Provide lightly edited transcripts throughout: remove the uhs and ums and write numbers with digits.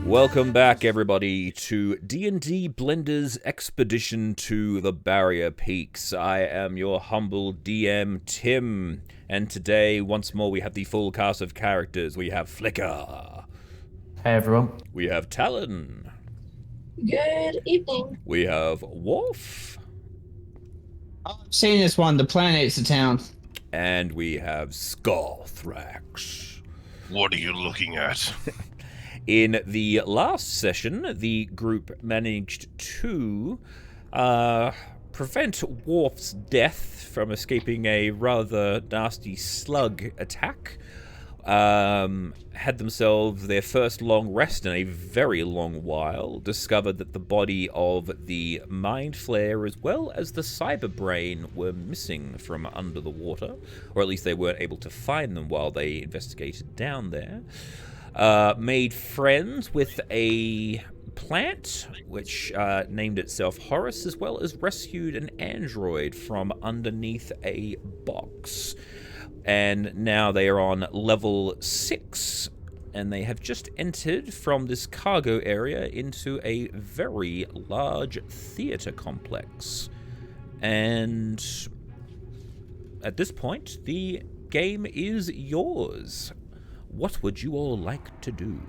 Welcome back, everybody, to D&D Blender's Expedition to the Barrier Peaks. I am your humble DM, Tim, and today, once more, we have the full cast of characters. We have Flicker. Hey, everyone. We have Talon. Good evening. We have Worf. I've seen this one, the planet's a town. And we have Skullthrax. What are you looking at? In the last session, the group managed to prevent Worf's death from escaping a rather nasty slug attack. Had themselves their first long rest in a very long while, discovered that the body of the Mind Flayer as well as the Cyber Brain were missing from under the water, or at least they weren't able to find them while they investigated down there. Made friends with a plant, which named itself Horus, as well as rescued an android from underneath a box. And now they are on level 6, and they have just entered from this cargo area into a very large theater complex. And at this point, the game is yours. What would you all like to do?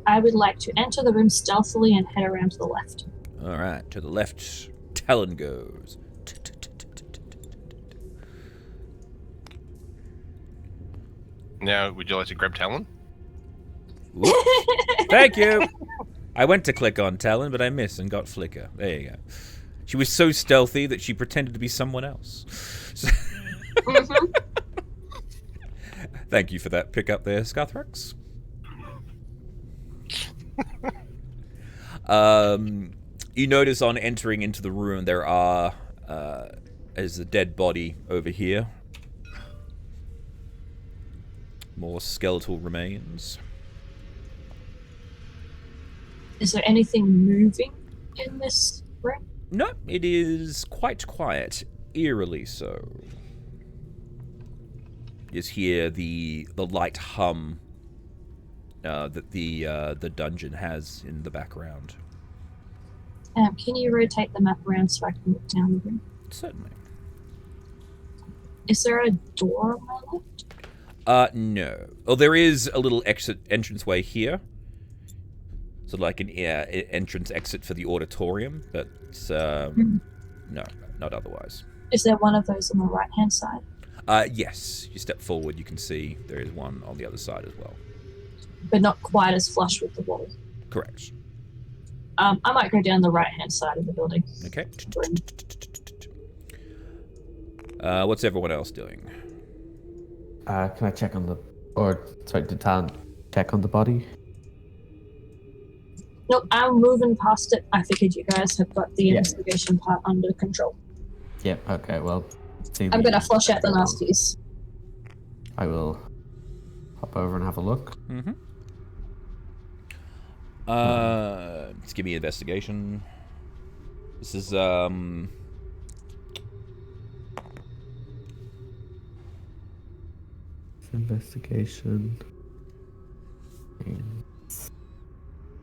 I would like to enter the room stealthily and head around to the left. All right, to the left, Talon goes. Now, would you like to grab Talon? Thank you! I went to click on Talon, but I missed and got Flicker. There you go. She was so stealthy that she pretended to be someone else. Mm-hmm. Thank you for that pick up there, Skullthrax. You notice on entering into the room there is a dead body over here. More skeletal remains. Is there anything moving in this room? No, it is quite quiet, eerily so. You just hear the light hum that the dungeon has in the background. Can you rotate the map around so I can look down the room? Certainly. Is there a door on my left? No. Oh, there is a little entranceway here. So like an entrance exit for the auditorium, but no, not otherwise. Is there one of those on the right-hand side? Yes. You step forward, you can see there is one on the other side as well. But not quite as flush with the wall. Correct. I might go down the right-hand side of the building. Okay. What's everyone else doing? Can I check on did Talon check on the body? Nope, I'm moving past it. I figured you guys have got the investigation part under control. Yep, okay, well... I'm going to flush out the nasties. I will hop over and have a look. Mm-hmm. Let's give me an investigation. This is, Investigation...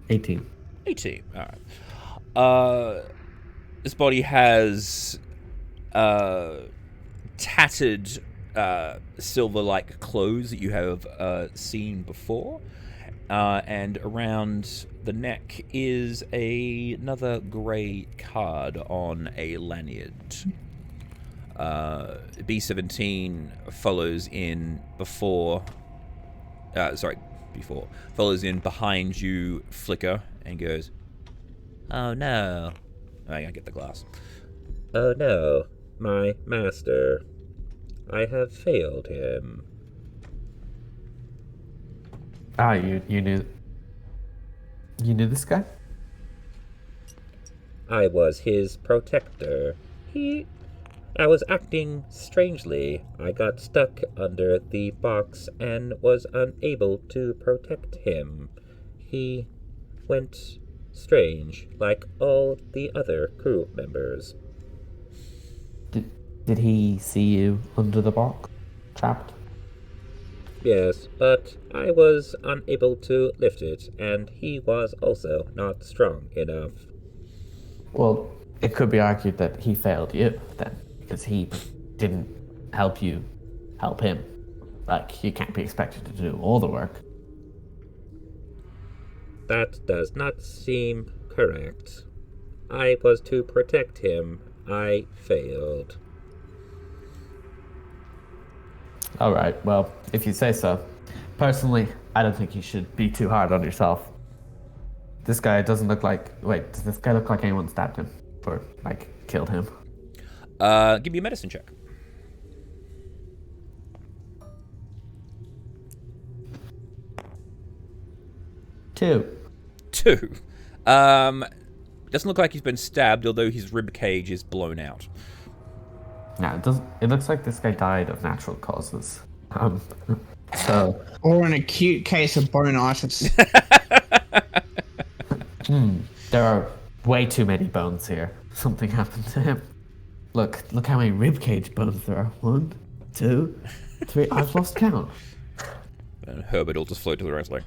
18. 18. All right. This body has tattered silver-like clothes that you have seen before, and around the neck is another grey card on a lanyard. B-17 follows in follows in behind you, Flicker, and goes, "Oh no." I gotta get the glass. "Oh no, my master. I have failed him." You knew this guy? I was his protector. I was acting strangely. I got stuck under the box and was unable to protect him. He went strange, like all the other crew members. Did he see you under the box, trapped? Yes, but I was unable to lift it, and he was also not strong enough. Well, it could be argued that he failed you then, because he didn't help you help him. Like, you can't be expected to do all the work. That does not seem correct. I was to protect him. I failed. Alright, well, if you say so. Personally, I don't think you should be too hard on yourself. This guy doesn't look like... Wait, does this guy look like anyone stabbed him? Or, like, killed him? Give me a medicine check. Two. Doesn't look like he's been stabbed, although his rib cage is blown out. No, it doesn't. It looks like this guy died of natural causes. So Or an acute case of bonitis. there are way too many bones here. Something happened to him. Look how many rib cage bones there are. 1, 2, 3. I've lost count. And Herbert will just float to the right, like...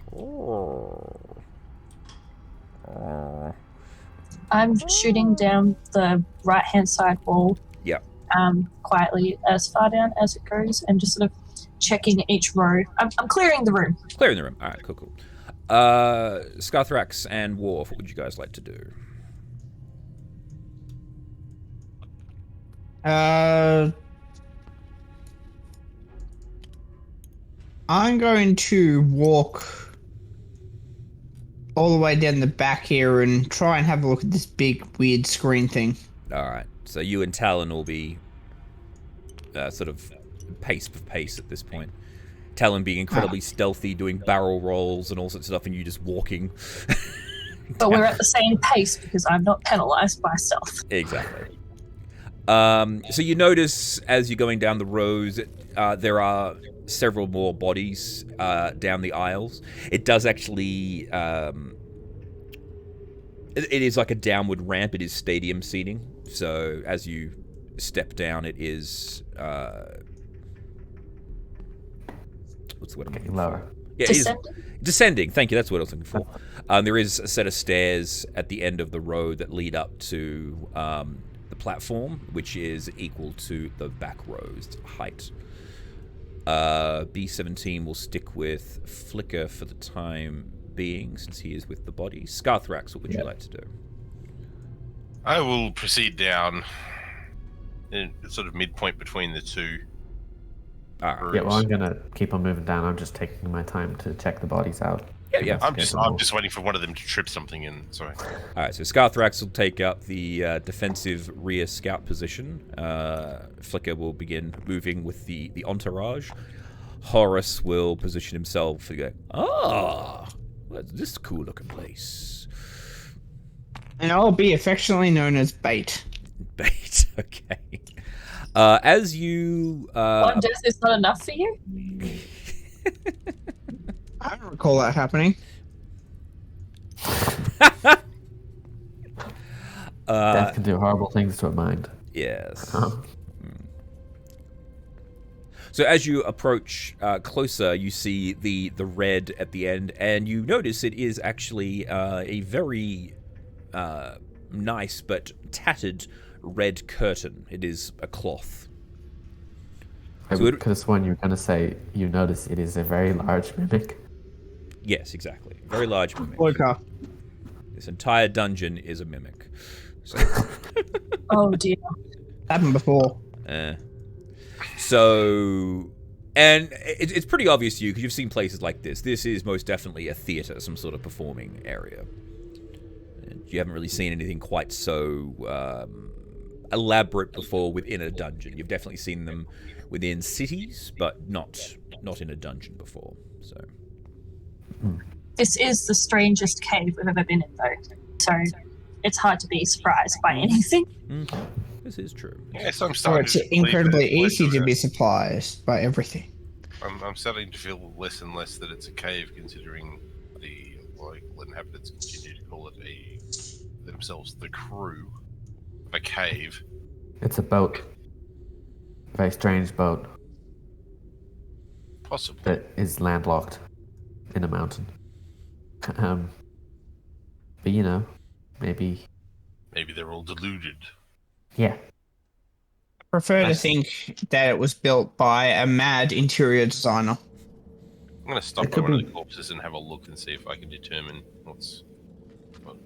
I'm shooting down the right-hand side wall. Yeah. Quietly as far down as it goes, and just sort of checking each row. I'm clearing the room. Clearing the room. Alright, cool. Scarthrax and Worf, what would you guys like to do? I'm going to walk all the way down the back here and try and have a look at this big weird screen thing. Alright, so you and Talon will be sort of pace for pace at this point. Talon being incredibly stealthy, doing barrel rolls and all sorts of stuff, and you just walking. But we're at the same pace because I'm not penalized by stealth. Exactly. So you notice as you're going down the rows, there are several more bodies down the aisles. It does actually... it is like a downward ramp. It is stadium seating. So as you step down, it is... what's the word I'm looking for? Lower. Yeah, descending. Thank you. That's what I was looking for. There is a set of stairs at the end of the road that lead up to the platform, which is equal to the back row's height. B-17 will stick with Flicker for the time being, since he is with the body. Scarthrax, what would you like to do? I will proceed down in sort of midpoint between the two. Alright. Yeah, well, I'm gonna keep on moving down. I'm just taking my time to check the bodies out. Yeah. I'm just waiting for one of them to trip something and sorry. Alright, so Scarthrax will take up the defensive rear scout position. Flicker will begin moving with the entourage. Horace will position himself and go, what's this cool looking place? And I'll be affectionately known as Bait. Bait, okay. As you... One death is not enough for you? I don't recall that happening. Death can do horrible things to a mind. Yes. So as you approach closer, you see the red at the end, and you notice it is actually a very nice but tattered red curtain. It is a cloth. I could have sworn you were going to say you notice it is a very large mimic. Yes, exactly. Very large mimic. Okay. This entire dungeon is a mimic. So, Oh dear. Happened before. So, and it's pretty obvious to you because you've seen places like this. This is most definitely a theater, some sort of performing area. And you haven't really seen anything quite so elaborate before within a dungeon. You've definitely seen them within cities, but not in a dungeon before. So, This is the strangest cave we've ever been in, though. So it's hard to be surprised by anything. This is true. Yes, I'm So starting it's to believe incredibly that it's easy less to of be a- surprised by everything. I'm starting to feel less and less that it's a cave, considering the local inhabitants continue to call it themselves the crew of a cave. It's a boat. Very strange boat. Possibly. that is landlocked in a mountain. But you know, maybe. Maybe they're all deluded. Yeah. I prefer to That's- think that it was built by a mad interior designer. I'm going to stop It by could one of be. the corpses and have a look and see if I can determine what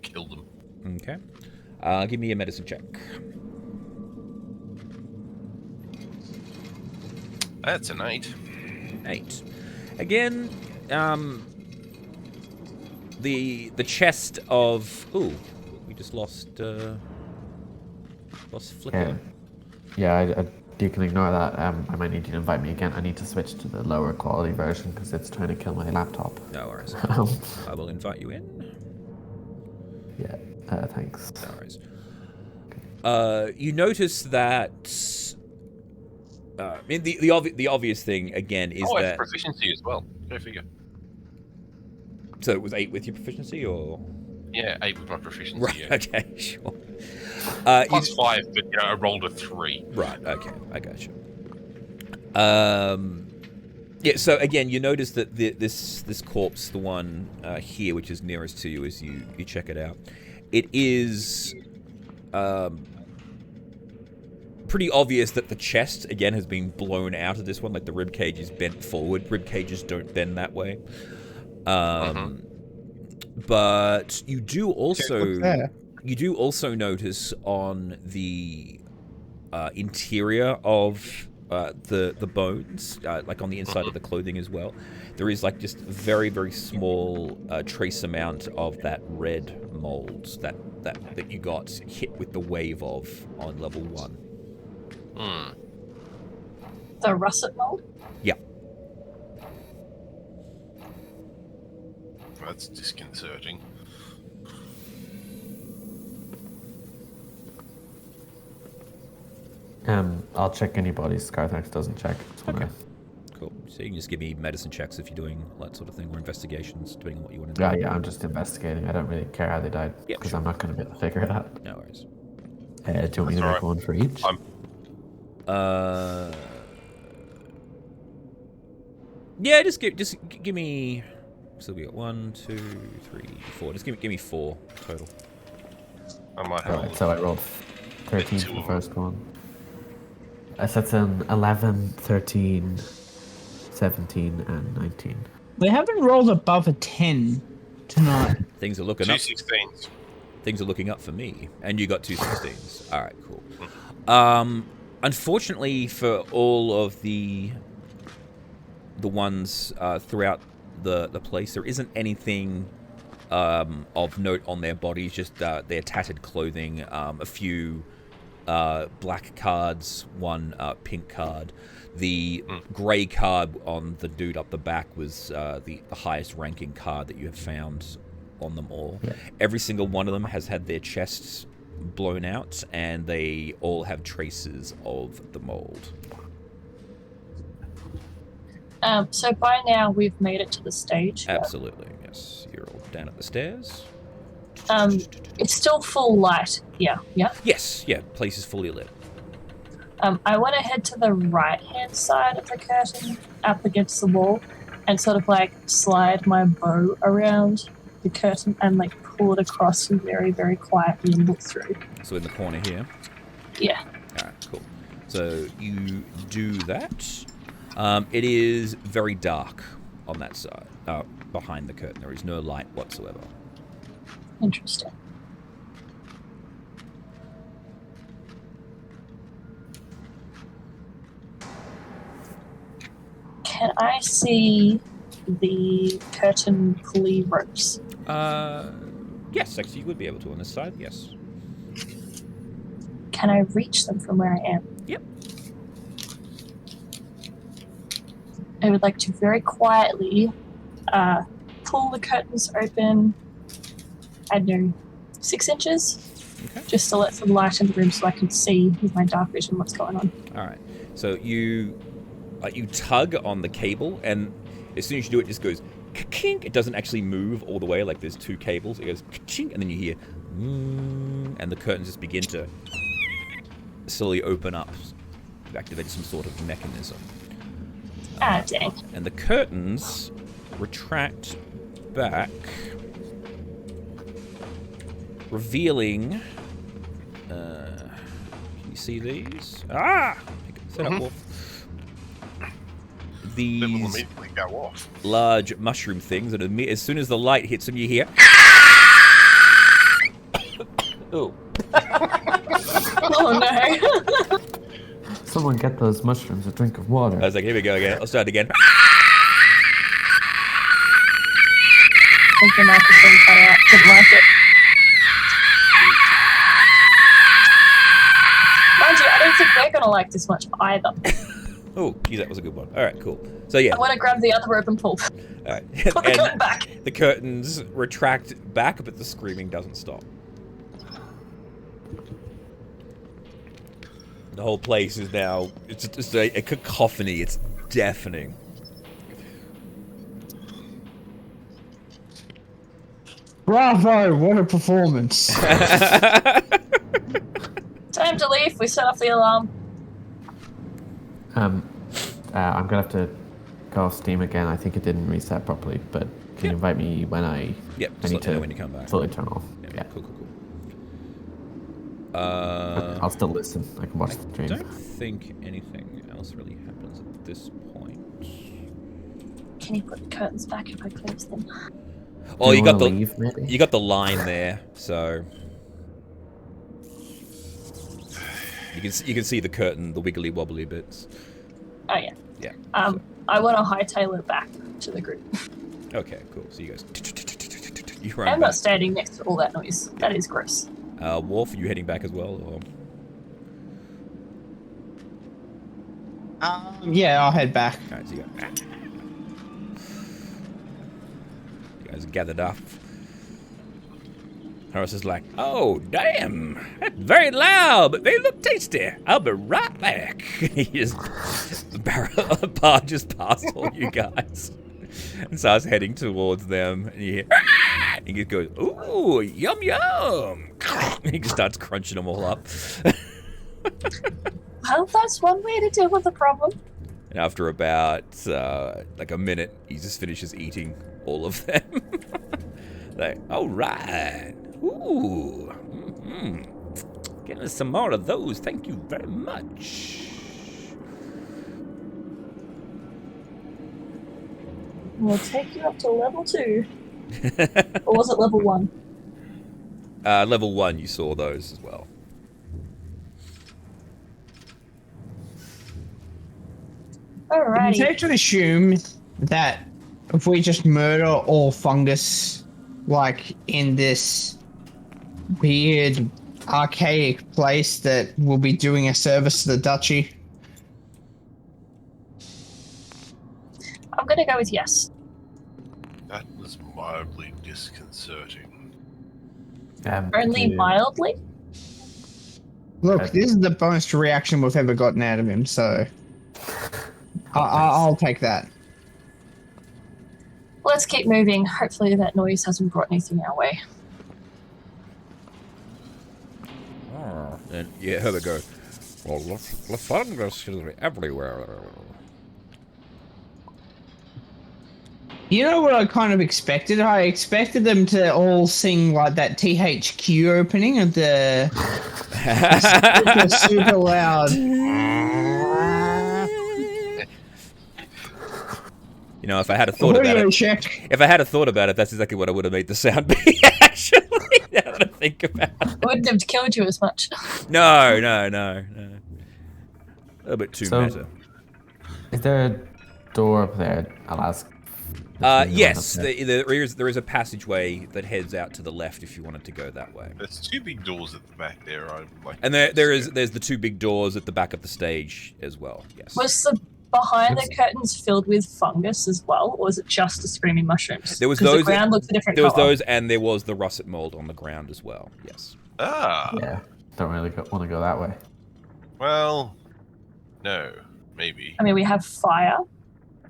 killed them. Okay. Give me a medicine check. That's an 8. 8. Again, the chest of... Ooh, we just lost Flicker. Yeah, you can ignore that. I might need you to invite me again. I need to switch to the lower quality version because it's trying to kill my laptop. No worries. I will invite you in. Yeah, thanks. No worries. You notice that... I mean, the obvious thing, again, is I have that... proficiency as well. Go figure. So it was 8 with your proficiency, or...? Yeah, 8 with my proficiency. Right, Yeah. okay, sure. Plus 5, but I rolled a 3. Right, okay, I got you. Yeah, so again, you notice that this corpse, the one here, which is nearest to you as you check it out, it is pretty obvious that the chest, again, has been blown out of this one. Like, the rib cage is bent forward. Rib cages don't bend that way. But you do also notice on the interior of the bones, like on the inside of the clothing as well, there is like just very, very small trace amount of that red mold that you got hit with the wave of on level 1. The russet mold? Yeah. That's disconcerting. I'll check anybody's. Carthax doesn't check. Okay. Cool. So you can just give me medicine checks if you're doing that sort of thing, or investigations, depending on what you want to do. Yeah, I'm just investigating. I don't really care how they died Yeah, because sure. I'm not going to be able to figure it out. No worries. Do you want me to That's make alright. one for each? Yeah, just give me. So we got 1, 2, 3, 4. Just give me 4 total. I might have a Alright, look. so I rolled 13 two for the of first one. So that's an 11, 13, 17, and 19. We haven't rolled above a 10 tonight. Things are looking 2 up. 16s. Things are looking up for me, and you got 2 16s. All right, cool. Unfortunately for all of the ones throughout the place, there isn't anything of note on their bodies. Just their tattered clothing, a few black cards, one pink card. The grey card on the dude up the back was the highest ranking card that you have found on them all. Yeah. Every single one of them has had their chests blown out, and they all have traces of the mold. So by now we've made it to the stage. Absolutely, yes. You're all down at the stairs. It's still full light here, yeah? Yes, yeah, place is fully lit. I want to head to the right-hand side of the curtain, up against the wall, and sort of like slide my bow around the curtain and like pull it across very, very quietly and look through. So in the corner here. Yeah. Alright, cool. So you do that. It is very dark on that side, behind the curtain. There is no light whatsoever. Interesting. Can I see the curtain pulley ropes? Yes, actually you would be able to on this side, yes. Can I reach them from where I am? Yep. I would like to very quietly pull the curtains open, I don't know, 6 inches? Okay. Just to let some light in the room so I can see with my dark vision what's going on. Alright. So you tug on the cable, and as soon as you do it, it just goes ka-kink. It doesn't actually move all the way, like there's 2 cables. It goes ka-chink, and then you hear and the curtains just begin to slowly open up. You've activated some sort of mechanism. Ah, dang. And the curtains retract back, revealing. Can you see these? Ah! Set up, Wolf. They will These immediately go off. large mushroom things, and as soon as the light hits them, you hear. Oh. Oh no. Someone get those mushrooms a drink of water. I was like, here we go again. I'll start again. I think the microphone cut out. Didn't like it. Mind you, I don't think we're gonna like this much either. Oh, geez, that was a good one. All right, cool. So yeah. I want to grab the other rope and pull. All right. Put the curtain back. The curtains retract back, but the screaming doesn't stop. The whole place is now, it's just a cacophony. It's deafening. Bravo! What a performance. Time to leave. We set off the alarm. I'm gonna have to go off Steam again. I think it didn't reset properly, but can you invite me when I Yep, I just need let me know to when you come back. fully turn off? Yeah, cool. I'll still listen. I can watch the I stream. don't think anything else really happens at this point. Can you put the curtains back if I close them? Oh, you got the leave, maybe? you got the line there, so you can see the curtain, the wiggly wobbly bits. Oh yeah. Yeah. I want to hightail it back to the group. Okay, cool. So you guys, you I'm run not back. standing next to all that noise. That is gross. Wolf, are you heading back as well? Or? Yeah, I'll head back. Alright, so you guys gathered up. Horace is like, oh, damn, that's very loud, but they look tasty. I'll be right back. He just barges past all you guys and starts heading towards them. And you hear, ah! And he goes, ooh, yum, yum. And he just starts crunching them all up. Well, that's one way to deal with the problem. And after about like a minute, he just finishes eating all of them. Like, all right. Ooh. Mm-hmm. Getting us some more of those. Thank you very much. We'll take you up to level 2. Or was it level 1? Level 1, you saw those as well. Alrighty. It's safe to assume that if we just murder all fungus, like in this weird archaic place, that we'll be doing a service to the Dutchy. I'm gonna go with yes. That was mildly disconcerting. Only mildly? Look, this is the most reaction we've ever gotten out of him, so I'll take that. Let's keep moving. Hopefully that noise hasn't brought anything our way. And yeah, here we go. Well, the fungus is everywhere. You know what I kind of expected? I expected them to all sing like that THQ opening of the super loud. You know, if I had a thought about it, Check. if I had a thought about it, that's exactly what I would have made the sound be. Actually, now that I think about it. Wouldn't have killed you as much. No. A little bit too So- meta. Is there a door up there? I'll ask. Yes, there is a passageway that heads out to the left if you wanted to go that way. There's two big doors at the back there. I'd like And there's the two big doors at the back of the stage as well. Yes. Was the behind the curtains filled with fungus as well, or was it just the screaming mushrooms? There was 'Cause those. The ground looks a different There was colour. those, and there was the russet mold on the ground as well. Yes. Ah. Yeah, don't really want to go that way. Well, no, maybe. I mean, we have fire.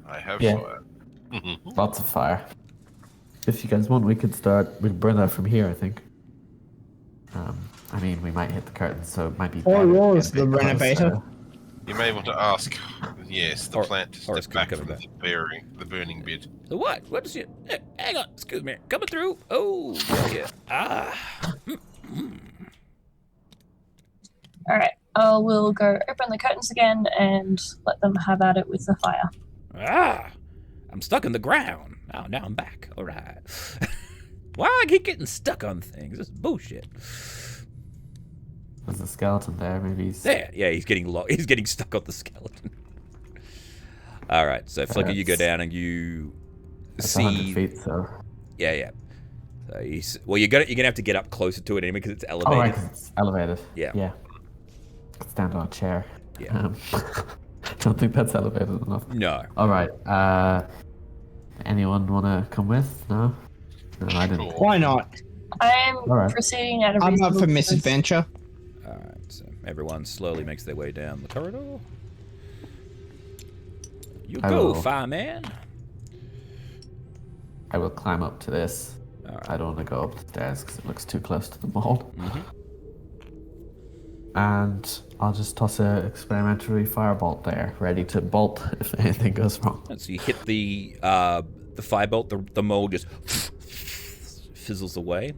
I have Yeah. fire. Lots of fire. If you guys want, we could burn that from here, I think. I mean, we might hit the curtains, so it might be. Or better to yours, get a the bit renovator. closer. You may want to ask. Yes, the plant to Horace step couldn't back cover from the burning bit. The what? What is it? Hang on, excuse me. Coming through. Oh, yeah. Ah. Alright, we'll go open the curtains again and let them have at it with the fire. Ah. I'm stuck in the ground. Oh, now I'm back. All right. Why do I keep getting stuck on things? This is bullshit. There's a skeleton there. Maybe he's. There. Yeah, he's getting he's getting stuck on the skeleton. All right. So Flicker, you go down and you That's see. 100 feet, so. Yeah. So well, you're gonna have to get up closer to it anyway because it's elevated. Oh, right, 'cause it's elevated. Yeah. Yeah. Stand on a chair. Yeah. Don't think that's elevated enough. No. All right. Anyone want to come with? No. No, I didn't. Sure. Why not? I'm Alright. proceeding at a I'm reasonable up for pace. misadventure. All right. So everyone slowly makes their way down the corridor. You I go, will. fireman. I will climb up to this. All right. I don't want to go up the stairs because it looks too close to the mold. Mhm. And I'll just toss a experimentally firebolt there, ready to bolt if anything goes wrong. And so you hit the firebolt, the mold just fizzles away.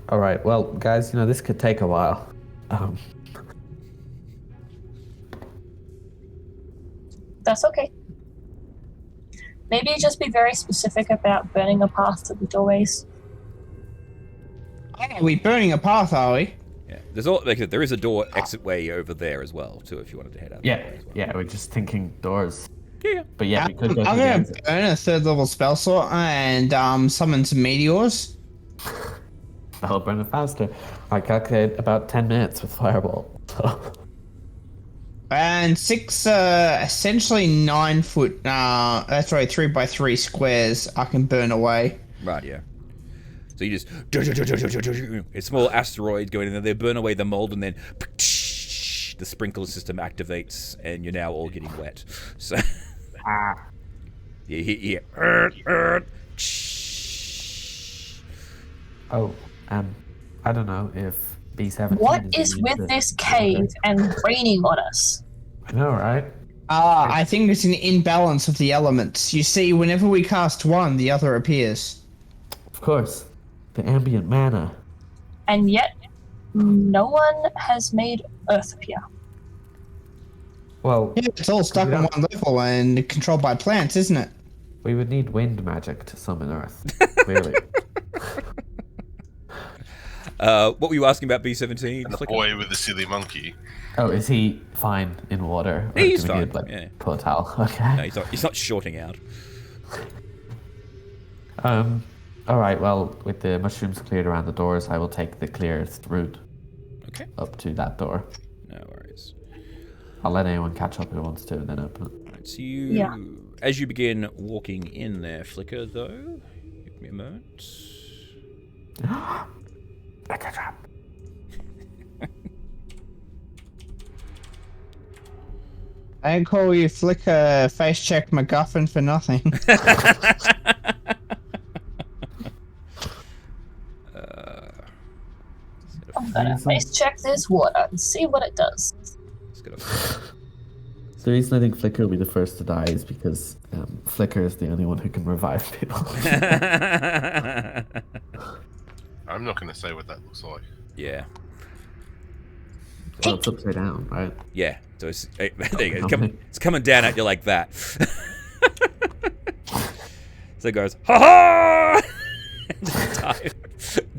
All right. Well, guys, this could take a while. That's okay. Maybe just be very specific about burning a path to the doorways. Are we burning a path, are we? Yeah, there is a door exit way over there as well too if you wanted to head out. Yeah. that way as well. Yeah. We're just thinking doors. Yeah. But yeah, we could go I'm to the gonna exit. burn a 3rd level spell slot and summon some meteors. That'll burn it faster. I calculate about 10 minutes with firebolt. So. And 6, essentially 9 foot, that's right, 3x3 squares I can burn away. Right. Yeah. So you just it's small asteroids going in there. They burn away the mold, and then the sprinkler system activates, and you're now all getting wet. So you hear. Oh, I don't know if B17. What is is immune with to- this cave and raining on us? I know, right? I think it's an imbalance of the elements. You see, whenever we cast one, the other appears. Of course. The ambient mana. And yet, no one has made Earth appear. Well, Yeah, it's all stuck on one level and controlled by plants, isn't it? we would need wind magic to summon Earth. Clearly. What were you asking about B17? And the Flicker? boy with the silly monkey. Oh, is he fine in water? Or He's do we fine, need, like, yeah. pull a towel? Okay. No, he's not shorting out. All right. Well, with the mushrooms cleared around the doors, I will take the clearest route Okay. up to that door. No worries. I'll let anyone catch up who wants to, and then open it. Right, so you, Yeah. as you begin walking in there, Flicker, though, give me a moment. Like a trap. I didn't call you Flicker face check MacGuffin for nothing. I'm gonna face check this water and see what it does. Let's get up. The reason I think Flicker will be the first to die is because Flicker is the only one who can revive people. I'm not going to say what that looks like. Yeah. Well, it's upside down, right? Yeah. So it's, there you go. It's coming down at you like that. So it goes, ha ha!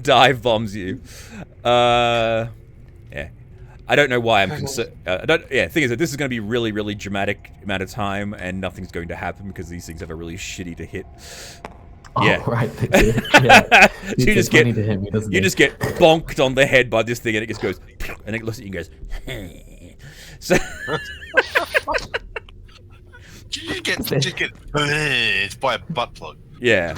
dive bombs you. Yeah. I don't know why I'm concerned. The thing is that this is going to be really, really dramatic amount of time, and nothing's going to happen because these things have a really shitty to hit. Yeah. Oh, right. They do. Yeah. So you just funny get to him, doesn't you he? just get bonked on the head by this thing, and it just goes, and it looks at you and goes, so You just get it's by a butt plug. yeah.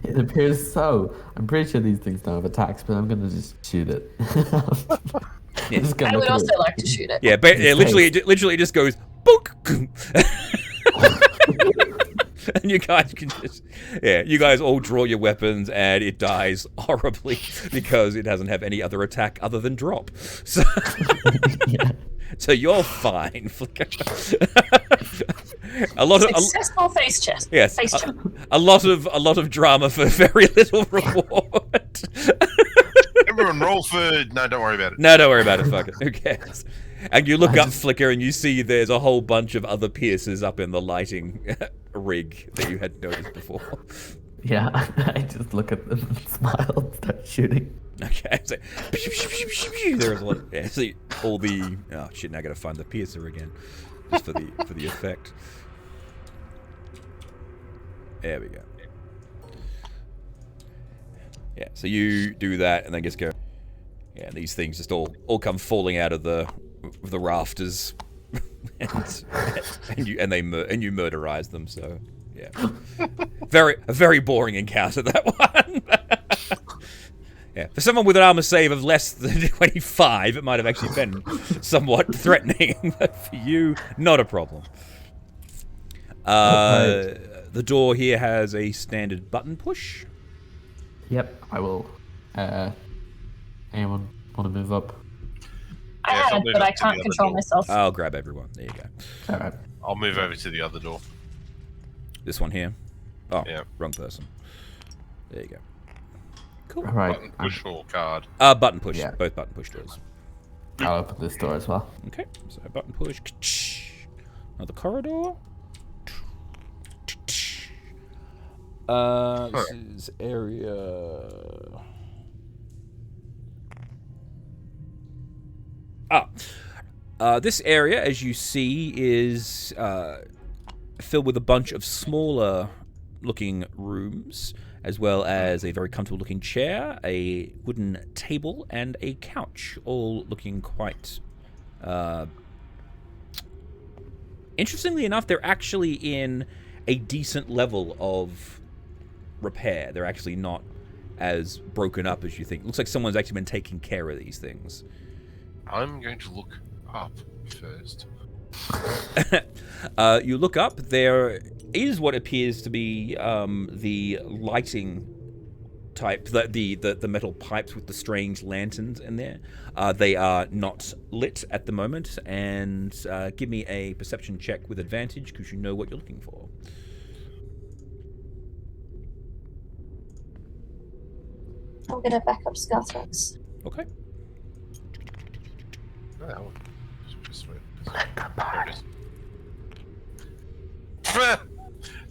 It appears so. I'm pretty sure these things don't have attacks, but I'm gonna just shoot it. I'm just gonna I look would at also it. like to shoot it. Yeah, but yeah, literally it just goes book. And you guys can just, you guys all draw your weapons, and it dies horribly because it doesn't have any other attack other than drop. So, So you're fine, Flicker. a lot of Successful face chest. yes, Face check. a lot of drama for very little reward. Everyone roll for... No, don't worry about it. No, don't worry about it, fuck it. Who cares? And you look up Flicker and you see there's a whole bunch of other piercers up in the lighting rig that you hadn't noticed before. Yeah, I just look at them and smile and start shooting. Okay, so there's a lot of, yeah, see all the oh shit, now I gotta find the piercer again. Just for the effect. There we go. Yeah, so you do that and then just go. Yeah, these things just all come falling out of the rafters, and you murderize them. So yeah, a very boring encounter, that one. Yeah, for someone with an armor save of less than 25, it might have actually been somewhat threatening. But for you, not a problem. The door here has a standard button push. Yep, I will. Anyone want to move up? I Yeah, so had, move but up I to can't the other control door. myself. I'll grab everyone. There you go. All right. I'll move over to the other door. This one here. Oh, Yeah. wrong person. There you go. Cool. All right. Button push or card. Button push. Yeah. Both button push doors. I'll open this door as well. Okay, so button push. Another corridor. This is area. This area, as you see, is filled with a bunch of smaller looking rooms, as well as a very comfortable looking chair, a wooden table, and a couch, all looking quite... Interestingly enough, they're actually in a decent level of repair. They're actually not as broken up as you think. It looks like someone's actually been taking care of these things. I'm going to look up first. You look up, there is what appears to be the lighting type, the metal pipes with the strange lanterns in there. They are not lit at the moment, and give me a perception check with advantage because you know what you're looking for. I'm gonna back up Scarthrax. Okay. Oh, that one. Just wait. There it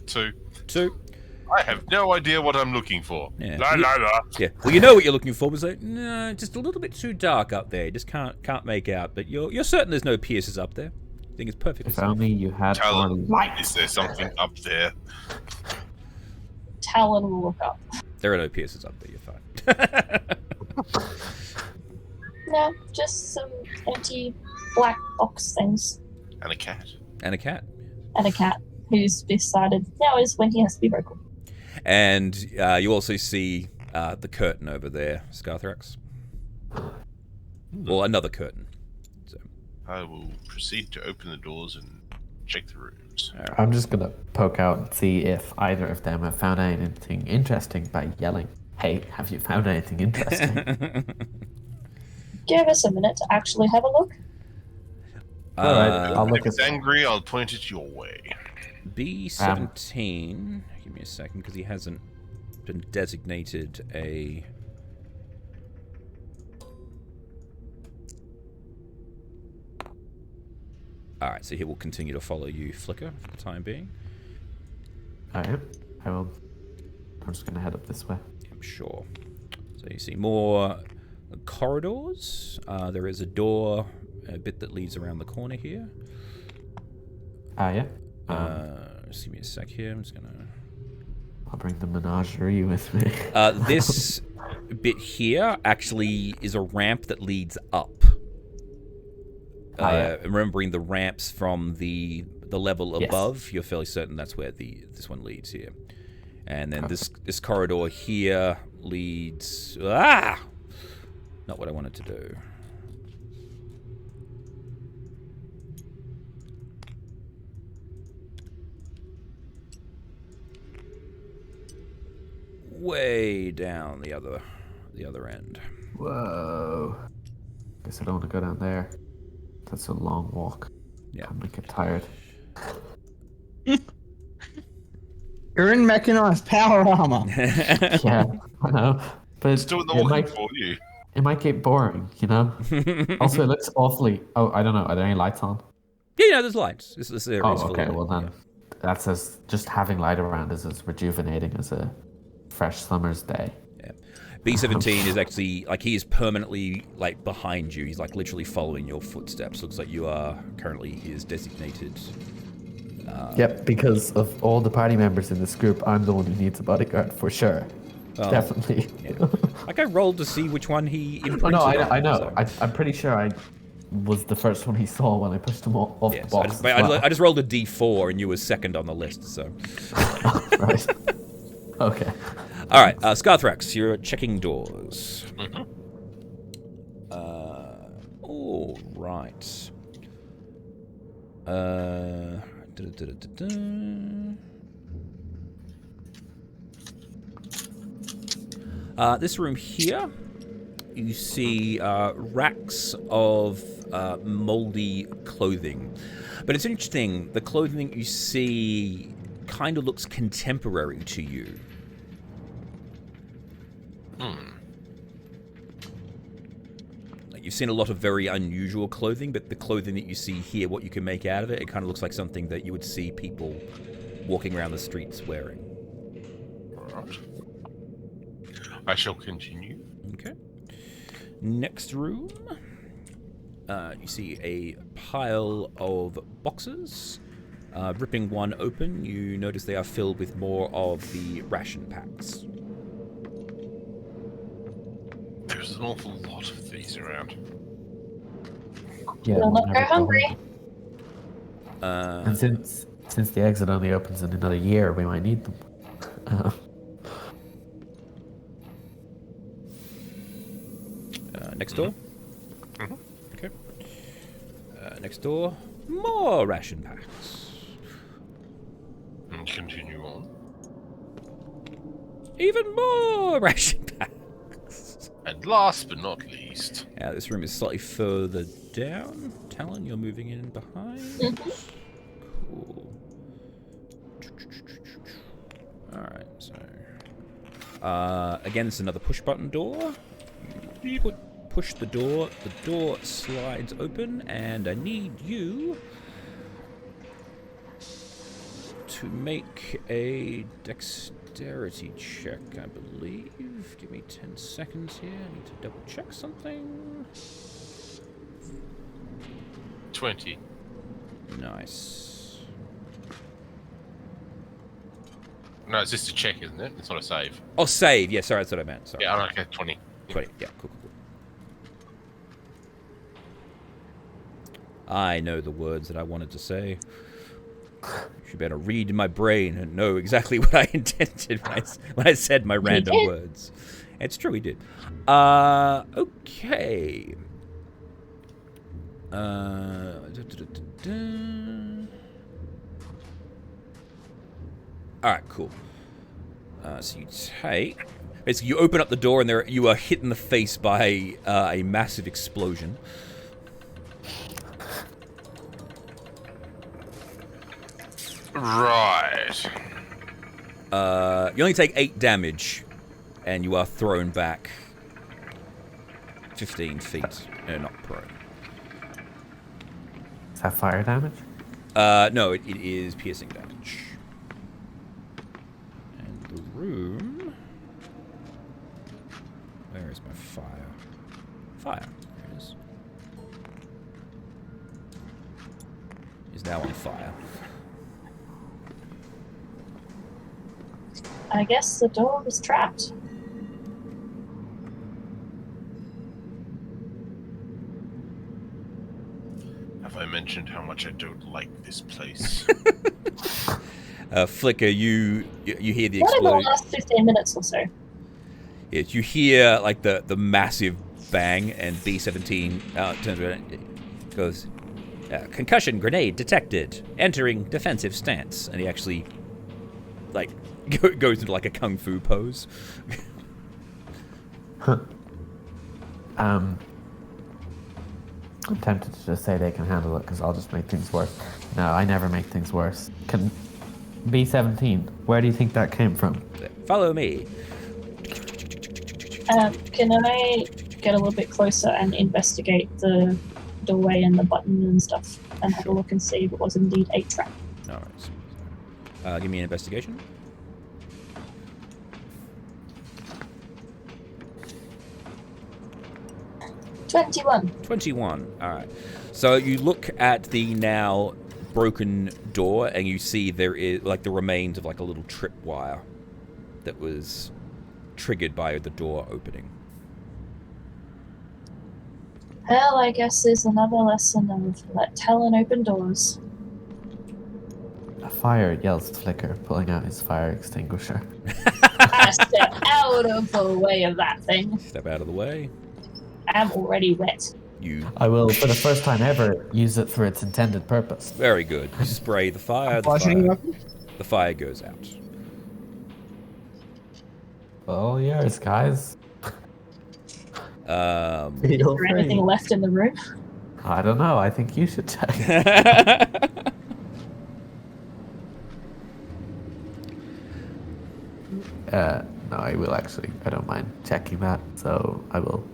is. 2. I have no idea what I'm looking for. Yeah. La la la. Yeah. Well, you know what you're looking for, but like, no, just a little bit too dark up there. Just can't make out. But you're certain there's no piercers up there. I think it's perfectly If safe. only you had more Talon, light. is there something up there? Talon will look up. There are no piercers up there. You're fine. No, just some empty black box things. And a cat. And a cat. And a cat who's decided now is when he has to be vocal. And you also see the curtain over there, Scarthrax. Well, another curtain. So, I will proceed to open the doors and check the rooms. I'm just gonna poke out and see if either of them have found anything interesting by yelling, "Hey, have you found anything interesting?" Give us a minute to actually have a look. All right, I'll If look it's at. angry, I'll point it your way. B17. Give me a second, because he hasn't been designated a... Alright, so he will continue to follow you, Flicker, for the time being. I am. I will. I'm just gonna head up this way. I'm sure. So you see more corridors. There is a door, a bit that leads around the corner here. Yeah. Just give me a sec here. I'm just gonna... I'll bring the menagerie with me. This bit here actually is a ramp that leads up. Yeah. Remembering the ramps from the level Yes. above, you're fairly certain that's where this one leads here. And then this corridor here leads... Not what I wanted to do. Way down the other end. Whoa. Guess I don't want to go down there. That's a long walk. Yeah. I'm gonna get tired. You're in mechanized power armor. Yeah, I know. But It's doing the it walking might, for you. it might get boring, you know? Also, it looks awfully... Oh, I don't know. Are there any lights on? Yeah, there's lights. This area is Oh, full okay. of Well, light, then that's just having light around is as rejuvenating as a fresh summer's day. yeah. B-17 is actually, like, he is permanently, like, behind you. He's, like, literally following your footsteps. Looks like you are currently his designated... Yep, because of all the party members in this group, I'm the one who needs a bodyguard for sure. Definitely. Yeah. Like, I rolled to see which one he imprinted Oh no, on, I know. so- I'm pretty sure I was the first one he saw when I pushed him off Yeah, the so box. I just rolled a D4 and you were second on the list, so... Right. Okay. Alright, Scarthrax, you're checking doors. All right. This room here, you see racks of moldy clothing. But it's interesting, the clothing you see kind of looks contemporary to you. Like, you've seen a lot of very unusual clothing, but the clothing that you see here, what you can make out of it, it kind of looks like something that you would see people walking around the streets wearing. Alright. I shall continue. Okay. Next room, you see a pile of boxes. Ripping one open, you notice they are filled with more of the ration packs. There's an awful lot of these around. Yeah. We'll not never go hungry. And since the exit only opens in another year, we might need them. Next door. Okay. Next door, more ration packs. And continue on. Even more ration packs. And last but not least, This room is slightly further down. Talon, you're moving in behind. Cool. Alright, so... again, it's another push-button door. You push the door slides open, and I need you to make a dexterity check, I believe. Give me 10 seconds here. I need to double check something. 20. Nice. No, it's just a check, isn't it? It's not a save. Oh, save. Yeah, sorry, that's what I meant. Sorry. Yeah, okay, 20. 20. Yeah, cool. I know the words that I wanted to say. You better read in my brain and know exactly what I intended when I said my random words. It's true, he did. Okay. Alright, cool. So you take... Basically, you open up the door and you are hit in the face by a massive explosion. Right. You only take 8 damage, and you are thrown back 15 feet. Not prone. Is that fire damage? No, it is piercing damage. And the room... Where is my fire? Fire. There it is. Is now on fire. I guess the door was trapped. Have I mentioned how much I don't like this place? Flicker, you hear the What in the explosion. last 15 minutes or so? Yes, you hear like the massive bang, and B-17 turns around and goes, concussion grenade detected. Entering defensive stance. And he actually like goes into like a kung fu pose. I'm tempted to just say they can handle it because I'll just make things worse. No, I never make things worse. Can B17? Where do you think that came from? Follow me. Can I get a little bit closer and investigate the doorway and the button and stuff, and have a look and see if it was indeed a trap? All right. Give me an investigation. $21. 21. All right. So you look at the now broken door, and you see there is like the remains of like a little tripwire that was triggered by the door opening. Well, I guess there's another lesson of let Talon open doors. A fire, yells Flicker, pulling out his fire extinguisher. I step out of the way of that thing. Step out of the way. I'm already wet. You I will, for the first time ever, use it for its intended purpose. very good. You spray the fire. Flashing weapon? The fire goes out. Oh, yours, guys. Um, Is there anything left in the room? I don't know. I think you should check. No, I will actually. I don't mind checking that, so I will.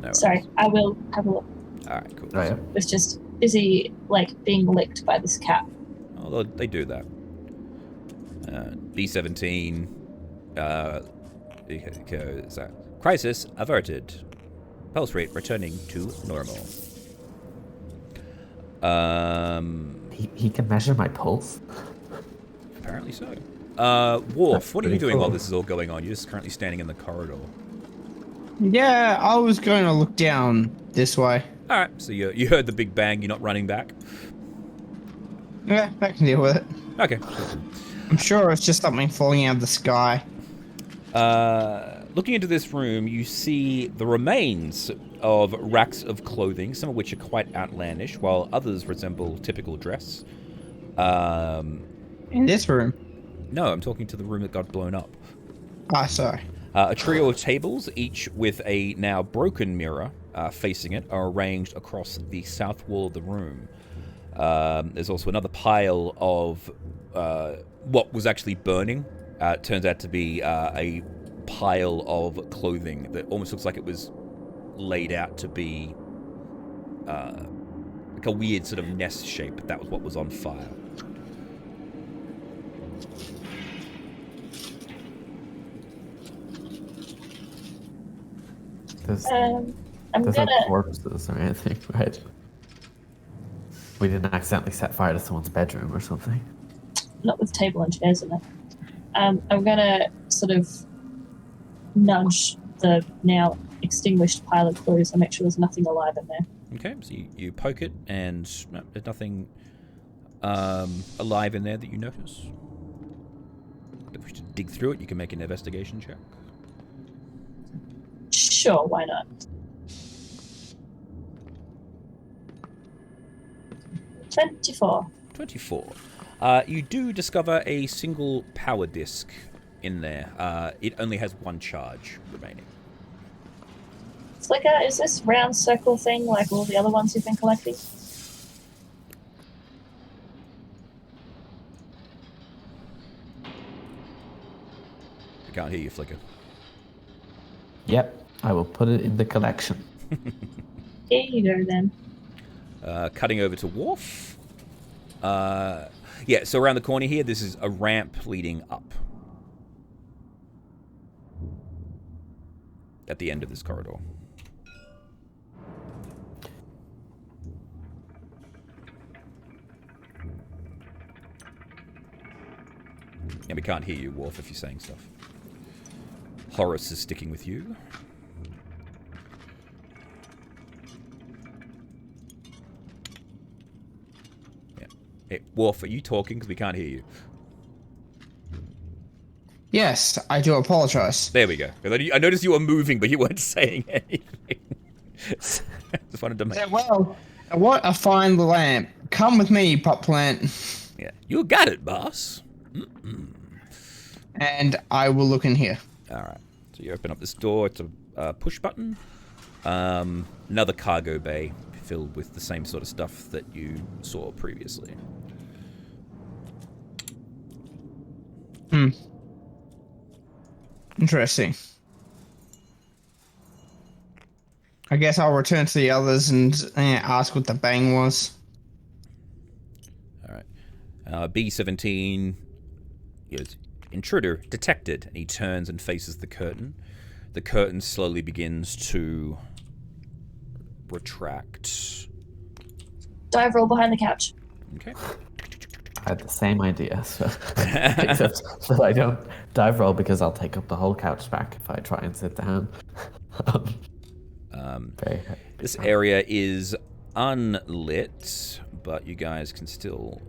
no Sorry, worries. I will have a look. All right, cool. Oh, yeah. It's just busy, like, being licked by this cat. Although they do that. B17. Goes, crisis averted. Pulse rate returning to normal. He can measure my pulse. Apparently so. Worf, That's what are you pretty doing while cool. this is all going on? You're just currently standing in the corridor. Yeah, I was going to look down this way. All right, so you heard the big bang. You're not running back. Yeah, I can deal with it. Okay. I'm sure it's just something falling out of the sky. Looking into this room, you see the remains of racks of clothing, some of which are quite outlandish, while others resemble typical dress. In this room? No, I'm talking to the room that got blown up. Ah, sorry. A trio of tables, each with a now broken mirror facing it, are arranged across the south wall of the room. There's also another pile of what was actually burning. It turns out to be a pile of clothing that almost looks like it was laid out to be like a weird sort of nest shape. That was what was on fire. There's I'm no gonna. corpses or anything, right? We didn't accidentally set fire to someone's bedroom or something. Not with table and chairs in it. I'm gonna sort of nudge the now extinguished pile of clothes and make sure there's nothing alive in there. Okay, so you poke it, and no, there's nothing alive in there that you notice. If we should dig through it, you can make an investigation check. Sure, why not? 24. 24. You do discover a single power disc in there. It only has one charge remaining. Flicker, is this round circle thing like all the other ones you've been collecting? I can't hear you, Flicker. Yep, I will put it in the collection. Here you go then. Cutting over to Worf. Yeah, so around the corner here, this is a ramp leading up. At the end of this corridor. And we can't hear you, Worf, if you're saying stuff. Horace is sticking with you. Yeah. Hey, Worf, are you talking? Because we can't hear you. Yes, I do apologize. There we go. 'Cause I noticed you were moving, but you weren't saying anything. Just wanted to make... Yeah, well, what a fine lamp. Come with me, pot plant. Yeah, you got it, boss. And I will look in here. All right. So you open up this door. It's a push button. Another cargo bay filled with the same sort of stuff that you saw previously. Interesting. I guess I'll return to the others and ask what the bang was. All right. B17 goes, intruder detected, and he turns and faces the curtain. The curtain slowly begins to retract. Dive roll behind the couch. Okay. I had the same idea, so except that I don't dive roll because I'll take up the whole couch back if I try and sit down. This area is unlit, but you guys can still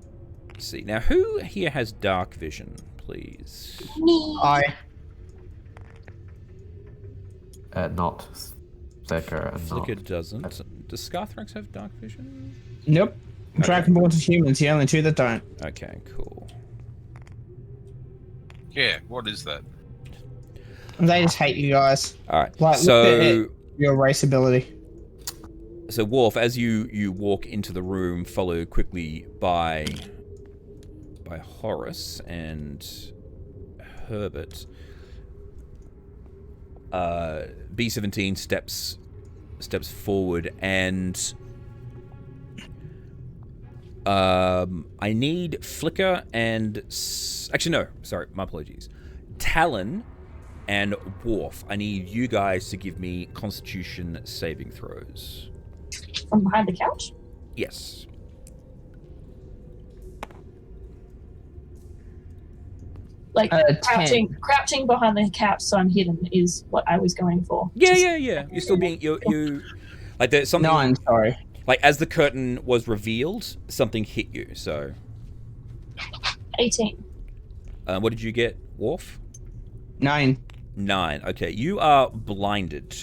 see. Now, who here has dark vision, please? Me. Not Flicker and Flicker not. doesn't. Does Scarthrax have dark vision? Nope. Dragonborn to humans, the only two that don't. Okay, cool. Yeah, what is that? They just hate you guys. All right. Like, So, look at your race ability. so Worf, as you walk into the room, followed quickly by Horace and Herbert, B17 steps forward, and I need Flicker and actually no, sorry, my apologies. Talon and Worf. I need you guys to give me Constitution saving throws. From behind the couch? Yes. Like 10. crouching behind the couch so I'm hidden is what I was going for. Yeah. You're still being you like there's something. 9, sorry. Like as the curtain was revealed, something hit you. So, 18. what did you get, Worf? 9. 9. Okay, you are blinded.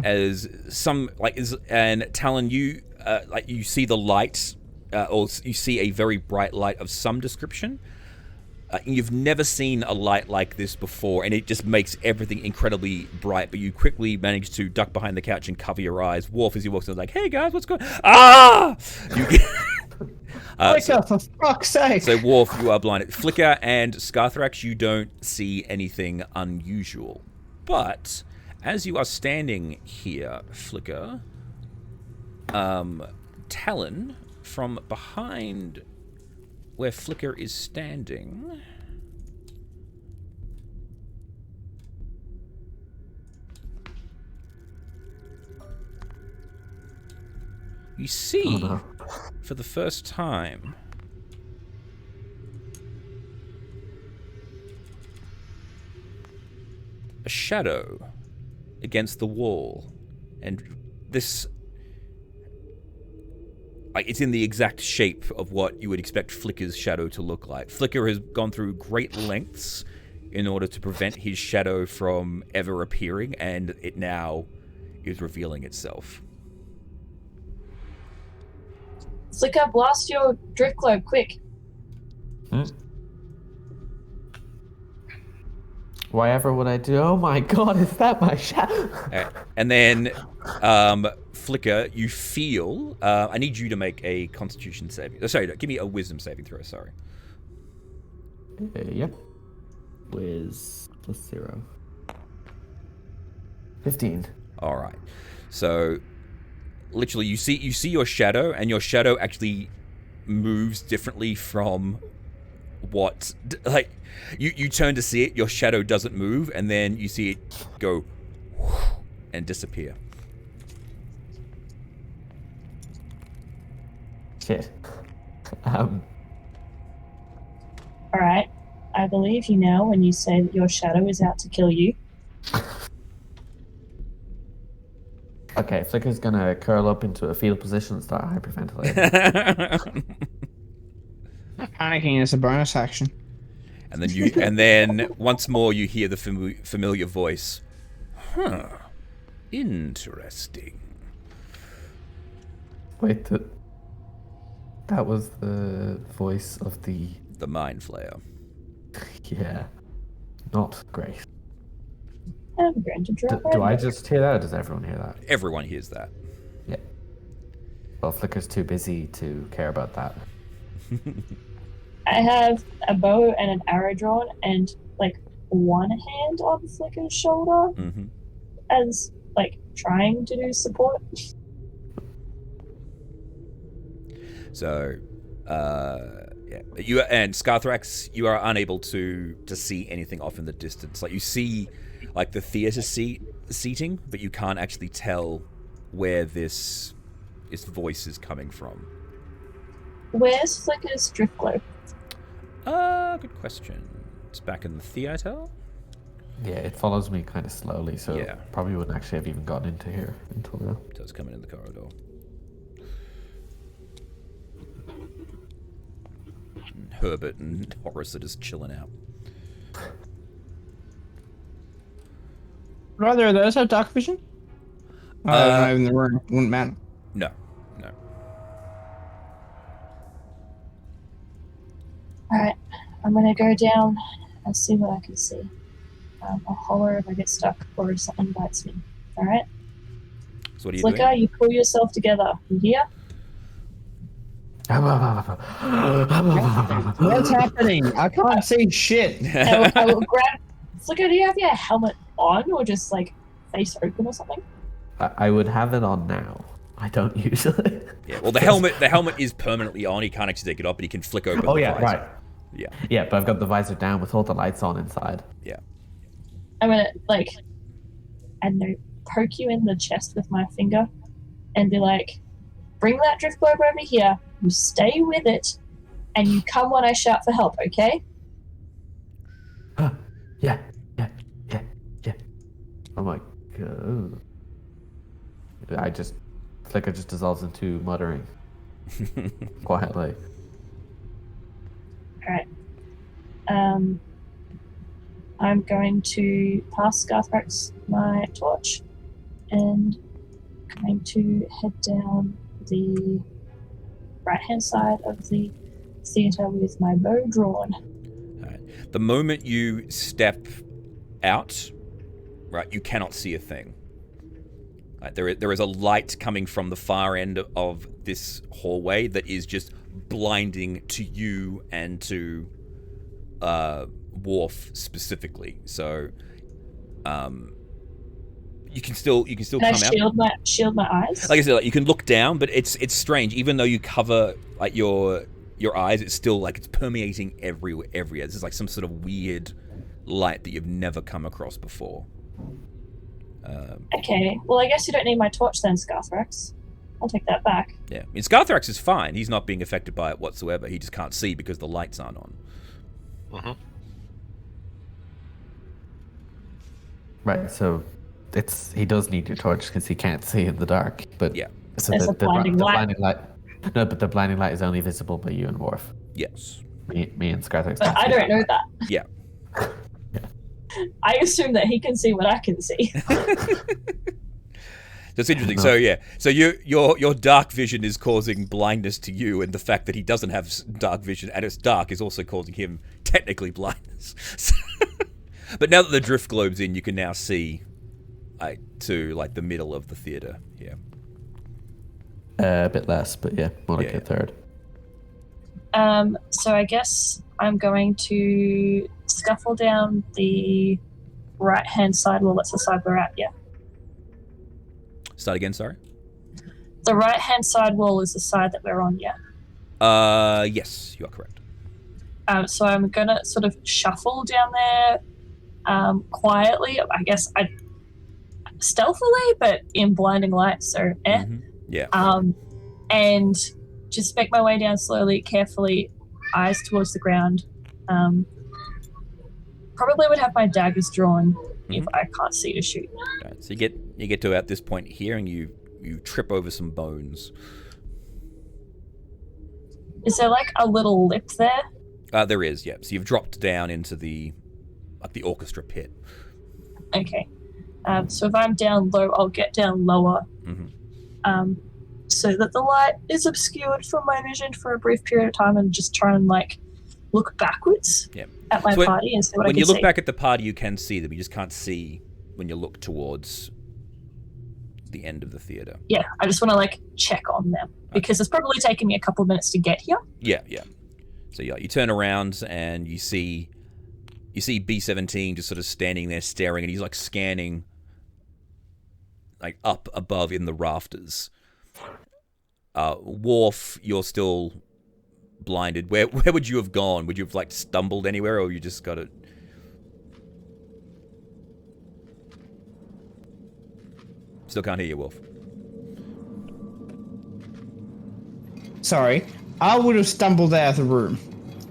As some and Talon, you you see the light, or you see a very bright light of some description. You've never seen a light like this before, and it just makes everything incredibly bright. But you quickly manage to duck behind the couch and cover your eyes. Worf, as he walks in, is like, "Hey guys, what's going? Ah!" You get. Flicker, for fuck's sake! So Worf, you are blinded. Flicker and Scarthrax, you don't see anything unusual. But as you are standing here, Flicker, Talon, from behind where Flicker is standing, you see, for the first time, a shadow against the wall, and this, it's in the exact shape of what you would expect Flicker's shadow to look like. Flicker has gone through great lengths in order to prevent his shadow from ever appearing, and it now is revealing itself. Flicker, blast your drift globe, quick. Why ever would I do? Oh my god, is that my shadow? And then, Flicker, you feel. I need you to make a Constitution saving. Sorry, give me a Wisdom saving throw. Sorry. Yep. Wiz +0. 15. All right. So, literally, you see your shadow, and your shadow actually moves differently from what, like, you turn to see it, your shadow doesn't move, and then you see it go and disappear. Shit. Alright. I believe you now when you say that your shadow is out to kill you. Okay, Flicker's gonna curl up into a fetal position and start hyperventilating. Panicking is a bonus action. And then once more you hear the familiar voice. Huh. Interesting. Wait, that was the voice of the Mind Flayer. Yeah. Not great. I'm going to drop Do I just hear that, or does everyone hear that? Everyone hears that. Yeah. Well, Flicker's too busy to care about that. I have a bow and an arrow drawn, and like one hand on Flicker's shoulder, Mm-hmm. as like trying to do support. So, yeah, you and Scarthrax, you are unable to see anything off in the distance. Like you see, like the theater seating, but you can't actually tell where this voice is coming from. Where's Flicker's drift globe? Good question. It's back in the theater. Yeah, it follows me kind of slowly, so Yeah. probably wouldn't actually have even gotten into here until now. It does come in the corridor. And Herbert and Horace are just chilling out. Rather, do those have dark vision? Not even the room. Wouldn't matter. No. Alright, I'm gonna go down and see what I can see. I'll holler if I get stuck or if something bites me. Alright? So what are you Flicker, doing? you pull yourself together. You hear? What's happening? I can't see shit. I will grab. Flicker, do you have your helmet on or just like face open or something? I would have it on now. I don't usually. Yeah. Well, the helmet is permanently on. He can't actually take it off, but he can flick open. Oh the yeah, visor. right. Yeah. Yeah, but I've got the visor down with all the lights on inside. Yeah. I'm gonna like, I don't know, poke you in the chest with my finger, and be like, "Bring that drift globe over here. You stay with it, and you come when I shout for help. Okay?" Yeah. Oh my god. Flicker just dissolves into muttering quietly. Alright. I'm going to pass Scarthrax my torch and going to head down the right hand side of the theatre with my bow drawn. The moment you step out, right, you cannot see a thing. Right, there is a light coming from the far end of this hallway that is just blinding to you and to Worf specifically. So, you can still Can come I out. shield my eyes? Like I said, like, you can look down, but it's strange. Even though you cover like your eyes, it's still like it's permeating everywhere. This is like some sort of weird light that you've never come across before. Okay, well I guess you don't need my torch then, Scarthrax. I'll take that back. Yeah, I mean, Scarthrax is fine. He's not being affected by it whatsoever. He just can't see because the lights aren't on. Uh-huh. Right, so he does need your torch because he can't see in the dark. But Yeah. so There's a blinding light. blinding light. No, but the blinding light is only visible by you and Worf. Yes. Me and Scarthrax. But can't I see don't know that. Yeah. I assume that he can see what I can see. That's interesting. So yeah, so your dark vision is causing blindness to you, and the fact that he doesn't have dark vision and it's dark is also causing him technically blindness. But now that the drift globe's in, you can now see to like the middle of the theater. Yeah. A bit less, but yeah, more like Yeah. a third. So I guess I'm going to scuffle down the right-hand side. Well, that's the side we're at, yeah. Start again. Sorry. The right-hand side wall is the side that we're on, yeah. Yes, you are correct. So I'm gonna sort of shuffle down there, quietly. I guess stealthily, but in blinding light. So, Mhm. Yeah. and just make my way down slowly, carefully, eyes towards the ground. Probably would have my daggers drawn if I can't see to shoot. Right, so you get to about this point here, and you trip over some bones. Is there like a little lip there? There is, yeah. So you've dropped down into the orchestra pit. Okay. So if I'm down low, I'll get down lower. Mm-hmm. So that the light is obscured from my vision for a brief period of time, and just try and like look backwards Yeah. at my So party and see what I When can you look see. back at the party, you can see them. You just can't see you look towards the end of the theater. Yeah, I just want to like check on them because it's probably taken me a couple of minutes to get here. Yeah. So you turn around and you see B-17 just sort of standing there staring, and he's like scanning like up above in the rafters. Worf, you're still blinded. Where would you have gone? Would you have like stumbled anywhere, or you just got it? Still can't hear you, Wolf. Sorry, I would have stumbled out of the room.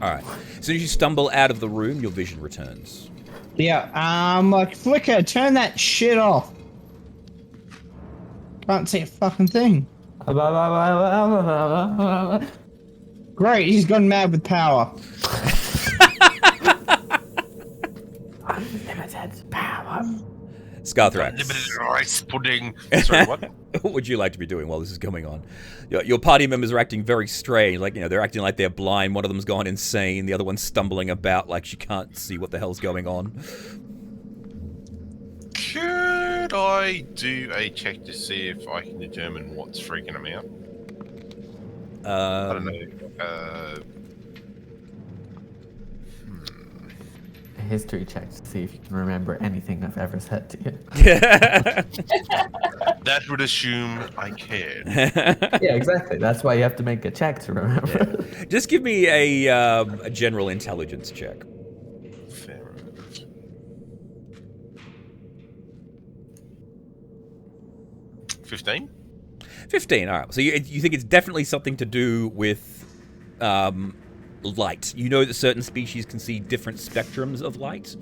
All right. As soon as you stumble out of the room, your vision returns. Yeah, like, Flicker, turn that shit off. Can't see a fucking thing. Great, he's gone mad with power. Unlimited power. Scarthrax. Limited rice pudding. Sorry, what? What would you like to be doing while this is going on? Your party members are acting very strange. Like, they're acting like they're blind. One of them's gone insane. The other one's stumbling about like she can't see what the hell's going on. Could I do a check to see if I can determine what's freaking them out? I don't know. A history check to see if you can remember anything I've ever said to you. That would assume I cared. Yeah, exactly. That's why you have to make a check to remember. Yeah. Just give me a general intelligence check. Fair enough. 15? 15, all right. So you think it's definitely something to do with light. You know that certain species can see different spectrums of light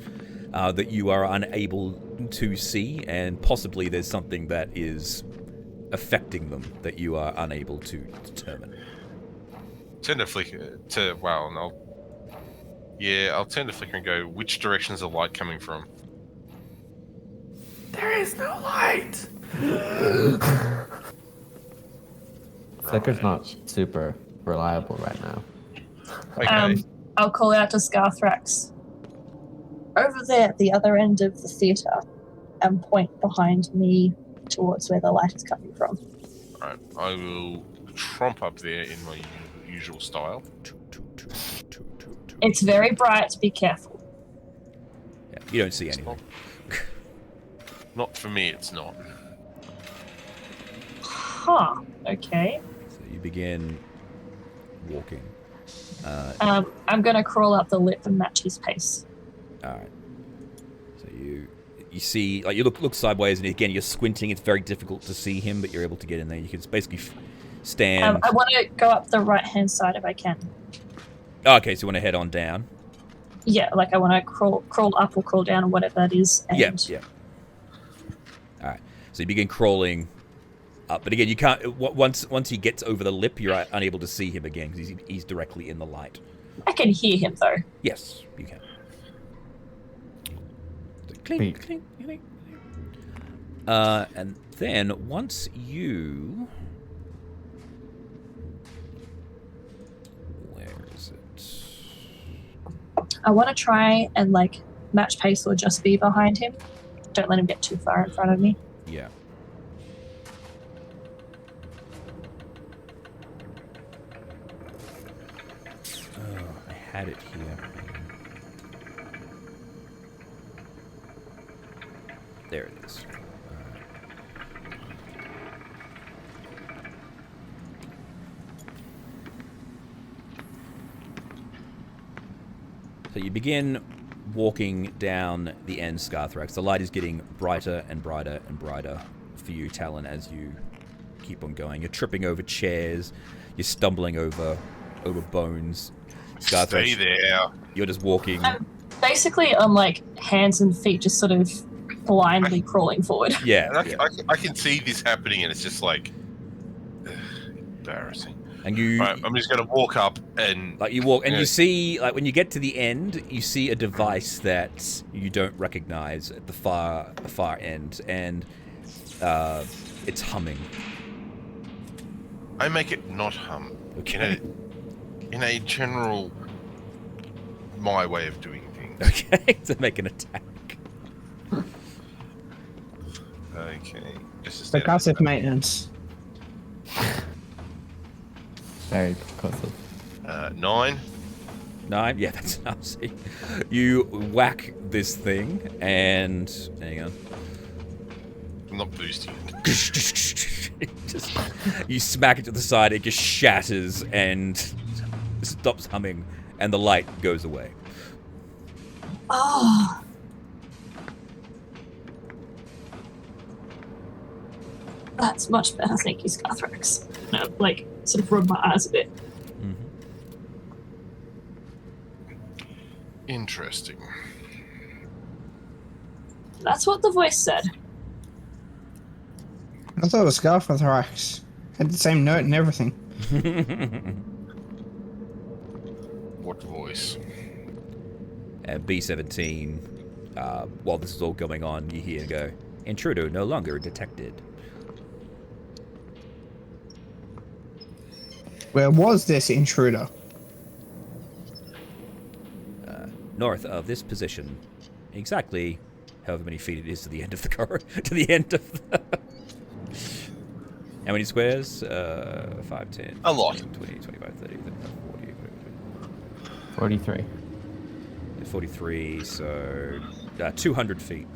that you are unable to see, and possibly there's something that is affecting them that you are unable to determine. Turn to Flicker to... Wow, and I'll turn to Flicker and go, which direction is the light coming from? There is no light! Flicker's not super reliable right now. Okay. I'll call out to Scarthrax. Over there at the other end of the theatre, and point behind me towards where the light is coming from. Alright, I will tromp up there in my usual style. It's very bright, be careful. Yeah, you don't see anything. Not for me, it's not. Huh, okay. So you begin walking. I'm gonna crawl up the lip and match his pace. All right. So you see, like, you look sideways, and again you're squinting. It's very difficult to see him, but you're able to get in there. You can basically stand. I want to go up the right-hand side if I can. Okay, so you want to head on down. Yeah, like I want to crawl up or crawl down or whatever that is. And Yeah. All right. So you begin crawling up, but again, you can't. Once he gets over the lip, you're unable to see him again because he's directly in the light. I can hear him though. Yes, you can. Clink, Beep. clink, clink, clink. And then once you... Where is it? I want to try and like match pace or just be behind him. Don't let him get too far in front of me. Yeah. Oh, I had it here. There it is. So you begin walking down the end, Scarthrax. The light is getting brighter and brighter and brighter for you, Talon, as you keep on going. You're tripping over chairs. You're stumbling over bones. Scarthrax, Stay there. you're just walking. Basically, on like hands and feet, just sort of blindly crawling forward. Yeah, And yeah. I can see this happening, and it's just like embarrassing. And you, Right, I'm just gonna walk up and like, you walk, and Yeah. you see, like, when you get to the end, you see a device that you don't recognize at the far end, and it's humming. I make it not hum. Okay. In a general, my way of doing things. Okay, to make an attack. Okay. Just a standard Percussive attack. maintenance. Very percussive. 9. 9. Yeah, that's nasty. You whack this thing, and hang on. I'm not boosting it. Just, you smack it to the side. It just shatters and stops humming, and the light goes away. Oh. That's much better, thank you, Scarthrax. No, like, sort of rub my eyes a bit. Interesting. That's what the voice said. I thought it was Scarthrax. Had the same note and everything. What voice? And B-17, while this is all going on, you hear go, intruder no longer detected. Where was this intruder? North of this position. Exactly however many feet it is to the end of the car, to the end of the... How many squares? 5, 10, A lot. 20, 25, 30, 35, 40, 43. 43, so 200 feet.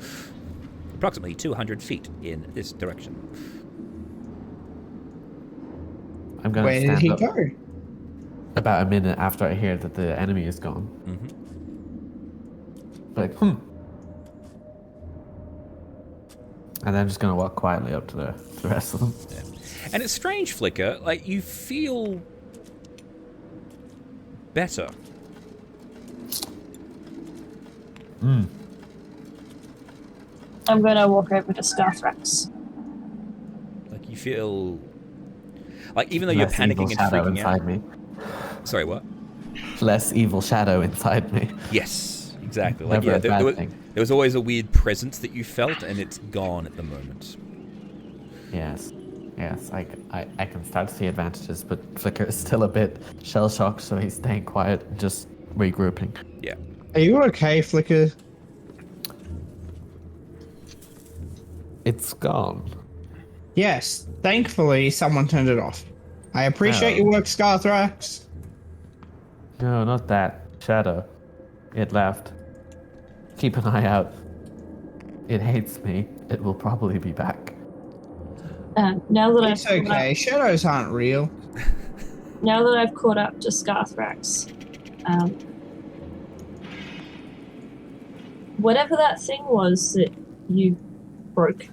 Approximately 200 feet in this direction. I'm going Where to did stand he up go? about a minute after I hear that the enemy is gone. Mm-hmm. Like, And then I'm just going to walk quietly up to the rest of them. Yeah. And it's strange, Flicker. Like, you feel better. Mm. I'm gonna walk over to Scarthrax. Like, you feel... Like, even though you're Less evil panicking and shadow freaking inside out... me. Sorry, what? Less evil shadow inside me. Yes, exactly. Like, Never yeah, a bad there thing. was always a weird presence that you felt, and it's gone at the moment. Yes. Yes, I can start to see advantages, but Flicker is still a bit shell-shocked, so he's staying quiet, just regrouping. Yeah. Are you okay, Flicker? It's gone. Yes. Thankfully, someone turned it off. I appreciate Oh. your work, Scarthrax. No, not that. Shadow. It left. Keep an eye out. It hates me. It will probably be back. Now that It's I've caught okay. Shadows aren't real. now that I've caught up to Scarthrax, whatever that thing was that you broke,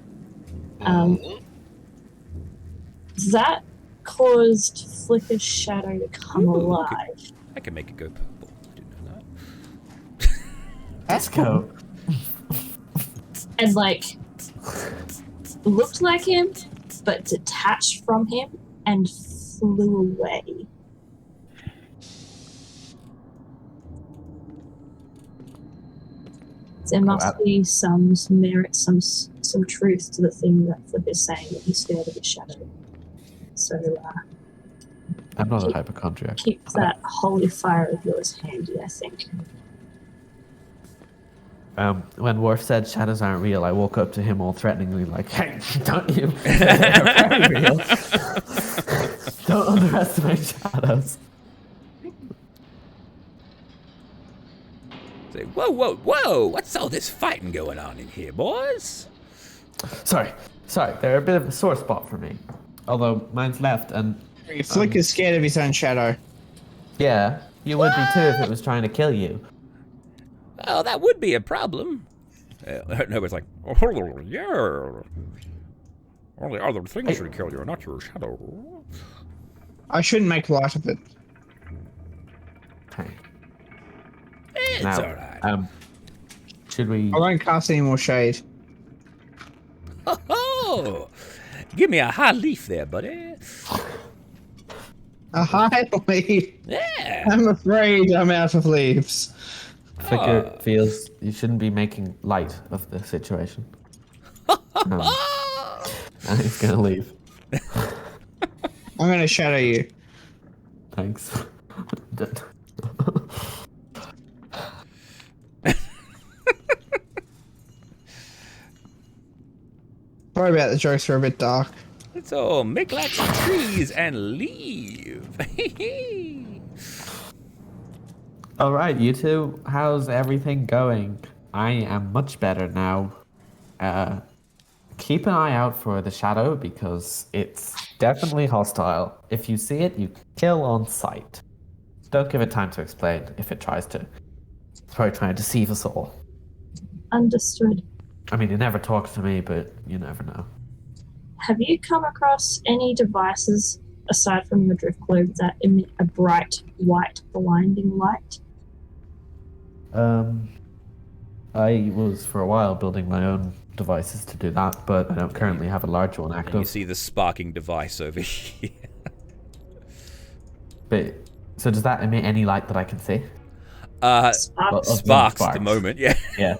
that caused Flicker's shadow to come Ooh, alive. I can make it go purple. I didn't know that. Let's go. And like looked like him, but detached from him and flew away. There must be some merit, some truth to the thing that Flicker's saying that he's scared of his shadow. So I'm not a hypochondriac. keep that holy fire of yours handy, I think. When Worf said shadows aren't real, I woke up to him all threateningly, like, "Hey, don't you? They're very real. Don't underestimate shadows." Say, whoa, whoa, whoa! What's all this fighting going on in here, boys? Sorry, they're a bit of a sore spot for me. Although mine's left, and Flicker's scared of his own shadow. yeah, you would be too if it was trying to kill you. Oh, that would be a problem. Nobody's like, oh, yeah. Only other things should kill you, not your shadow. I shouldn't make light of it. Okay. It's Now, alright. should we? I won't cast any more shade. Oh, give me a high leaf there, buddy. A high leaf. Yeah. I'm afraid I'm out of leaves. Flicker feels you shouldn't be making light of the situation. And he's gonna leave. I'm gonna shadow you. Thanks. Sorry about the jokes, were a bit dark. Let's all make like some trees and leave. All right, you two. How's everything going? I am much better now. Keep an eye out for the shadow because it's definitely hostile. If you see it, you kill on sight. Don't give it time to explain if it tries to. It's probably trying to deceive us all. Understood. I mean, it never talks to me, but you never know. Have you come across any devices aside from the drift globe that emit a bright white blinding light? I was for a while building my own devices to do that, but I don't currently have a large one And you active. see the sparking device over here. But so does that emit any light that I can see? Sparks. Of Sparks at the sparks. moment, yeah. Yeah.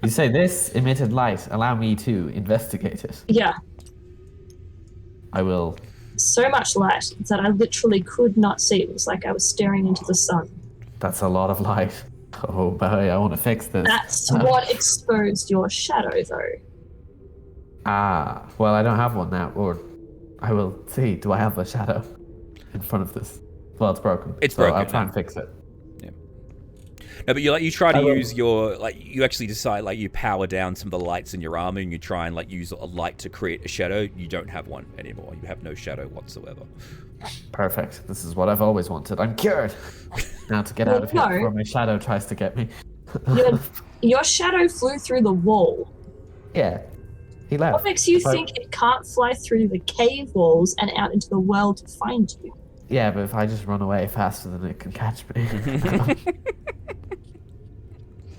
You say this emitted light. Allow me to investigate it. Yeah, I will. so much light that I literally could not see. It was like I was staring into the sun. That's a lot of light. Oh boy, I want to fix this. That's what exposed your shadow, though. Ah, well, I don't have one now, or I will see. Do I have a shadow in front of this? Well, it's broken. It's so broken, I'll try yeah. and fix it. No, but you try to I will. use your you actually decide you power down some of the lights in your armor and you try and use a light to create a shadow. You don't have one anymore. You have no shadow whatsoever. Perfect. This is what I've always wanted. I'm cured. Now to get out of here No. before my shadow tries to get me. Your shadow flew through the wall. Yeah, he left. What makes you If I- think it can't fly through the cave walls and out into the world to find you? Yeah, but if I just run away faster than it can catch me,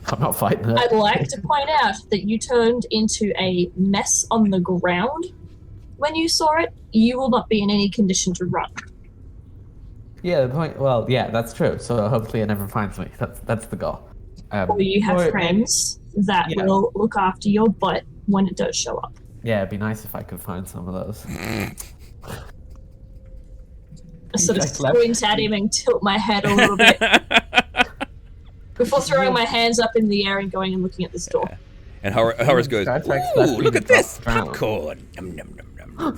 I'm not fighting it. I'd like to point out that you turned into a mess on the ground when you saw it. You will not be in any condition to run. Yeah, the point. Well, yeah, that's true. So hopefully it never finds me. That's the goal. Or you have or- friends that Yeah. will look after your butt when it does show up. Yeah, it'd be nice if I could find some of those. I sort of Like left- squint at him and tilt my head a little bit before throwing my hands up in the air and going and looking at this door. And Horace goes, Star Trek's "Ooh, left look wing at this drops down." popcorn! Nom, nom, nom, nom."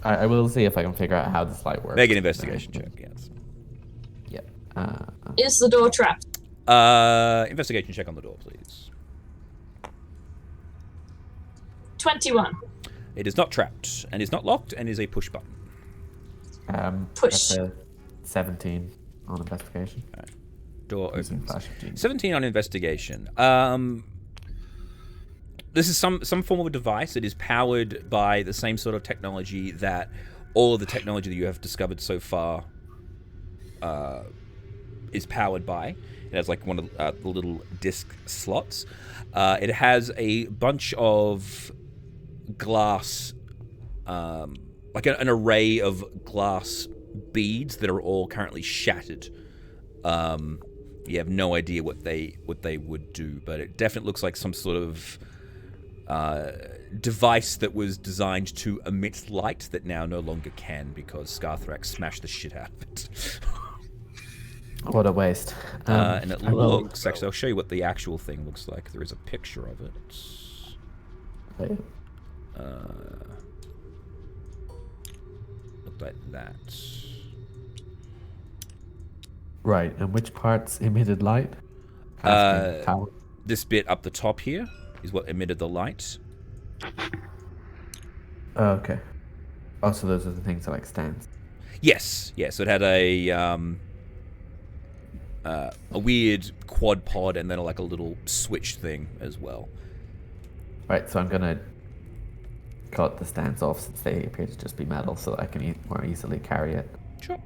I will see if I can figure out how this light works. Make an investigation check. Yes. Yep. Is the door trapped? Investigation check on the door, please. 21. It is not trapped, and is not locked, and is a push button. Push. That's a 17 on investigation. Door Using opens. flash of genius. 17 on investigation. This is some form of a device. It is powered by the same sort of technology that all of the technology that you have discovered so far is powered by. It has one of the little disc slots. It has a bunch of glass, an array of glass beads that are all currently shattered. You have no idea what they would do, but it definitely looks like some sort of device that was designed to emit light that now no longer can because Scarthrax smashed the shit out of it. What a waste. And it I will- looks, actually, I'll show you what the actual thing looks like. There is a picture of it. Wait. Looked like that. Right, and which parts emitted light? Asking how. This bit up the top here is what emitted the light. Oh, okay. Oh, so those are the things that stands. Yes, yes. So it had a weird quad pod and then a little switch thing as well. Right, so I'm gonna cut the stands off since they appear to just be metal, so that I can more easily carry it. Sure.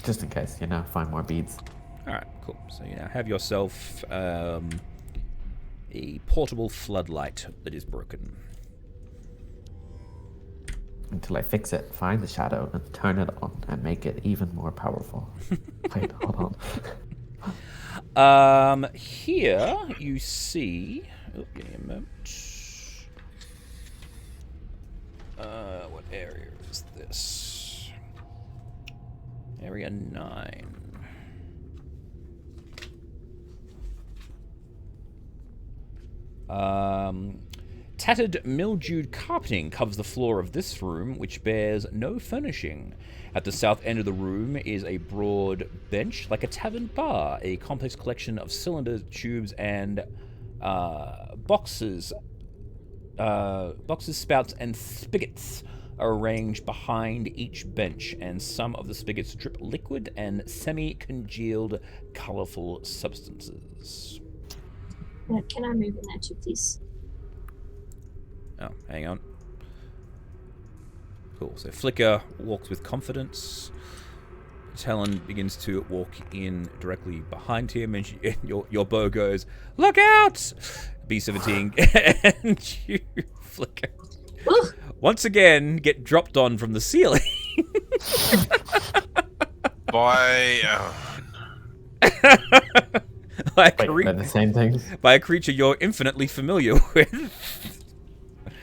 Just in case, find more beads. All right, cool. So you now have yourself a portable floodlight that is broken. Until I fix it, find the shadow and turn it on and make it even more powerful. Wait, hold on. Here you see. Oh, give me a moment. What area is this? Area 9. Tattered, mildewed carpeting covers the floor of this room, which bears no furnishing. At the south end of the room is a broad bench, like a tavern bar. A complex collection of cylinders, tubes, and boxes, spouts, and spigots are arranged behind each bench, and some of the spigots drip liquid and semi-congealed, colourful substances. Can I move in there too, please? Oh, hang on. Cool. So Flicker walks with confidence. Talon begins to walk in directly behind him, and your bow goes, "Look out!" B-17 and you, Flicker, once again get dropped on from the ceiling. By Like Wait, they're the same things? by a creature you're infinitely familiar with.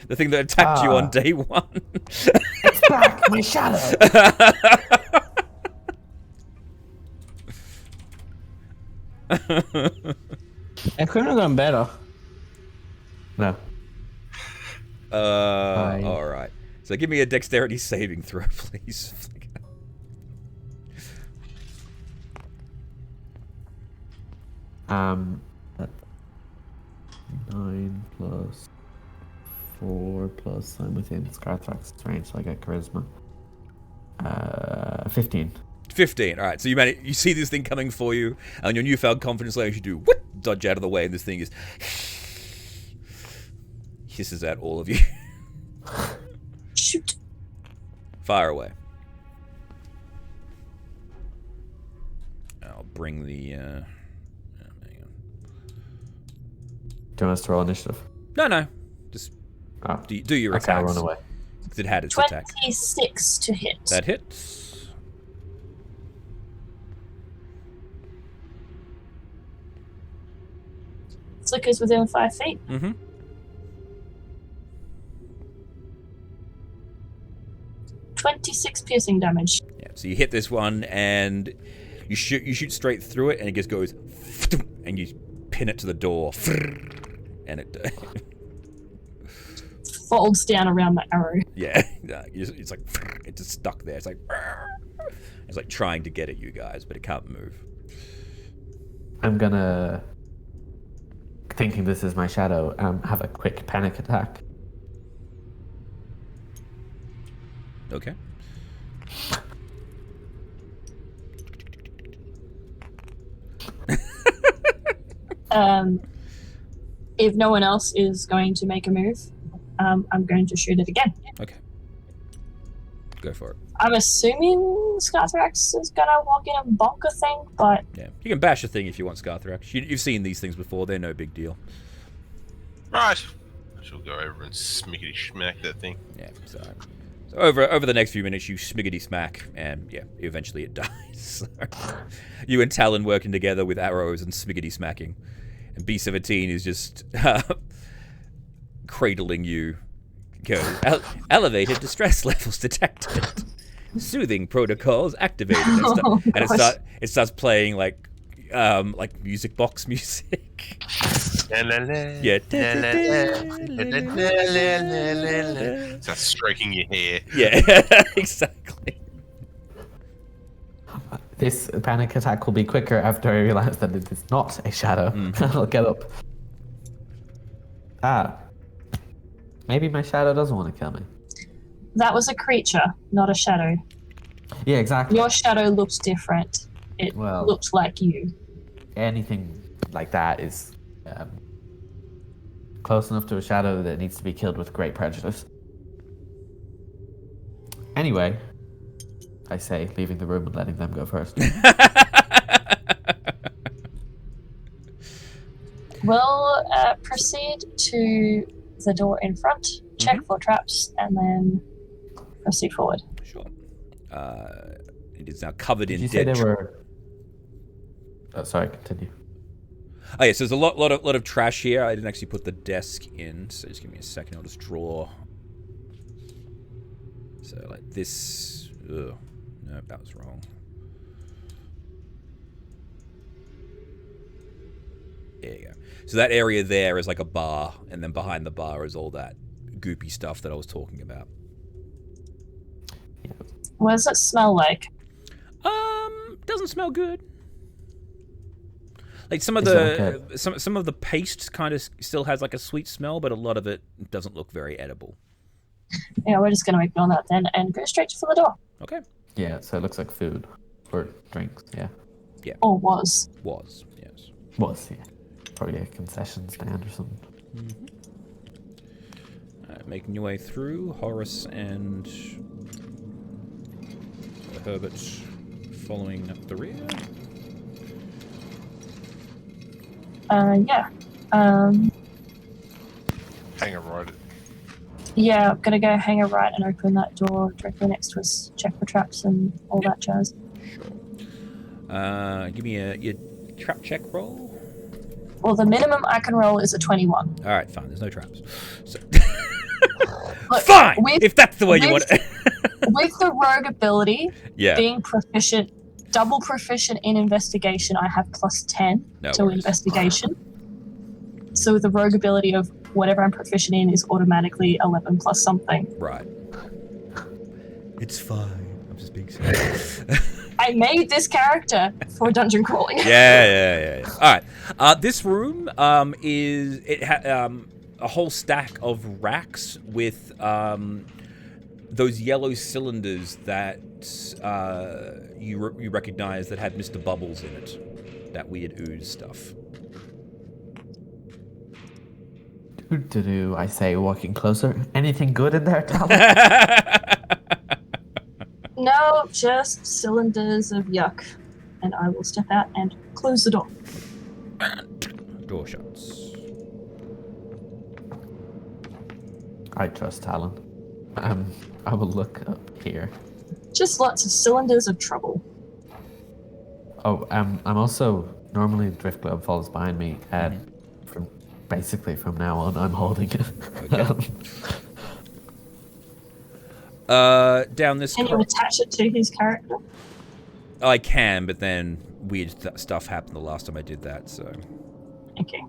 The thing that attacked you on day one. It's back, my shadow! It couldn't have gone better. No. Alright. So give me a dexterity saving throw, please. 9 plus 4 plus I'm within Scarthrax's range, so I get charisma. 15. 15. Alright, so you see this thing coming for you, and your newfound confidence allows you to dodge out of the way, and this thing is hisses at all of you. Shoot. Fire away. I'll bring the hang on. Do you want us to roll initiative? No. Just Oh. do your Okay, I'll attacks. run away. 'Cause it had its attack. 26 to hit. That hits. Flicker's within 5 feet. Mm-hmm. 26 piercing damage. Yeah, so you hit this one, and you shoot straight through it, and it just goes, and you pin it to the door, and it Folds down around the arrow. yeah, it's like it's just stuck there. It's like trying to get at you guys, but it can't move. I'm gonna, thinking this is my shadow, have a quick panic attack. Okay. If no one else is going to make a move, I'm going to shoot it again. Okay. Go for it. I'm assuming Scarthrax is gonna walk in and bonk a thing, but Yeah, you can bash a thing if you want, Scarthrax. You've seen these things before; they're no big deal. right. I shall go over and smickety smack that thing. Yeah. So over the next few minutes, you smiggity smack, and yeah, eventually it dies. So, you and Talon working together with arrows and smiggity smacking, and B-17 is just cradling you. Goes, elevated distress levels detected. Soothing protocols activated. And it starts playing like music box music. Yeah. Starts stroking your hair. Yeah, exactly. This panic attack will be quicker after I realize that it is not a shadow. I'll get up. Maybe my shadow doesn't want to kill me. that was a creature, not a shadow. Yeah, exactly. Your shadow looked different. It Well- looked like you. Anything like that is close enough to a shadow that it needs to be killed with great prejudice. Anyway, I say, leaving the room and letting them go first. We'll proceed to the door in front, check for traps, and then proceed forward. Sure. It is now covered Did in you say dead. they were? Oh, sorry. Continue. Oh yeah, so there's a lot of trash here. I didn't actually put the desk in, so just give me a second. I'll just draw. So like this. Ugh. No, that was wrong. There you go. So that area there is like a bar, and then behind the bar is all that goopy stuff that I was talking about. What does it smell like? Doesn't smell good. Like some of Is it the some of the paste kind of still has like a sweet smell, but a lot of it doesn't look very edible. Yeah, we're just going to ignore that then and go straight for the door. Okay. Yeah, so it looks like food or drinks. Yeah, Or was. Was, yes. was yeah, probably a concession stand or something. Making your way through, Horace and Herbert following up the rear. Yeah. Hang a right. Yeah, I'm gonna go hang a right and open that door directly next to us, check for traps and all that jazz. Sure. Give me your trap check roll. Well, the minimum I can roll is a 21. All right, fine. There's no traps. So Look, fine, if that's the way you want it. With the rogue ability, Yeah. being proficient, double proficient in investigation, I have plus 10 No to worries. investigation. So the rogue ability of whatever I'm proficient in is automatically 11 plus something. Right. It's fine. I'm just being silly. I made this character for dungeon crawling. Yeah. All right. This room is a whole stack of racks with those yellow cylinders that you recognize that had Mr. Bubbles in it. That weird ooze stuff. Do I say walking closer? Anything good in there, Talon? No, just cylinders of yuck. And I will step out and close the door. Door shuts. I trust Talon. I will look up here. Just lots of cylinders of trouble. Oh, I'm also normally Drift Globe falls behind me, and from now on, I'm holding it. Down this. Can you attach it to his character? I can, but then weird stuff happened the last time I did that. So Okay.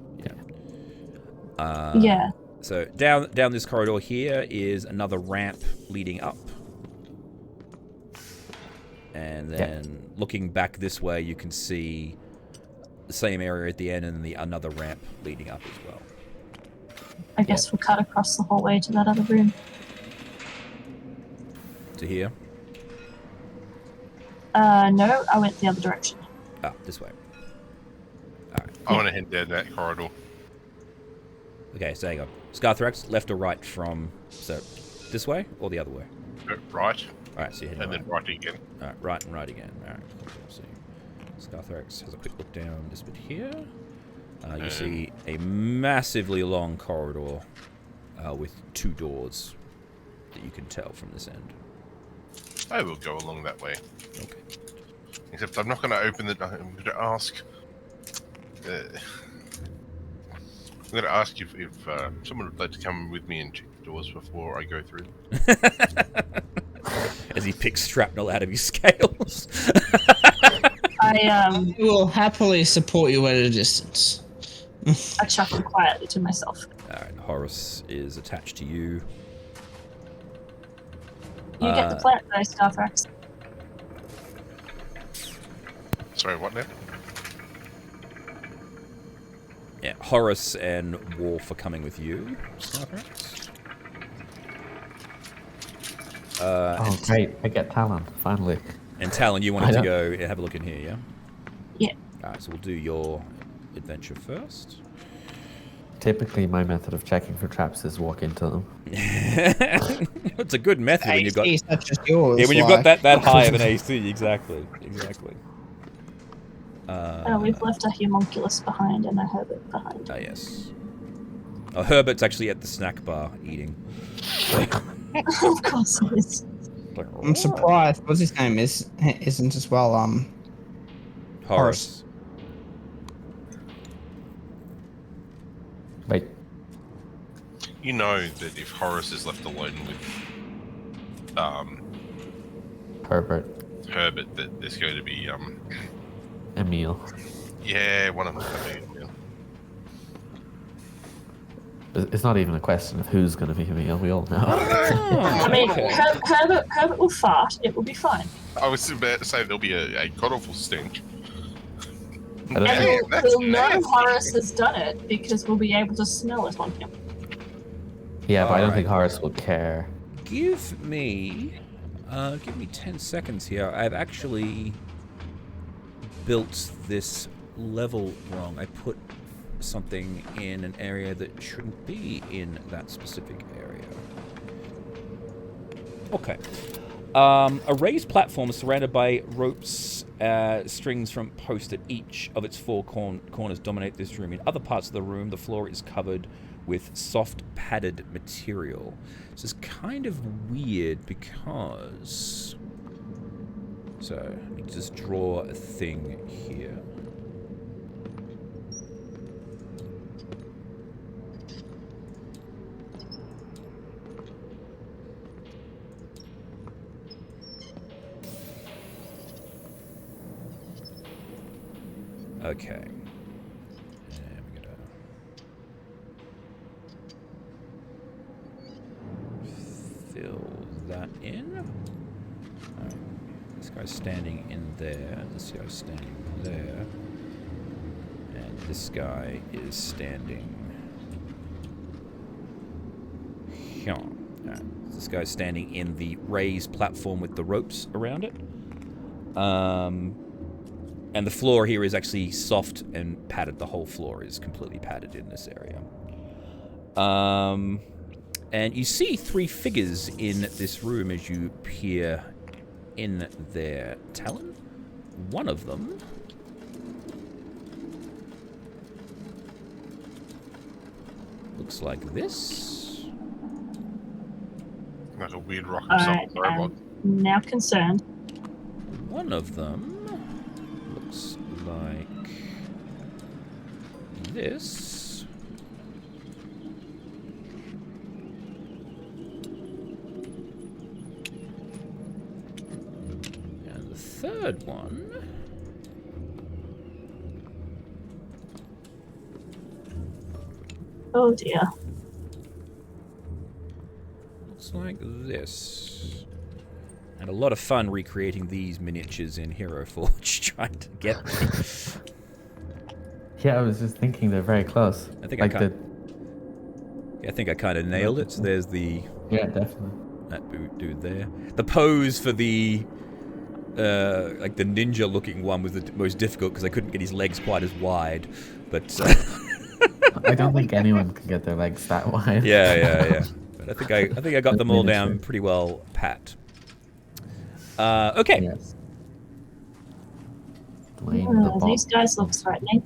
yeah. Yeah. So down this corridor here is another ramp leading up. And then looking back this way, you can see the same area at the end and then another ramp leading up as well. I guess we'll cut across the hallway to that other room. To here? No, I went the other direction. Ah, this way. I want to head down that corridor. Okay, so hang on. Scarthrax, left or right from... So, this way or the other way? Right, Alright, so you're heading and right. then right again. Alright, right and right again. Alright, cool. So, Scarthrax has a quick look down this bit here. You see a massively long corridor with 2 doors that you can tell from this end. I will go along that way. Okay. Except I'm not going to open the... I'm going to ask... I'm going to ask if someone would like to come with me and check the doors before I go through them. As he picks shrapnel out of his scales. I will happily support you at a distance. I chuckle quietly to myself. Alright, Horace is attached to you. You get the plant though, Scarthrax. Sorry, what now? Yeah, Horace and Worf are coming with you, Scarthrax. Oh, great. I get Talon, finally. And Talon, you wanted to go have a look in here, yeah? Yeah. Alright, so we'll do your adventure first. Typically, my method of checking for traps is walk into them. It's a good method when you've got... AC such as yours, Yeah, when you've got that high of an AC, exactly. We've left a homunculus behind and a Herbert behind. Ah, yes. Oh, Herbert's actually at the snack bar eating. Of course it is. I'm surprised. What's his name? Isn't as well. Horace. Wait, You know that if Horace is left alone with Herbert, Herbert, that there's going to be Emil. yeah, one of them. Yeah. It's not even a question of who's going to be meal. We all know. I mean, Herbert will fart. It will be fine. I was about to say there'll be a god-awful stench. I don't And think- we'll know Horace has done it because we'll be able to smell it on him. Yeah, but I don't Alright. think Horace will care. Give me 10 seconds here. I've actually built this level wrong. I put something in an area that shouldn't be in that specific area. Okay. A raised platform surrounded by ropes, strings from posts at each of its four corners dominate this room. In other parts of the room, the floor is covered with soft padded material. This is kind of weird because... So, let me just draw a thing here. Okay. And we're gonna fill that in. This guy's standing in there. This guy's standing there. And this guy is standing here. Alright, this guy's standing in the raised platform with the ropes around it. And the floor here is actually soft and padded. The whole floor is completely padded in this area. And you see three figures in this room as you peer in there. Talon? One of them looks like this. Like a weird rock Alright, robot. I'm now concerned. One of them looks like this. And the third one Oh dear. looks like this. And a lot of fun recreating these miniatures in Hero Forge, trying to get them. Yeah, I was just thinking they're very close. I think like I think I kind of nailed it. So there's the Yeah, definitely. that dude there. The pose for the like the ninja-looking one was the most difficult because I couldn't get his legs quite as wide. But I don't think anyone can get their legs that wide. yeah. But I think I got them all down Miniature. pretty well pat. Okay. Yes. Dwayne the Bomb. These guys look threatening.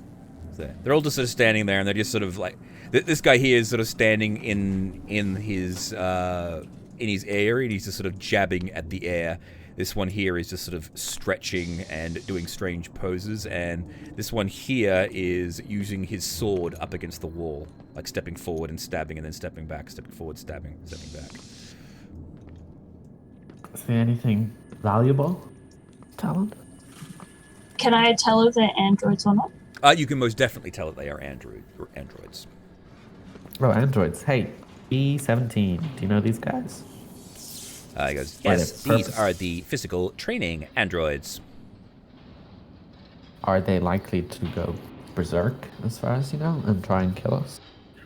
So they're all just sort of standing there, and they're just sort of like this guy here is sort of standing in his area, and he's just sort of jabbing at the air. This one here is just sort of stretching and doing strange poses, and this one here is using his sword up against the wall, like stepping forward and stabbing, and then stepping back, stepping forward, stabbing, stepping back. See anything valuable, Talon? Can I tell if they're androids or not? You can most definitely tell that they are androids. Oh, androids. Hey, B-17. Do you know these guys? He goes, By yes, their these purpose. are the physical training androids. Are they likely to go berserk, as far as you know, and try and kill us?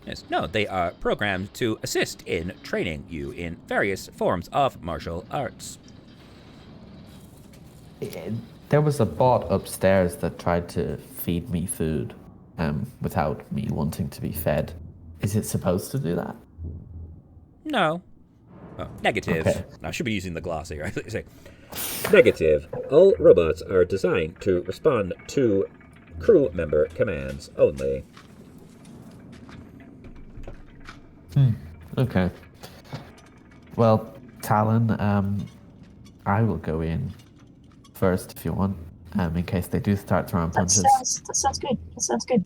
Yes, no, they are programmed to assist in training you in various forms of martial arts. There was a bot upstairs that tried to feed me food without me wanting to be fed. Is it supposed to do that? No. Oh, negative. Okay. I should be using the glass here. I say, Negative. All robots are designed to respond to crew member commands only. Okay. Well, Talon, I will go in first if you want, in case they do start throwing That punches. sounds good. That sounds good.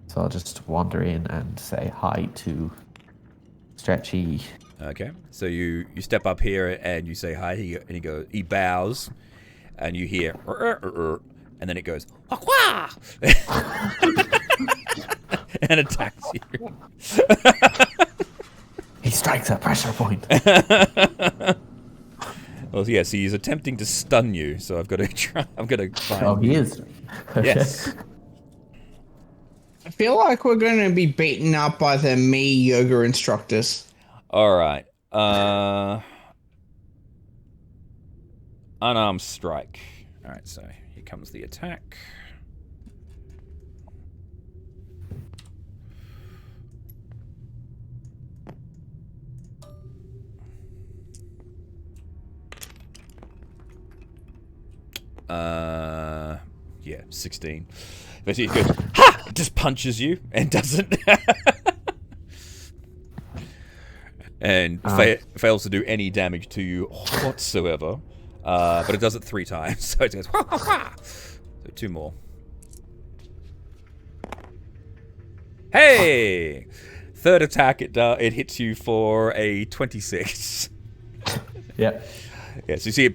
So I'll just wander in and say hi to Stretchy. okay. So you step up here and you say hi, he bows, and you hear, and then it goes, wah, wah! and attacks you. He strikes a pressure point. Well, yeah, so he's attempting to stun you, so I've got to try. I'm going to find. Oh, he is. Yes. I feel like we're going to be beaten up by the me yoga instructors. All right. Unarmed strike. All right, so here comes the attack. Yeah, 16. Basically, he goes, ha! It just punches you and doesn't. And fails to do any damage to you whatsoever. But it does it 3 times. So it goes, ha ha ha! So 2 more. Hey! Third attack, it hits you for a 26. Yep. Yeah, so you see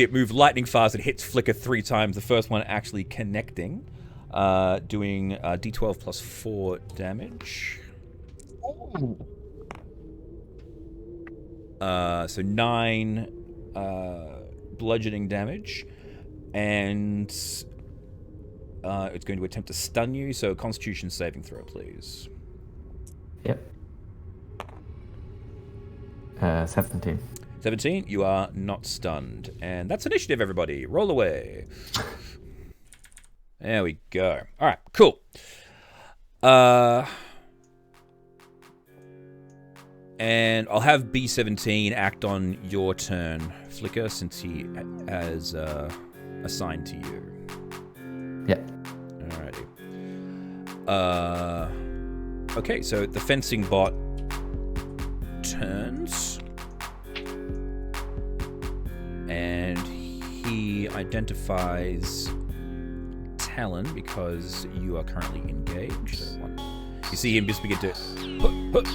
it move lightning fast. It hits Flicker 3 times. The first one actually connecting, doing D12 plus 4 damage. So 9 bludgeoning damage, and it's going to attempt to stun you. So Constitution saving throw, please. Yep. 17. 17, you are not stunned. And that's initiative, everybody. Roll away. There we go. All right, cool. And I'll have B17 act on your turn, Flicker, since he has assigned to you. Yep. Alrighty. Okay, so the fencing bot turns. And he identifies Talon because you are currently engaged. You see him just begin to put,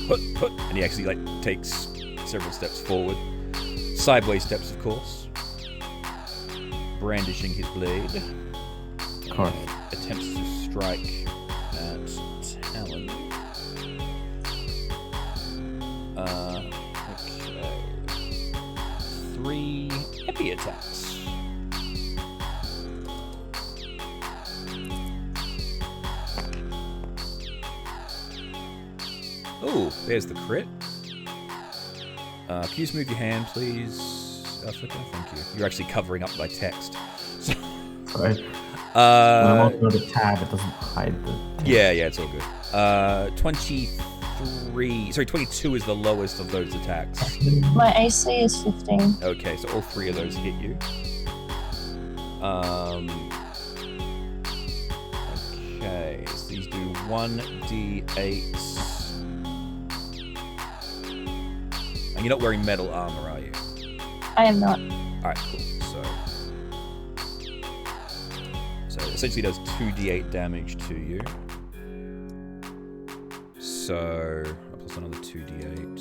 and he actually takes several steps forward, sideways steps, of course, brandishing his blade. Of course. Attempts to strike at Talon. Okay. 3 heavy attacks. Oh, there's the crit. Can you just move your hand, please, Flicker? Thank you. You're actually covering up my text. Sorry. When I'm also on the tab, it doesn't hide the text. Yeah, it's all good. 22 is the lowest of those attacks. My AC is 15. Okay, so all 3 of those hit you. Okay, so these do 1d8. And you're not wearing metal armor, are you? I am not. Alright, cool. So essentially does 2d8 damage to you. So I'll plus another 2d8.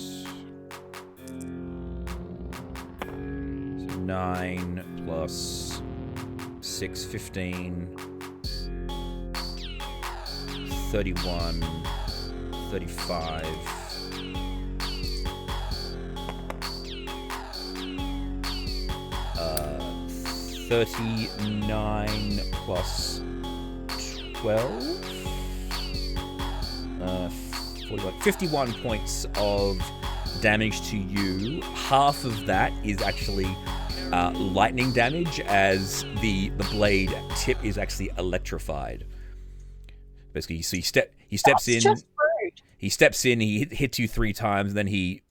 So 9 plus 6, 15, 31, 35. 39 plus 12. 51 points of damage to you. Half of that is actually lightning damage, as the blade tip is actually electrified. Basically, so he steps in. Just rude. He steps in. He hits you 3 times, and then he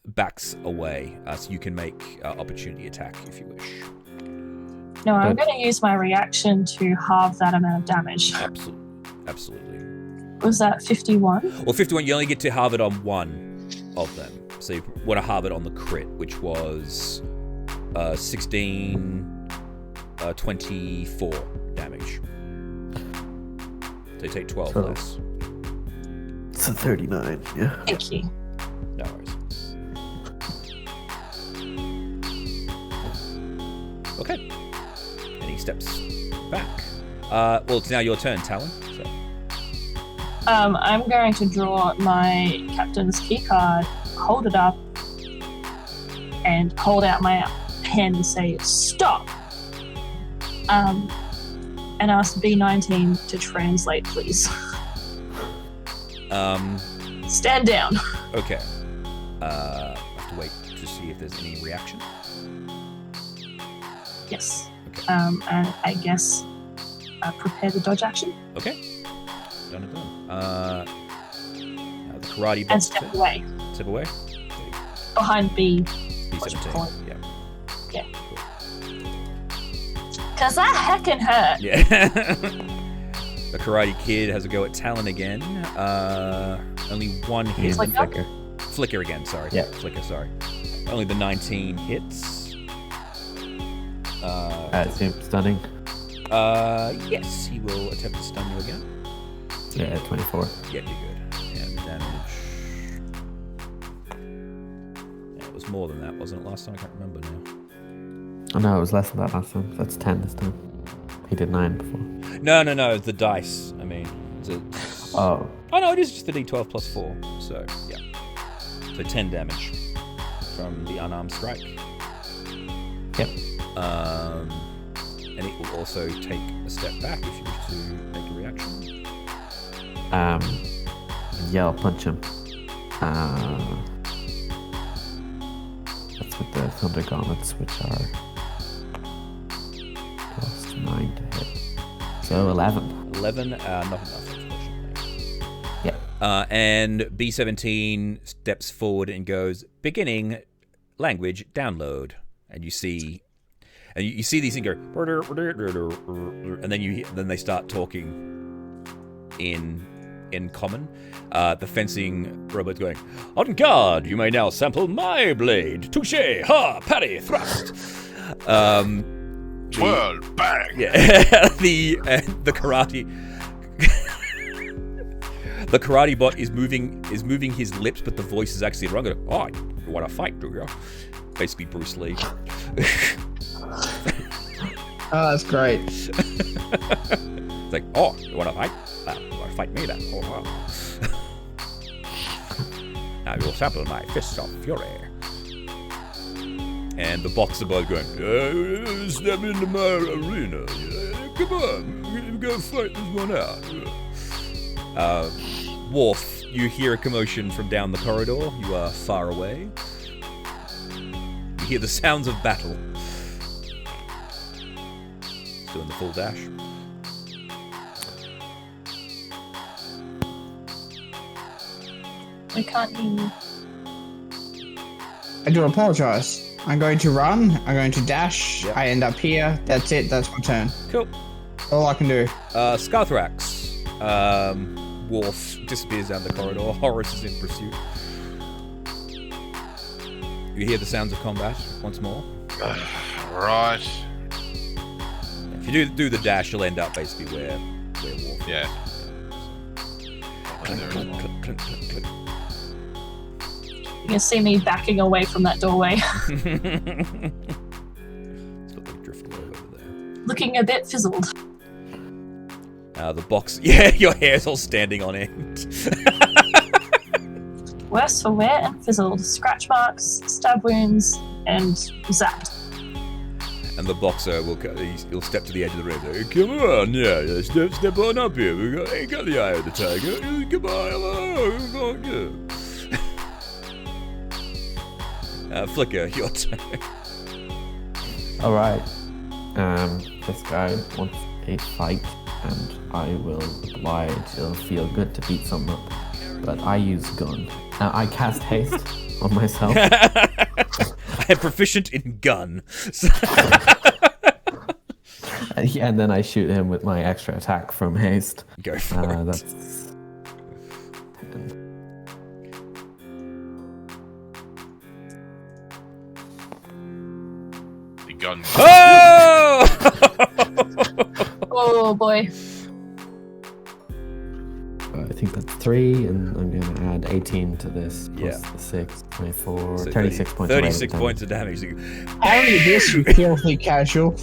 backs away. So you can make opportunity attack if you wish. No, I'm going to use my reaction to halve that amount of damage. Absolutely. Was that 51? Well, 51, you only get to halve it on 1 of them. So you want to halve it on the crit, which was 16, 24 damage. So you take 12 less. It's a 39, yeah. Thank you. No worries. Okay. And he steps back. Well, it's now your turn, Talon. So. I'm going to draw my captain's key card, hold it up, and hold out my hand and say, "Stop!" And ask B19 to translate, please. Stand down. Okay. I have to wait to see if there's any reaction. Yes. Okay. And I guess prepare the dodge action Okay. Done and done. Now the karate and box. step away Step away. behind B. What you call B17. it? Yeah. Yeah. Cool. Cause I heckin' hurt. Yeah. The Karate Kid has a go at Talon again. Only one hit. Flicker? Flicker again, sorry. Yeah. Flicker, sorry. Only the 19 hits. Stunning. Yes, he will attempt to stun you again. Yeah, 24. Yeah, you're good. And damage. Yeah, it was more than that, wasn't it? Last time I can't remember now. Oh no, it was less than that last time. That's 10 this time. He did 9 before. No, the dice. I mean, Oh. Oh no, it is just the D12 plus 4. So yeah. So 10 damage from the unarmed strike. Yep. And it will also take a step back if you wish to make a reaction. Yeah, I'll punch him. That's with the Thunder Gauntlets, which are plus 9 to hit. So 11. 11, not enough, unfortunately. Yeah. And B17 steps forward and goes, beginning language download. And you see these things go, and then they start talking in common. The fencing robot's going, on guard, you may now sample my blade. Touche, ha, parry, thrust. Twirl, bang. Yeah, the karate. The karate bot is moving his lips, but the voice is actually wrong. Oh, you want to fight, Duke Geoff? Basically, Bruce Lee. Oh, that's great. It's like, oh, you want to fight? You want to fight me then? Oh, wow. Now you'll sample my fist of fury. And the boxer bot going, step into my arena. Come on, go fight this one out. Worf, you hear a commotion from down the corridor. You are far away. You hear the sounds of battle. Doing the full dash. We can't hear you. I do apologize. I'm going to run. I'm going to dash. Yep. I end up here. That's it. That's my turn. Cool. All I can do. Scarthrax. Worf disappears down the corridor. Horace is in pursuit. You hear the sounds of combat once more. Right. If you do the dash, you'll end up basically where Worf. Yeah. Clink, clink, clink, clink, clink, clink. You can see me backing away from that doorway, It's got the drift away over there. looking a bit fizzled. The box. Yeah, your hair's all standing on end. Worse for wear and fizzled. Scratch marks, stab wounds, and zapped. And the boxer he'll step to the edge of the ring. Say, come on, yeah, step on up here. Ain't got the eye of the tiger. Come on, hello, come on, Flicker, your turn. Alright. This guy wants a fight, and I will oblige. It'll feel good to beat someone up. But I use gun. I cast haste on myself. I am proficient in gun. Yeah, and then I shoot him with my extra attack from haste. Go for it. That's 10. The gun. Oh! Oh boy. I think that's 3, and I'm going to add 18 to this, plus Yeah. the 6, 24, So 36 points. of 36 radiant points of damage. Parry this, you filthy casual.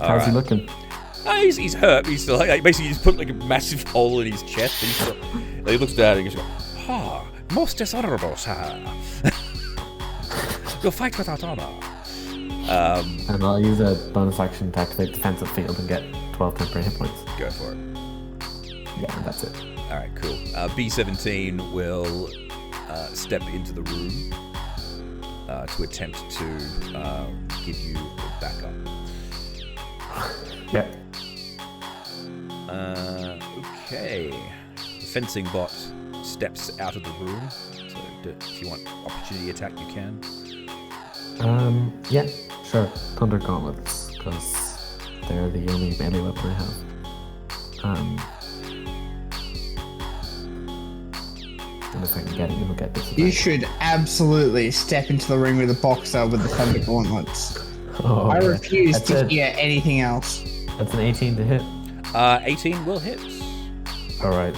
How's he looking? He's hurt. He's still basically he's put like a massive hole in his chest. And he's still, he looks down and he goes, "Ah, most dishonorable, sir. You'll fight without honor." And I'll use a bonus action to activate defensive field and get 12 temporary hit points. Go for it. Yeah, and that's it. All right, cool. B-17 will step into the room to attempt to give you backup. Yeah. Okay. The fencing bot steps out of the room. So if you want opportunity attack, you can. Yeah, sure. Thunder Gauntlets, because they're the only melee weapon I have. And if I can get it, you'll get this. You should absolutely step into the ring with a boxer with the Thunder Gauntlets. Oh, I okay. refuse That's to it. hear anything else. That's an 18 to hit. 18 will hit. Alright.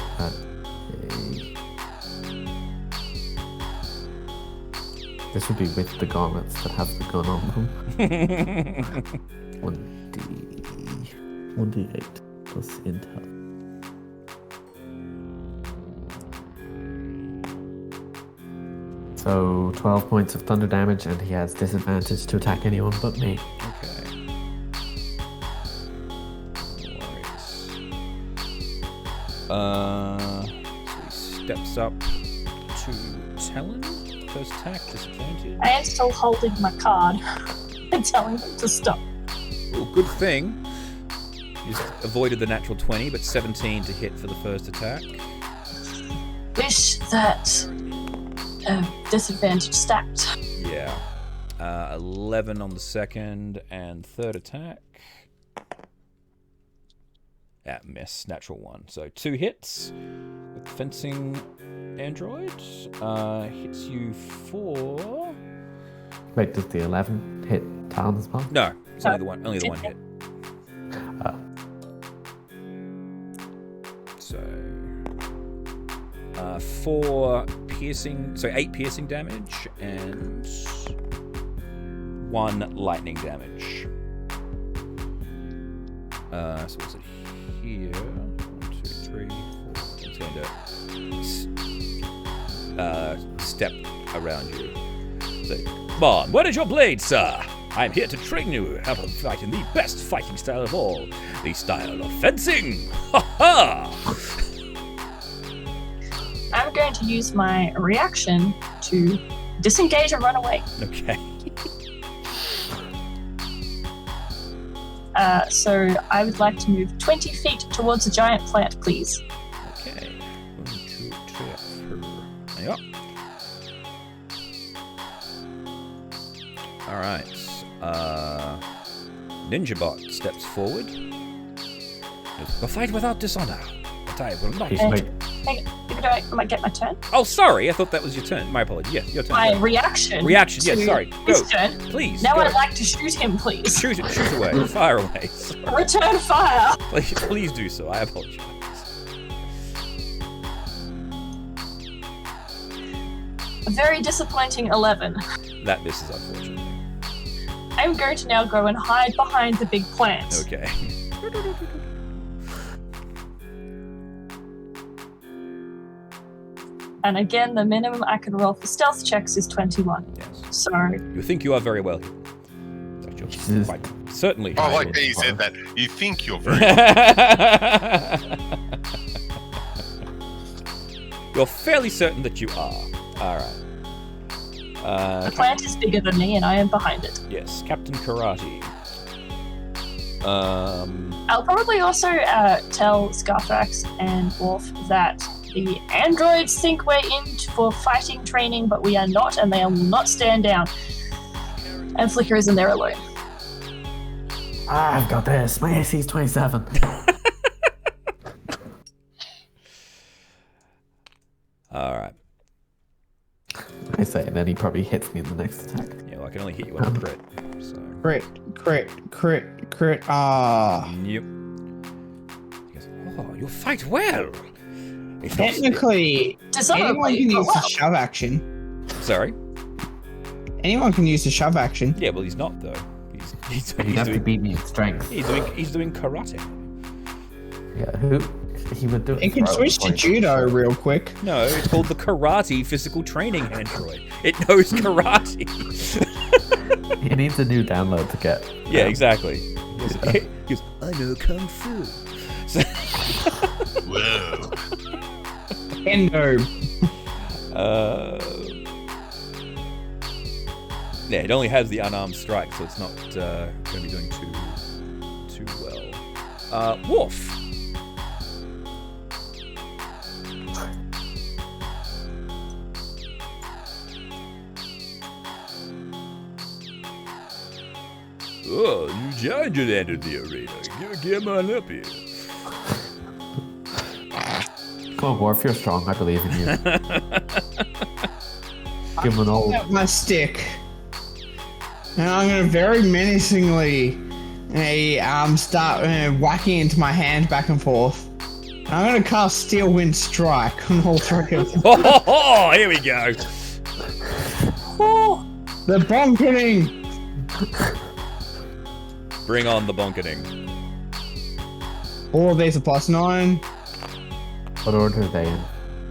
This would be with the gauntlets that have the gun on them. 1d8 plus intel. So 12 points of thunder damage, and he has disadvantage to attack anyone but me. Okay. No worries. So he steps up to Talon. First attack, disadvantage. I am still holding my card and telling him to stop. Oh, good thing. You just avoided the natural 20, but 17 to hit for the first attack. Wish that disadvantage stacked. Yeah. 11 on the second and third attack. Yeah, miss. Natural 1. So 2 hits with the fencing android. Hits you for... Wait, does the 11 hit Talon as well? No, it's only the one hit. So... 4 piercing... So 8 piercing damage and 1 lightning damage. So what's it here? 1, 2, 3, 4. It's going to step around you. So, come on, where is your blade, sir? I'm here to train you how to fight in the best fighting style of all, the style of fencing. Ha ha! I'm going to use my reaction to disengage and run away. Okay. So I would like to move 20 feet towards the giant plant, please. Okay. 1, 2, 3, 4. Yep. All right. Ninjabot steps forward. A fight without dishonor, but I will not. I might get my turn. Oh, sorry. I thought that was your turn. My apologies. Yes, your turn. My Sorry. reaction. Reaction. Yes, to sorry. Go. His turn. Please. Now go. I'd like to shoot him, please. Shoot away. Fire away. Return fire. Please do so. I apologize. A very disappointing 11. That misses, unfortunately. I'm going to now go and hide behind the big plant. Okay. And again, the minimum I can roll for stealth checks is 21. Yes. So You think you are very well here. Jesus. Quite certainly. I like how you said that. You think you're very. You're fairly certain that you are. All right. the plant is bigger than me, and I am behind it. Yes, Captain Karate. I'll probably also tell Scarfax and Wolf that the androids think we're in for fighting training, but we are not, and they will not stand down. And Flicker is in there alone. I've got this. My AC is 27. All right. I say, and then he probably hits me in the next attack. Yeah, well, I can only hit you on a crit. So. Crit. Ah. Yep. He goes, oh, you fight well. Technically, anyone Dishonorably, can but use the well. shove action. Sorry. Anyone can use the shove action. Yeah, well, he's not though. You'd have to beat me in strength. He's doing karate. Yeah, who? He would do it. You can switch to judo real quick. No, it's called the Karate Physical Training Android. It knows karate. He needs a new download to get. Yeah, exactly. He goes, I know kung fu. Whoa. Endo. Yeah, it only has the unarmed strike, so it's not going to be doing too well. Wolf. Oh, new giant just entered the arena. Get on up here. Come on, Worf, you're strong. I believe in you. Give him an old. Out my stick. And I'm gonna very menacingly start whacking into my hand back and forth. And I'm gonna cast Steel Wind Strike on all three of them. Oh, here we go. The bonkening! Bring on the bonketing. All of these are +9. What order are they in?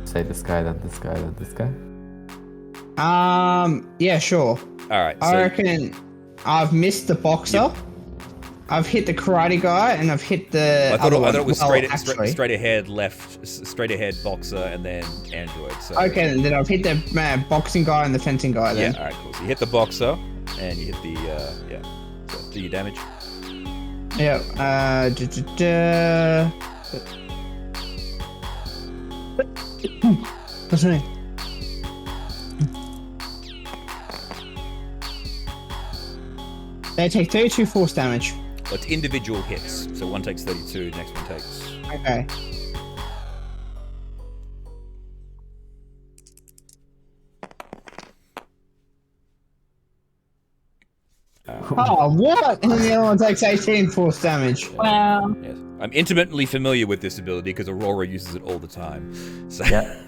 Say this guy, then this guy, then this guy. Yeah, sure. All right. I reckon I've missed the boxer. Yep. I've hit the karate guy, and I've hit the. I thought it was well, straight ahead, left, straight ahead boxer, and then android. So. Okay, then I've hit the boxing guy and the fencing guy. Then. Yeah. All right. Cool. So you hit the boxer, and you hit the So do your damage. Yeah. What's her name? They take 32 force damage. Well, it's individual hits. So one takes 32, next one takes. Okay. Oh, what? And then the other one takes 18 force damage. Wow. Yes. I'm intimately familiar with this ability because Aurora uses it all the time. So Yeah.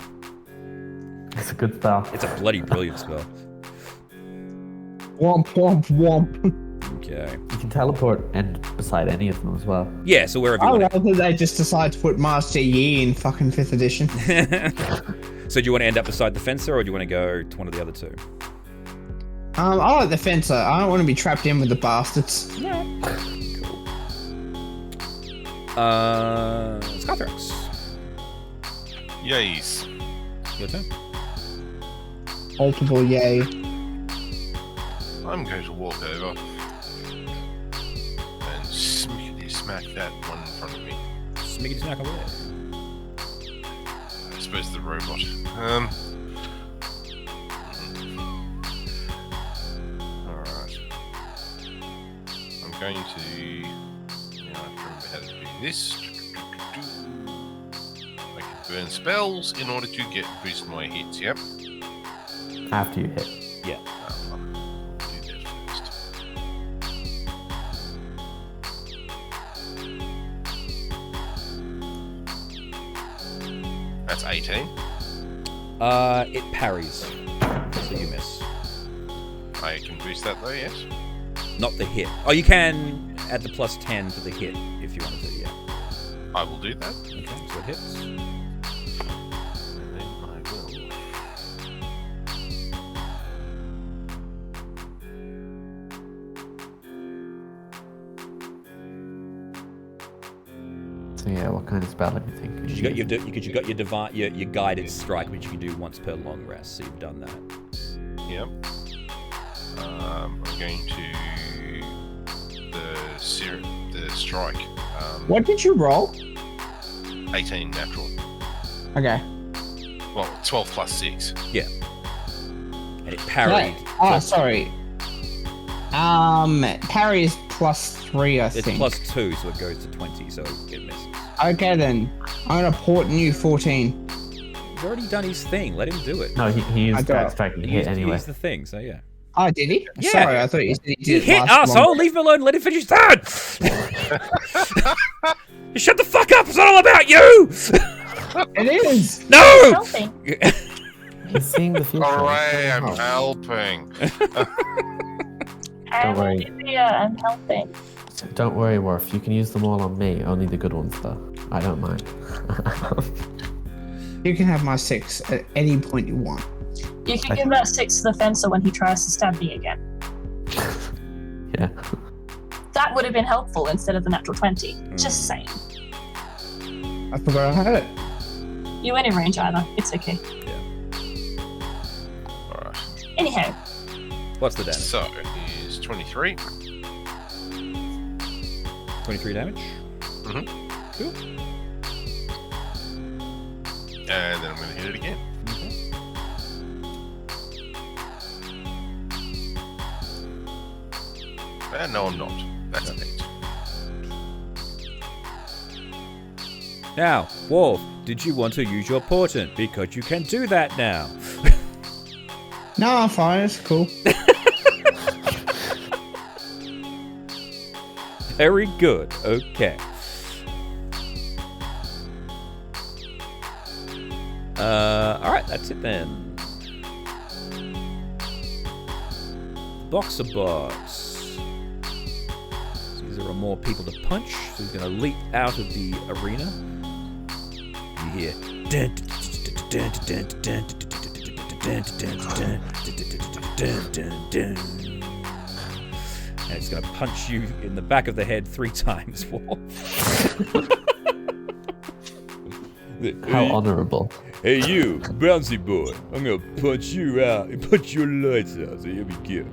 It's a good spell. it's a bloody brilliant spell. Womp, womp, womp. Okay. You can teleport and beside any of them as well. Yeah. So wherever you I want. love that they just decide to put Master Yi in fucking 5th edition. So do you want to end up beside the fencer, or do you want to go to one of the other two? I like the fencer. I don't want to be trapped in with the bastards. Cool. Scarthrax. Yays. Your turn. Multiple yay. I'm going to walk over and smackety smack that one in front of me. Smiggity smack away. I suppose the robot. Alright. I'm going to. Now I have to remember how to do this. I can burn spells in order to boost my hits, yep. After you hit. Yeah. I'll do that first. That's 18. It parries, so you miss. I can boost that though, yes? Not the hit. Oh, you can add the +10 to the hit if you wanted to. Yeah. I will do that. Okay. So it hits. And then I will. So yeah, what kind of spell do you think? You got your guided strike, which you can do once per long rest. So you've done that. Yep. I'm going to the strike. What did you roll? 18 natural. Okay. Well, 12 plus 6. Yeah. And it parried. Oh, sorry. Parry is +3, I It's think. +2, so it goes to 20. So it misses. Okay then. I'm gonna port new 14. He's already done his thing. Let him do it. No, he I used got guide it. strike and He hit used, anyway. the thing. So yeah. Oh, did he? Yeah. Sorry, I thought you said he He did. hit, last asshole! long. Leave him alone. Let him finish his turn. You shut the fuck up! It's not all about you. It is. No. Helping. He's seeing the future. Hooray, I'm helping. Don't worry. I'm helping. Don't worry, Worf. You can use them all on me. Only the good ones, though. I don't mind. You can have my 6 at any point you want. You can give that 6 to the fencer when he tries to stab me again. Yeah. That would have been helpful instead of the natural 20. Just saying. I forgot I had it. You weren't in range either. It's okay. Alright. Anyhow. What's the damage? So, it is 23. 23 damage? Mhm. Cool. And then I'm going to hit it again. And no, I'm not. That's an 8. Now, Wolf, did you want to use your portent? Because you can do that now. No, I'm fine. It's cool. Very good. Okay. Alright, that's it then. Boxer bots. So there are more people to punch, so he's going to leap out of the arena. You hear. And it's going to punch you in the back of the head 3 times, Wolf. How honourable. Hey you, bouncy boy, I'm gonna punch you out and put your lights out, so here we go.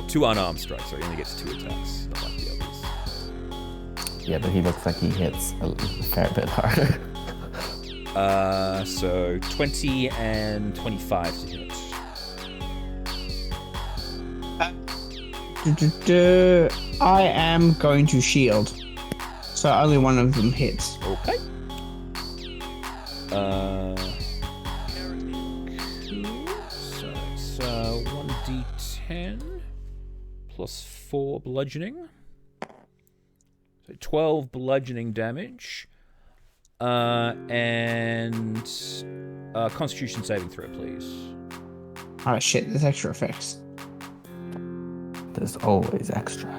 2 unarmed strikes, so he only gets 2 attacks, not like the others. Yeah, but he looks like he hits a fair bit harder. So 20 and 25 to hit. I am going to shield. So only one of them hits. Okay. Cool. So it's 1d10 plus 4 bludgeoning. So 12 bludgeoning damage. And Constitution saving throw, please. Oh shit, there's extra effects. There's always extra.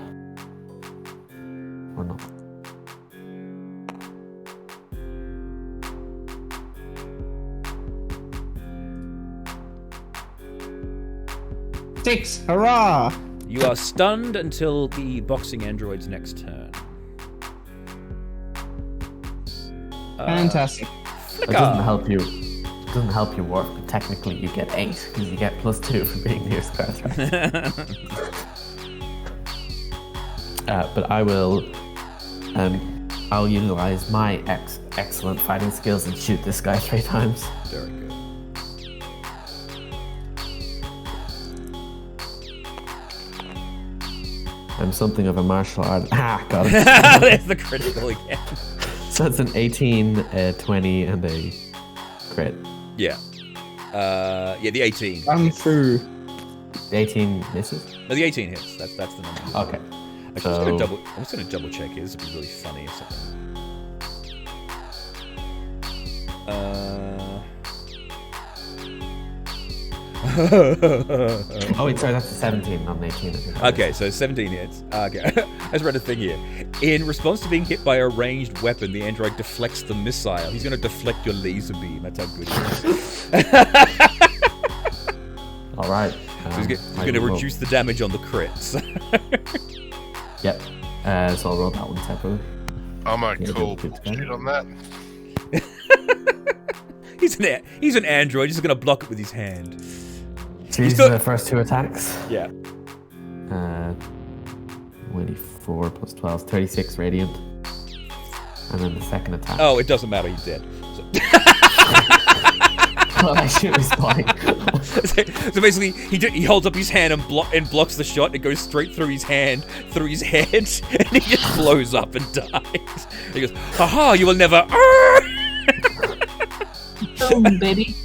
Or not. Six, hurrah! You are stunned until the boxing android's next turn. Fantastic. It doesn't help you. It doesn't help you work, but technically you get 8 because you get +2 for being near square threat. But I will. I'll utilize my excellent fighting skills and shoot this guy 3 times. Very good. I'm something of a martial art. Got it. There's the critical again. So it's an 18, a 20, and a crit. Yeah. The 18. Run through. The 18 misses? No, the 18 hits. That's the number. Okay. Actually, I'm just gonna double check here. This would be really funny or something. Oh, wait, sorry, that's a 17, not an 18. I think. Okay, so 17 hits. Okay, I just read a thing here. In response to being hit by a ranged weapon, the android deflects the missile. He's going to deflect your laser beam. That's how good he is. All right. So he's going to reduce the damage on the crits. Yep. So I'll roll that one separately. I'm a Yeah, cool good bullshit on that. He's an android. He's just going to block it with his hand. So these are the first 2 attacks. Yeah. 24 plus 12, 36 radiant. And then the second attack. Oh, it doesn't matter. He's dead. So, Well, I should respond. so basically, he holds up his hand and blocks the shot. It goes straight through his hand, through his head, and he just blows up and dies. He goes, "Haha! You will never." Boom, baby.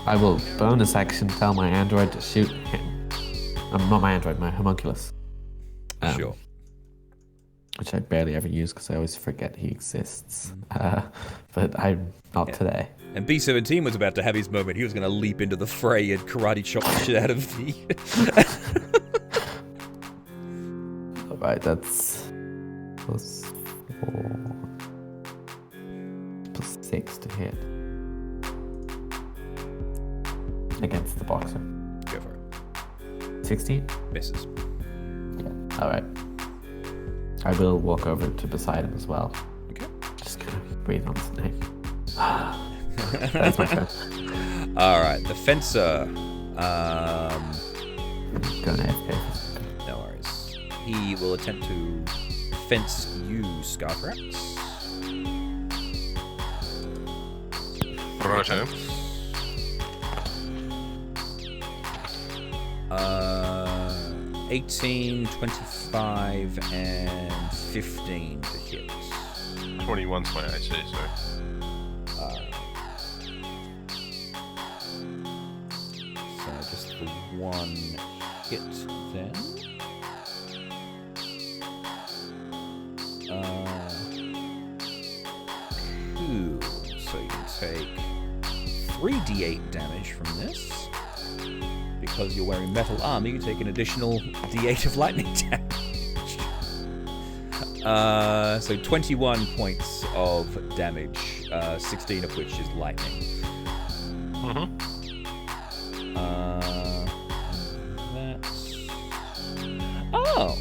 I will bonus action tell my android to shoot him. Not my android, my homunculus. Sure. which I barely ever use because I always forget he exists. But I'm not today. And B-17 was about to have his moment. He was going to leap into the fray and karate chop the shit out of the... Alright, that's +4. +6 to hit. Against the boxer. Go for it. 16? Misses. Yeah, alright. I will walk over to beside him as well. Okay. Just kind of breathe on his neck. That's my turn. Alright, the fencer. Going AFK. No worries. He will attempt to fence you, Scarthrax. Righto. 18, 25, and 15 to hit. 21's my AC, so. So just the one hit then. Cool. So you can take 3d8 damage from this. Because you're wearing metal armor, you take an additional d8 of lightning damage. So 21 points of damage, 16 of which is lightning. That's... Oh!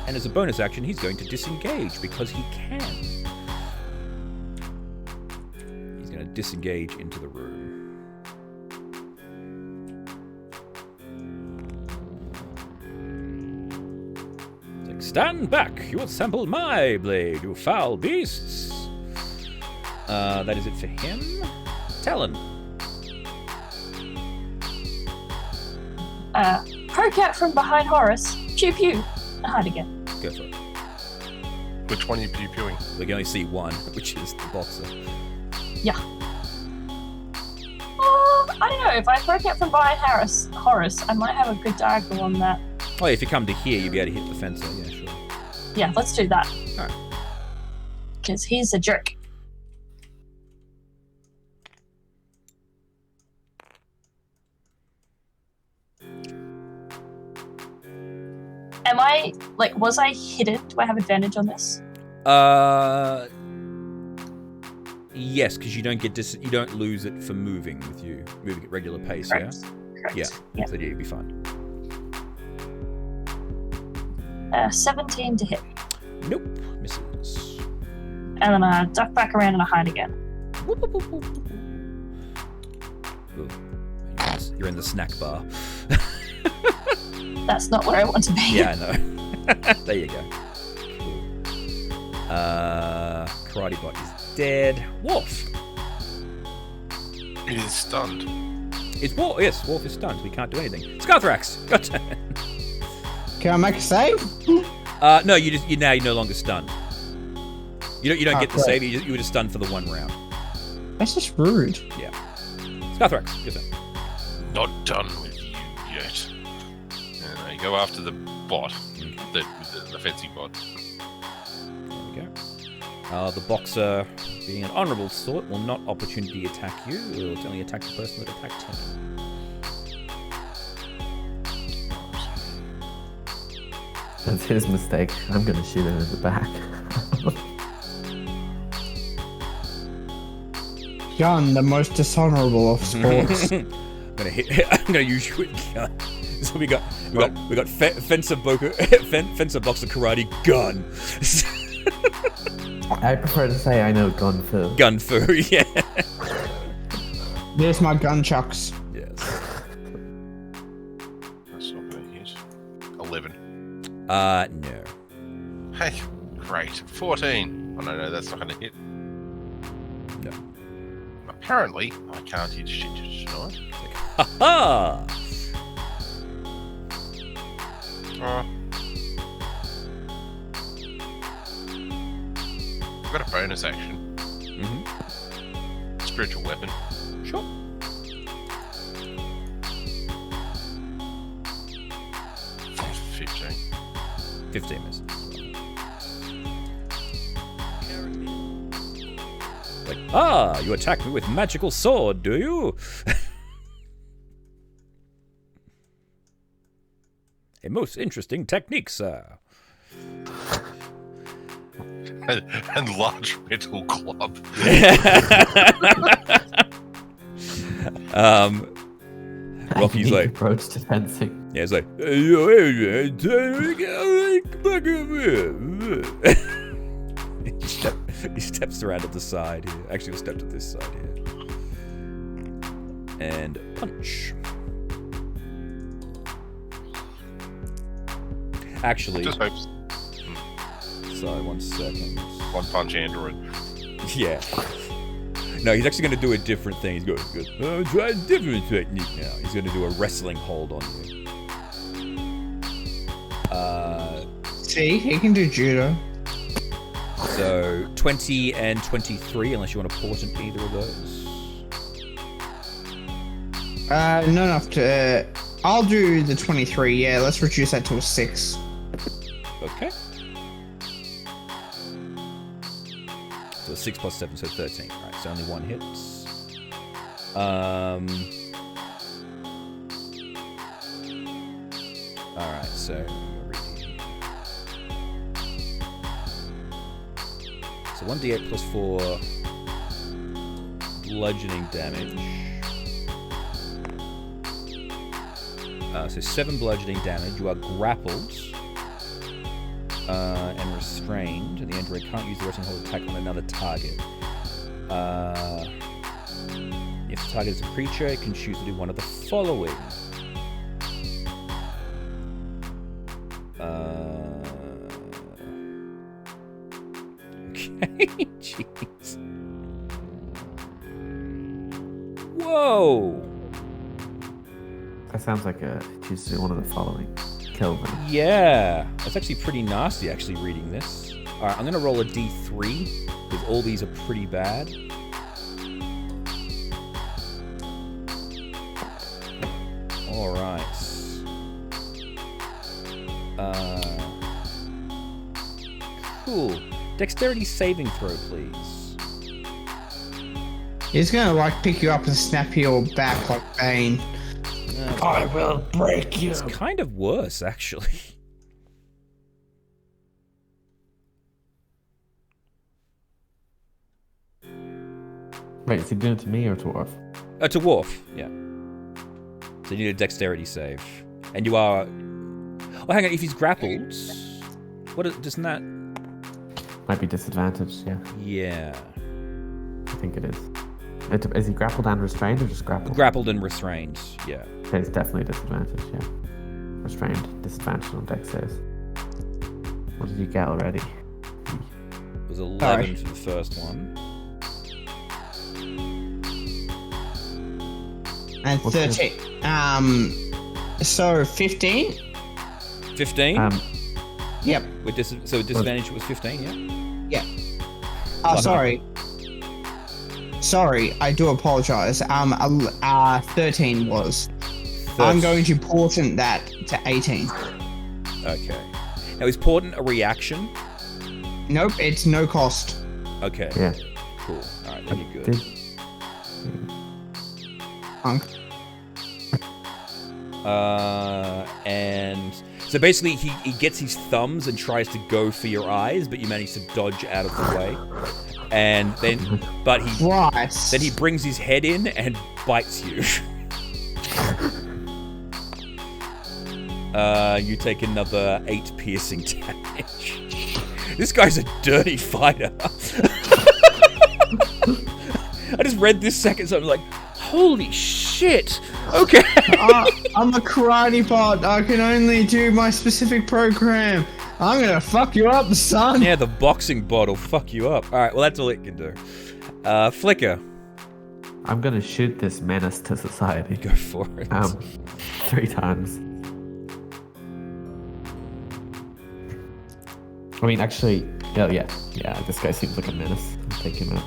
And as a bonus action, he's going to disengage because he can. He's going to disengage into the room. Stand back! You will sample my blade, you foul beasts! That is it for him. Talon. Poke out from behind Horace. Pew pew. Hide again. Go for it. Which one are you pew-pewing? We can only see one, which is the boxer. Yeah. I don't know. If I poke out from behind Horace, I might have a good diagonal on that. Oh, if you come to here, you'll be able to hit the fencer. Yeah, sure. Yeah, let's do that. Alright. Because he's a jerk. Am I, was I hidden? Do I have advantage on this? Yes, because you don't get you don't lose it for moving with you, moving at regular pace. Correct. Yeah. Correct. Yeah. Yeah. So yeah, you'll be fine. 17 to hit. Nope, misses. And then I duck back around and I hide again. Whoop, whoop, whoop, whoop. Ooh. You're in the snack bar. That's not where I want to be. Yeah, I know. There you go. Cool. Karate Bot is dead. Wolf. He is stunned. It's Wolf. Yes, Wolf is stunned. We can't do anything. Scarthrax, your turn. Can I make a save? No, you're no longer stunned. You don't get the great. save. You were just stunned for the one round. That's just rude. Yeah. Scarthrax, your turn. Not done with you yet. And you go after the bot, the fencing bot. There we go. The boxer, being an honourable sort, will not opportunity attack you. It will only attack the person that attacked him. That's his mistake. I'm gonna shoot him in the back. Gun, the most dishonorable of sports. I'm gonna use you with gun. So we got fencer boxer karate gun. I prefer to say I know gun fu. Gun fu, yeah. There's my gun chucks. Yes. That's not going to hit. 11. No. Hey, great. 14. Oh, no, that's not going to hit. No. Apparently, I can't hit shit tonight. Ha ha! I've got a bonus action. Mm-hmm. Spiritual weapon. Sure. 15. 15 misses. Ah, you attack me with magical sword, do you? A most interesting technique, sir. And large metal club. Rocky's like, approach to fencing. yeah, it's like, he steps around to the side here. Actually, we'll step to this side here. And punch. Actually, Just hope. sorry, 1 second. One punch android. Yeah. No, he's actually going to do a different thing. He's going to try a different technique now. He's going to do a wrestling hold on you. See, he can do judo. So 20 and 23, unless you want to portent either of those. Not enough to. I'll do the 23. Yeah, let's reduce that to a 6. Okay. So 6 plus 7, so 13. Right, so only one hits. Alright, so. So 1d8 plus 4 bludgeoning damage. So 7 bludgeoning damage. You are grappled and restrained. The android can't use the wrestling hold attack on another target. If the target is a creature, it can choose to do one of the following. Okay, jeez. Whoa! That sounds like a choose to do one of the following. Kill them. Yeah, that's actually pretty nasty, actually, reading this. Alright, I'm going to roll a d3, because all these are pretty bad. Alright. Cool. Dexterity saving throw, please. He's gonna like pick you up and snap your back like Bane. I will break you. It's kind of worse, actually. Wait, is he doing it to me or to Worf? To Worf, yeah. So you need a dexterity save. And you are... Oh, hang on, if he's grappled... doesn't that... Might be disadvantaged, yeah. Yeah. I think it is. Is he grappled and restrained or just grappled? Grappled and restrained, yeah. Okay, it's definitely disadvantage, yeah. Restrained, disadvantage on dex saves. What did you get already? It was 11 for the first one. And What's 13. So 15? 15? Yep. So disadvantage was 15, yeah? Yeah. Oh, sorry. Sorry, I do apologize. 13 was. I'm going to portent that to 18. Okay. Now, is portent a reaction? Nope, it's no cost. Okay. Yeah. Cool. Alright, then you're good. Punk. And so basically he gets his thumbs and tries to go for your eyes, but you manage to dodge out of the way. And then, then he brings his head in and bites you. You take another 8 piercing damage. This guy's a dirty fighter. I just read this second, so I'm like, holy shit. Okay. I'm a karate bot. I can only do my specific program. I'm gonna fuck you up, son. Yeah, the boxing bot will fuck you up. Alright, well, that's all it can do. Flicker. I'm gonna shoot this menace to society. Go for it. 3 times. I mean, actually, yeah, this guy seems like a menace. I'll take him out.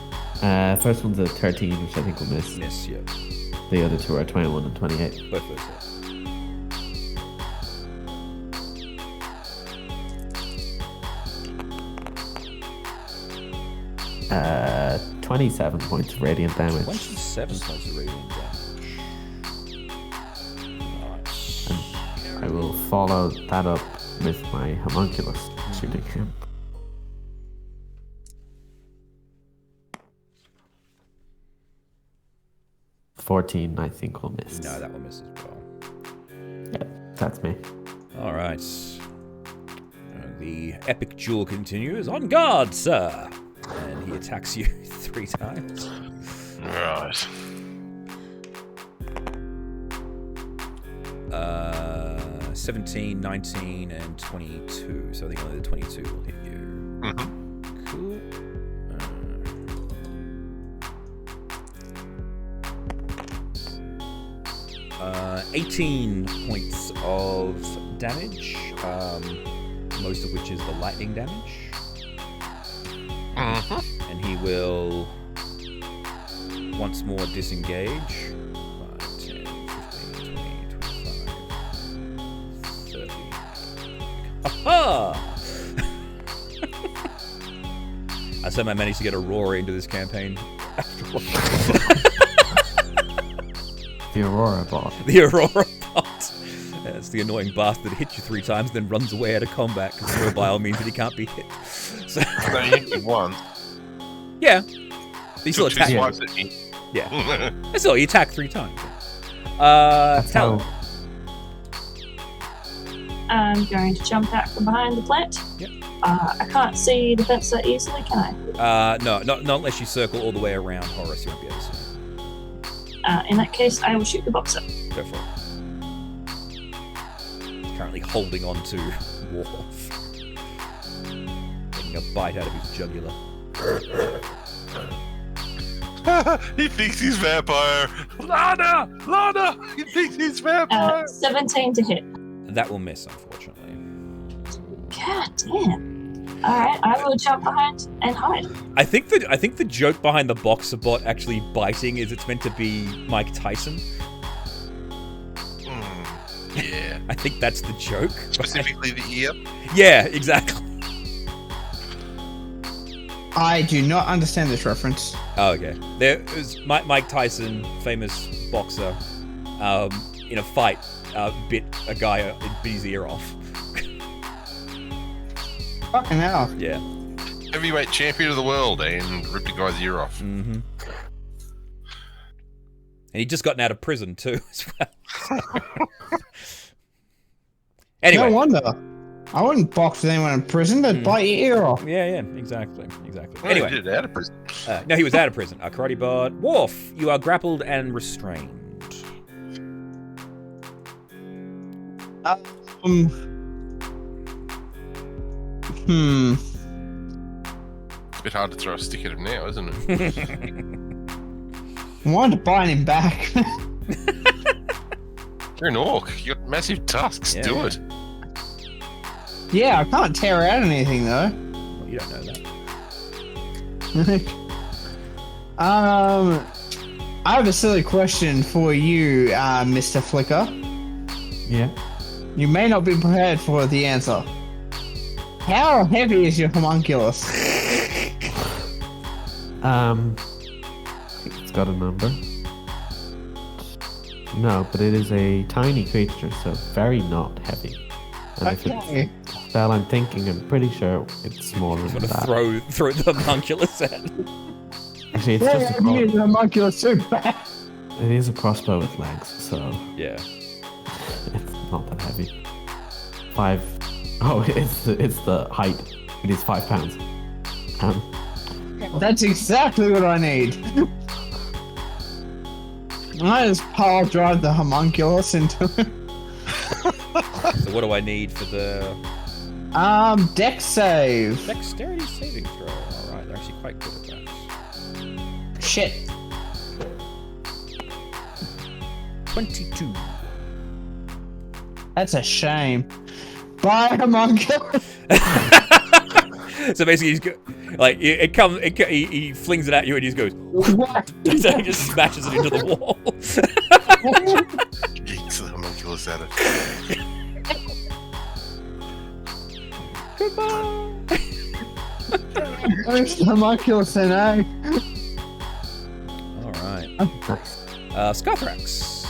First one's a 13, which I think will miss. Miss, yeah. The other two are 21 and 28. Both those, yeah. 27 points of radiant damage. 27 points of radiant damage. Nice. I will follow that up with my homunculus shooting him. $14, I think, will miss. No, that will miss as well. Yeah, that's me. All right. The epic duel continues. On guard, sir! And he attacks you 3 times. Right. 17, 19, and 22. So I think only the 22 will hit you. Mm-hmm. Cool. 18 points of damage, most of which is the lightning damage. And he will once more disengage. 5, 10, 15, 20, 25, 30. Aha! I somehow managed to get a roar into this campaign. The Aurora bot. The Aurora bot. It's the annoying bastard that hits you 3 times, then runs away out of combat because no bile means that he can't be hit. So No, you hit me once. yeah, he still Took 2 attacked. swipes at me. Yeah, that's all. He attacked 3 times. That's Talon. how. I'm going to jump out from behind the plant. Yep. I can't see the fence that easily, can I? No, not unless you circle all the way around Horus. You won't be able to see. In that case, I will shoot the boxer. Go for it. Currently holding on to Worf. Taking a bite out of his jugular. He thinks he's vampire. Lana! He thinks he's vampire. 17 to hit. That will miss, unfortunately. God damn. Alright, I will jump behind and hide. I think the joke behind the boxer bot actually biting is it's meant to be Mike Tyson. Yeah. I think that's the joke. Specifically the ear. Yeah, exactly. I do not understand this reference. Oh, okay. There was Mike Tyson, famous boxer, in a fight, bit a guy, bit his ear off. Fucking hell. Yeah. Heavyweight champion of the world and ripped a guy's ear off. Mm-hmm. And he'd just gotten out of prison too, as well. Anyway. No wonder. I wouldn't box with anyone in prison. They'd bite your ear off. Yeah, exactly. Well, Anyway. he did it out of prison. No, he was out of prison. A karate bard. Worf, you are grappled and restrained. It's a bit hard to throw a stick at him now, isn't it? I wanted to bite him back. You're an orc. You got massive tusks. Yeah, Do yeah. it. Yeah, I can't tear out anything though. Well, you don't know that. I have a silly question for you, Mr. Flicker. Yeah. You may not be prepared for the answer. How heavy is your homunculus? I think it's got a number. No, but it is a tiny creature, so very not heavy. And if Okay. it's a spell I'm thinking, I'm pretty sure it's smaller Just than want to that. throw the homunculus at. Actually, it's How just a heavy is crossbow. your homunculus so bad? It is a crossbow with legs, so Yeah. it's not that heavy. 5. Oh, it's the height. It is 5 pounds. That's exactly what I need. I just power drive the homunculus into it. So what do I need for the Dex save. dexterity saving throw? All right, they're actually quite good at that. Shit. 22. That's a shame. Bye, homunculus. So basically, he's like he flings it at you and he just goes. What? So he just smashes it into the wall. Yeets the homunculus at it. Goodbye. Where's the homunculus in, eh? Nice. Scarthrax.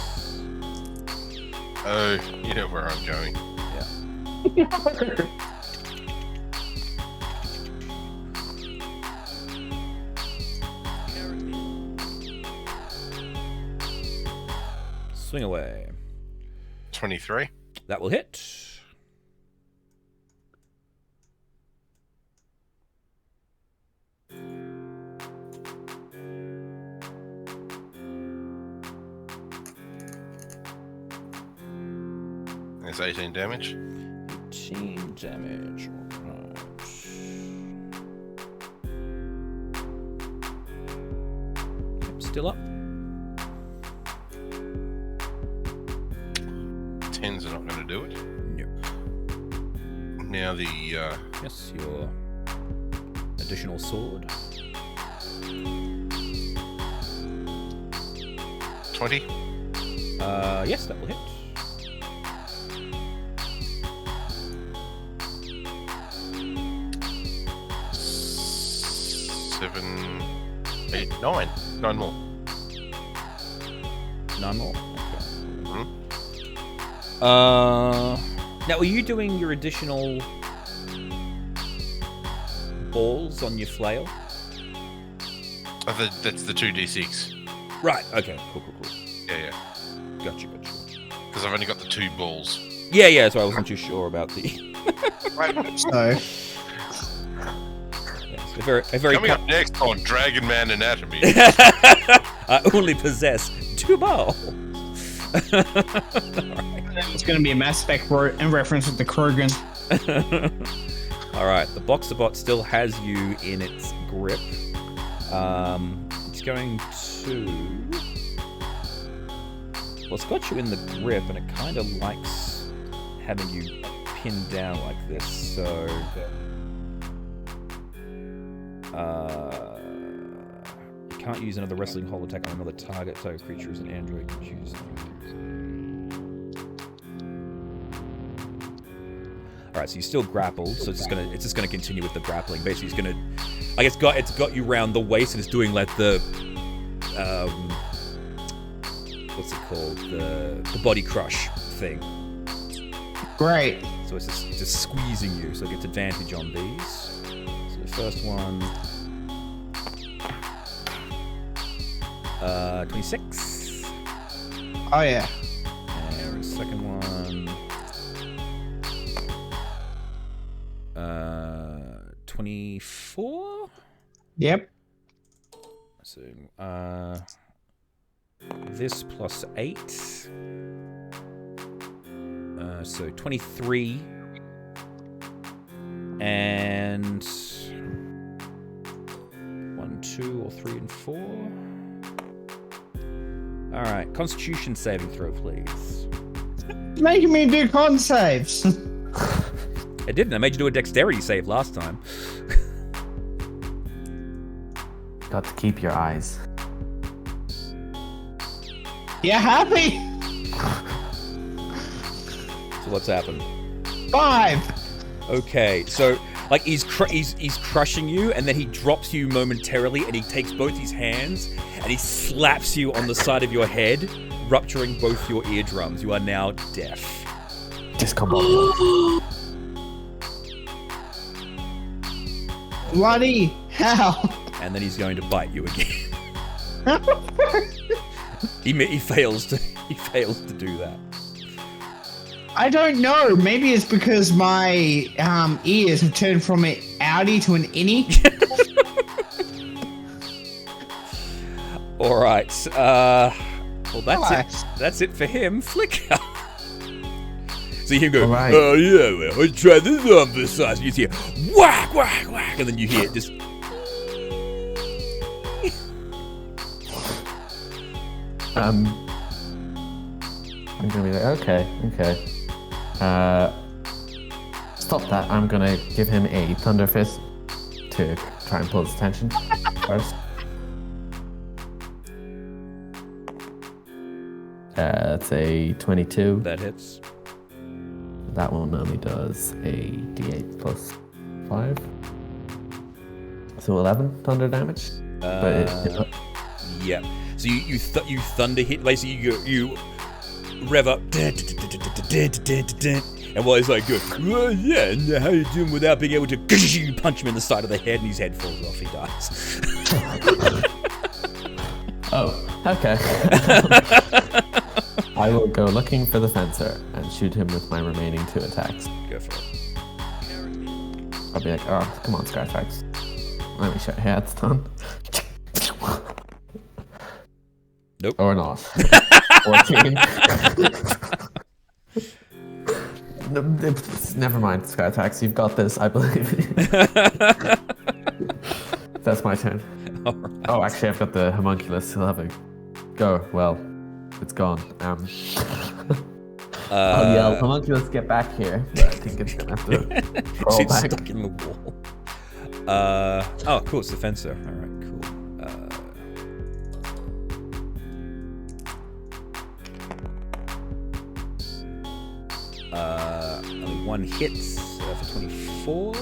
Oh, you know where I'm going. Swing away. 23. That will hit. That's 18 damage. 18 damage. Alright. Yep, still up. 10s are not going to do it. Nope. Now the Yes, your additional sword. 20. Yes, that will hit. Seven, 8, 9. 9 more. 9 more. Okay. Mhm. Now, are you doing your additional balls on your flail? Oh, that's the 2d6. Right. Okay. Cool. Yeah. Gotcha. Because I've only got the 2 balls. Yeah. So I wasn't too sure about the. So, Yes, a very. Coming up next on Dragon Man Anatomy. I only possess 2 balls. it's going to be a Mass Spec in reference with the Krogan. Alright, the Boxer Bot still has you in its grip. It's going to... Well, it's got you in the grip, and it kind of likes having you pinned down like this, so... you can't use another wrestling hold attack on another target, so a creature is an android. Choose. Alright, so you're still grappled, so it's just gonna continue with the grappling. Basically, it's gonna, I guess, it's got you round the waist, and it's doing like the, what's it called, the body crush thing. Great. So it's just squeezing you, so it gets advantage on these. So the first one, 26. Oh, yeah. And the second one, 24. Yep. So, this plus 8. So 23. And 1, 2, or 3, and 4. Alright, Constitution saving throw, please. Making me do con saves. It didn't. I made you do a dexterity save last time. Got to keep your eyes. You happy? So what's happened? 5. Okay, so like he's crushing you, and then he drops you momentarily, and he takes both his hands and he slaps you on the side of your head, rupturing both your eardrums. You are now deaf. Discombobulated. Bloody hell. And then he's going to bite you again. he fails to do that. I don't know. Maybe it's because my ears have turned from an outie to an innie. All right. Well, that's Nice. it. That's it for him. Flicker. So you can go, All right. oh yeah, well, I tried this on this size. You hear whack, whack, whack, and then you hear it just. I'm gonna be like, okay. Stop that. I'm gonna give him a Thunder Fist to try and pull his attention first. That's a 22. That hits. That one only does a d8 plus 5. So 11 thunder damage. But Yeah. So you thunder hit. Basically, you rev up, and while he's like, "Oh yeah, and how you doing?" Without being able to, you punch him in the side of the head, and his head falls off. He dies. Oh, okay. I will go looking for the fencer and shoot him with my remaining 2 attacks. Go for it. I'll be like, oh, come on, Scarfax. Let me show you how it's done. Nope. Or not. 14. Never mind, Scarfax. You've got this, I believe. That's my turn. All right. Oh, actually, I've got the homunculus. He'll have a go. Well, it's gone. I'll yell, homunculus, get back here. But I think it's gonna have to roll It's back. stuck in the wall. Oh, cool. It's the fencer. All right, cool. Only 1 hit for 24.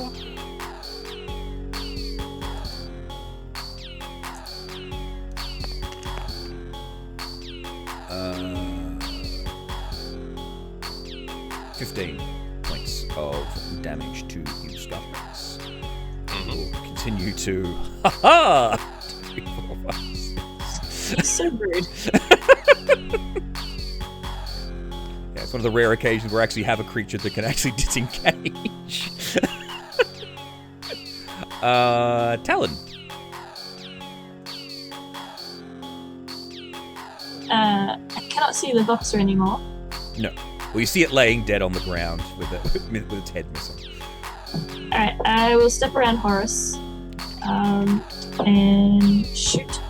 Uh, 15 points of damage to you, Scarfax. We'll continue to ha-ha! 2, 3, 4, 5, 6. So rude. Yeah, it's one of the rare occasions where I actually have a creature that can actually disengage. Talon. I cannot see the boxer anymore. No. Well, you see it laying dead on the ground with its head missing. Alright, I will step around Horace and shoot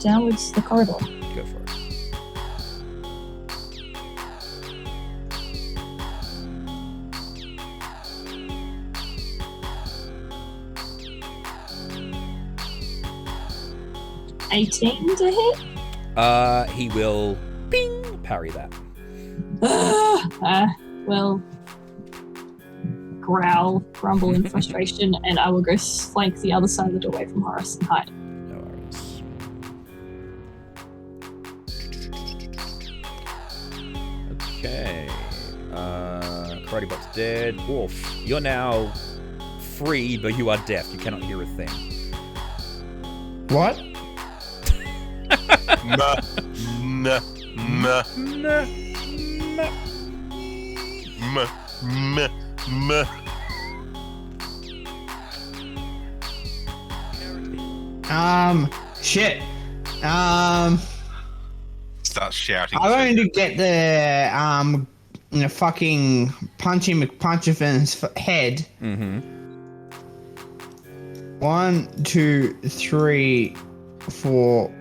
downwards the corridor. Go for it. $18 to hit. He will ping parry that. Will growl, grumble in frustration, and I will go flank the other side of the doorway from Horace and hide. No worries. Okay. Karate Bot's dead. Wolf, you're now free, but you are deaf. You cannot hear a thing. What? Meh. Shit. Start shouting. I'm going to get the fucking punchy McPunchifin's head. Mm-hmm. 1, 2, 3, 4,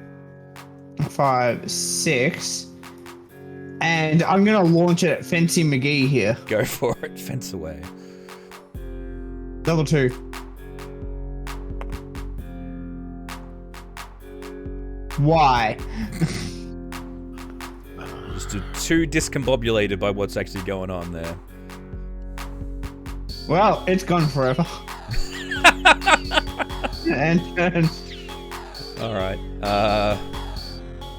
5, 6. And I'm gonna launch it at Fancy McGee here. Go for it. Fence away. Level 2. Why? Just too discombobulated by what's actually going on there. Well, it's gone forever. and All right.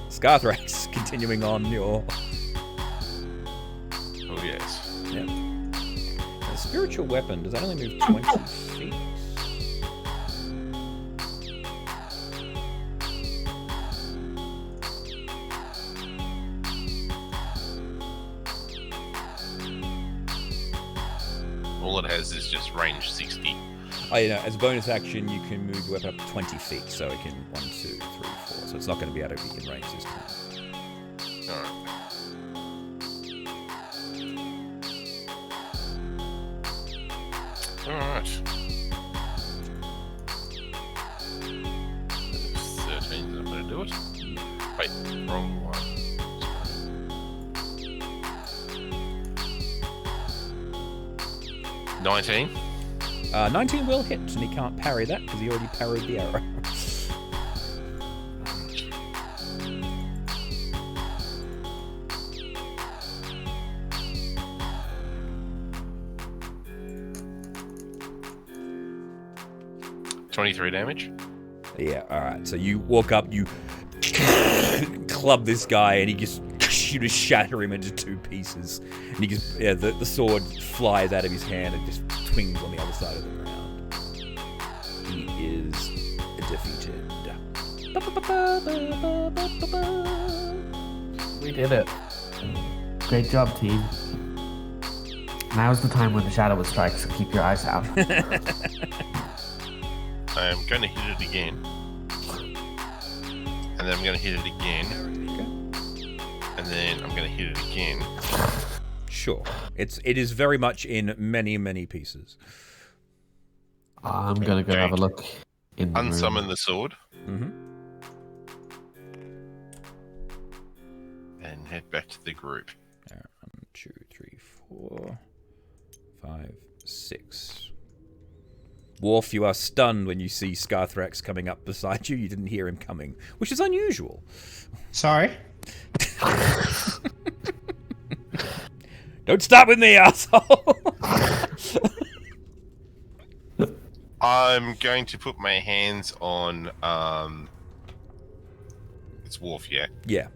Scarthrax, continuing on your... Oh, yes. Yeah. A spiritual weapon, does that only move 20 feet? All it has is just range 60. Oh, yeah, as a bonus action, you can move your weapon up to 20 feet, so it can 1, 2, 3, 4. So it's not going to be able to be in range this time. Alright. Alright. 13's not going to do it. Wait, wrong one. 19. 19 will hit, and he can't parry that because he already parried the arrow. $23 damage. Yeah, alright. So you walk up, you club this guy, and he just you just shatter him into 2 pieces. And he just the sword flies out of his hand and just twings on the other side of the ground. He is defeated. We did it. Great job, team. Now's the time when the shadow will strike, so keep your eyes out. I'm going to hit it again. And then I'm going to hit it again. And then I'm going to hit it again. Sure. It is very much in many pieces. I'm gonna go have a look in the Unsummon room. the sword. Mm-hmm. And head back to the group. 1, 2, 3, 4, 5, 6. Worf, you are stunned when you see Scarthrax coming up beside you. You didn't hear him coming, which is unusual. Sorry. Don't start with me, asshole. I'm going to put my hands on it's Worf, yeah. Yeah.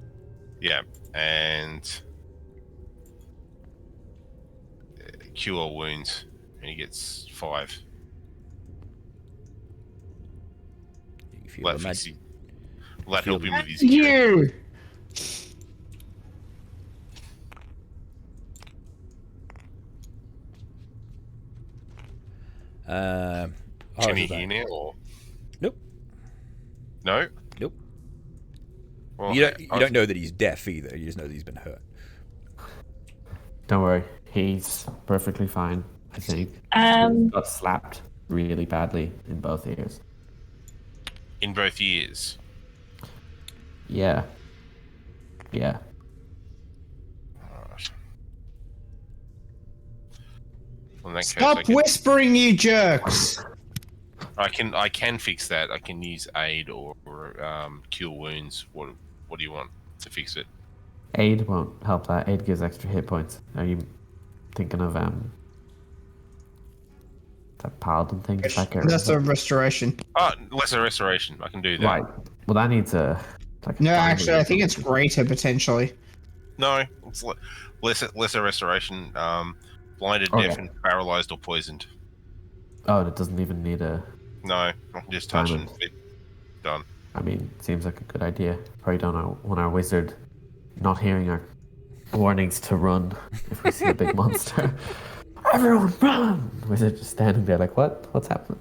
Yeah. And cure wounds. And he gets 5. If you Will that imagine, help him with his cure? You. Can he hear now or Nope. no? Nope. Well, You don't know that he's deaf either. You just know that he's been hurt. Don't worry, he's perfectly fine, I think. Um, Got slapped really badly in both ears. in both ears. Yeah. Yeah. Alright. Well, in that case, Stop whispering, you jerks! I can fix that. I can use aid or cure wounds. What do you want to fix it? Aid won't help that. Aid gives extra hit points. Are you thinking of that paladin thing? That's a restoration. Oh, lesser restoration. I can do that. Right. Well, that needs a. Like a No, diamond actually, or I think it's something. greater potentially. No, it's lesser restoration. Blinded, Okay. deaf, and paralyzed or poisoned. Oh, it doesn't even need a. No, I can just touch Diamond. and fit. Done. I mean, seems like a good idea. Probably don't want our wizard not hearing our warnings to run if we see a big monster. Everyone run! Wizard just standing there like, what? What's happening?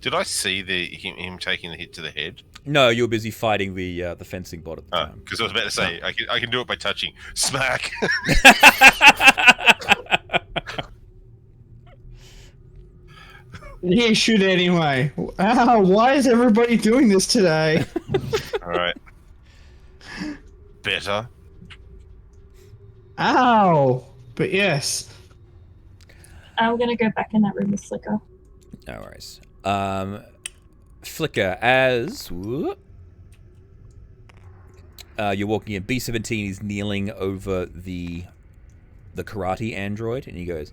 Did I see him taking the hit to the head? No, you were busy fighting the fencing bot at the time. Because I was about to say I can do it by touching. Smack. Yeah, shoot anyway. Ow, why is everybody doing this today? All right. Better. Ow! But yes. I'm gonna go back in that room with Flicker. No worries. Flicker, as you're walking in, B-17 is kneeling over the karate android, and he goes,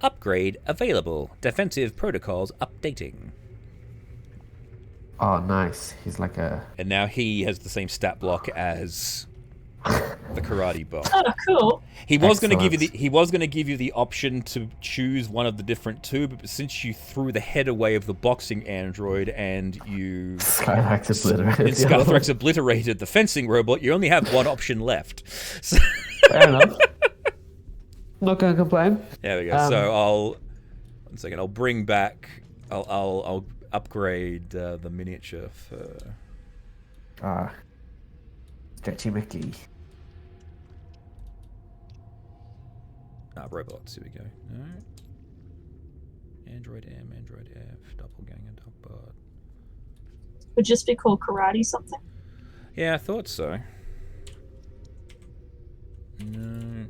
upgrade available. Defensive protocols updating. Oh, nice. He's like a. And now he has the same stat block as the karate bot. Oh, cool. He was going to give Excellent. give you the option to choose one of the different two, but since you threw the head away of the boxing android and you Skyrax obliterated. and Scarthrax obliterated the fencing robot, you only have one option left. So, Fair enough. Not gonna complain. there we go. So I'll bring back. I'll upgrade the miniature for. Stretchy Mickey. Robots. Here we go. No. Android M, Android F, doppelganger, dogbot. Would just be called karate something. Yeah, I thought so. No.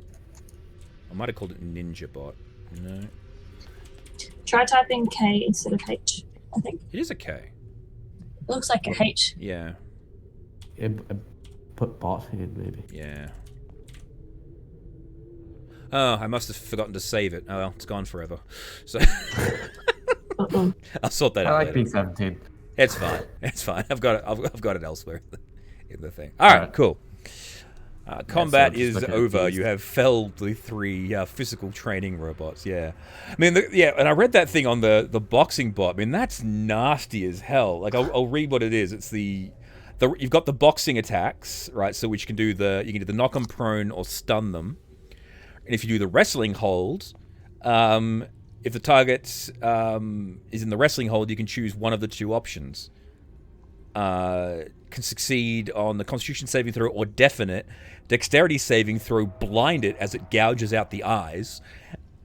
I might have called it Ninja Bot. No. Try typing K instead of H, I think. It is a K. It looks like a H. Yeah. Put bot in, maybe. Yeah. Oh, I must have forgotten to save it. Oh well, it's gone forever. So Uh-oh. I'll sort that I out like later. B17. It's fine. It's fine. I've got it. I've got it elsewhere in the thing. All right, cool. Combat just is looking at over. these. You have felled the 3 physical training robots. Yeah, I mean, and I read that thing on the boxing bot. I mean, that's nasty as hell. Like, I'll read what it is. It's you've got the boxing attacks, right? So which you can do the knock them prone or stun them. And if you do the wrestling hold, if the target is in the wrestling hold, you can choose one of the 2 options. Can succeed on the Constitution saving throw or deafenet, Dexterity saving throw, blind it as it gouges out the eyes,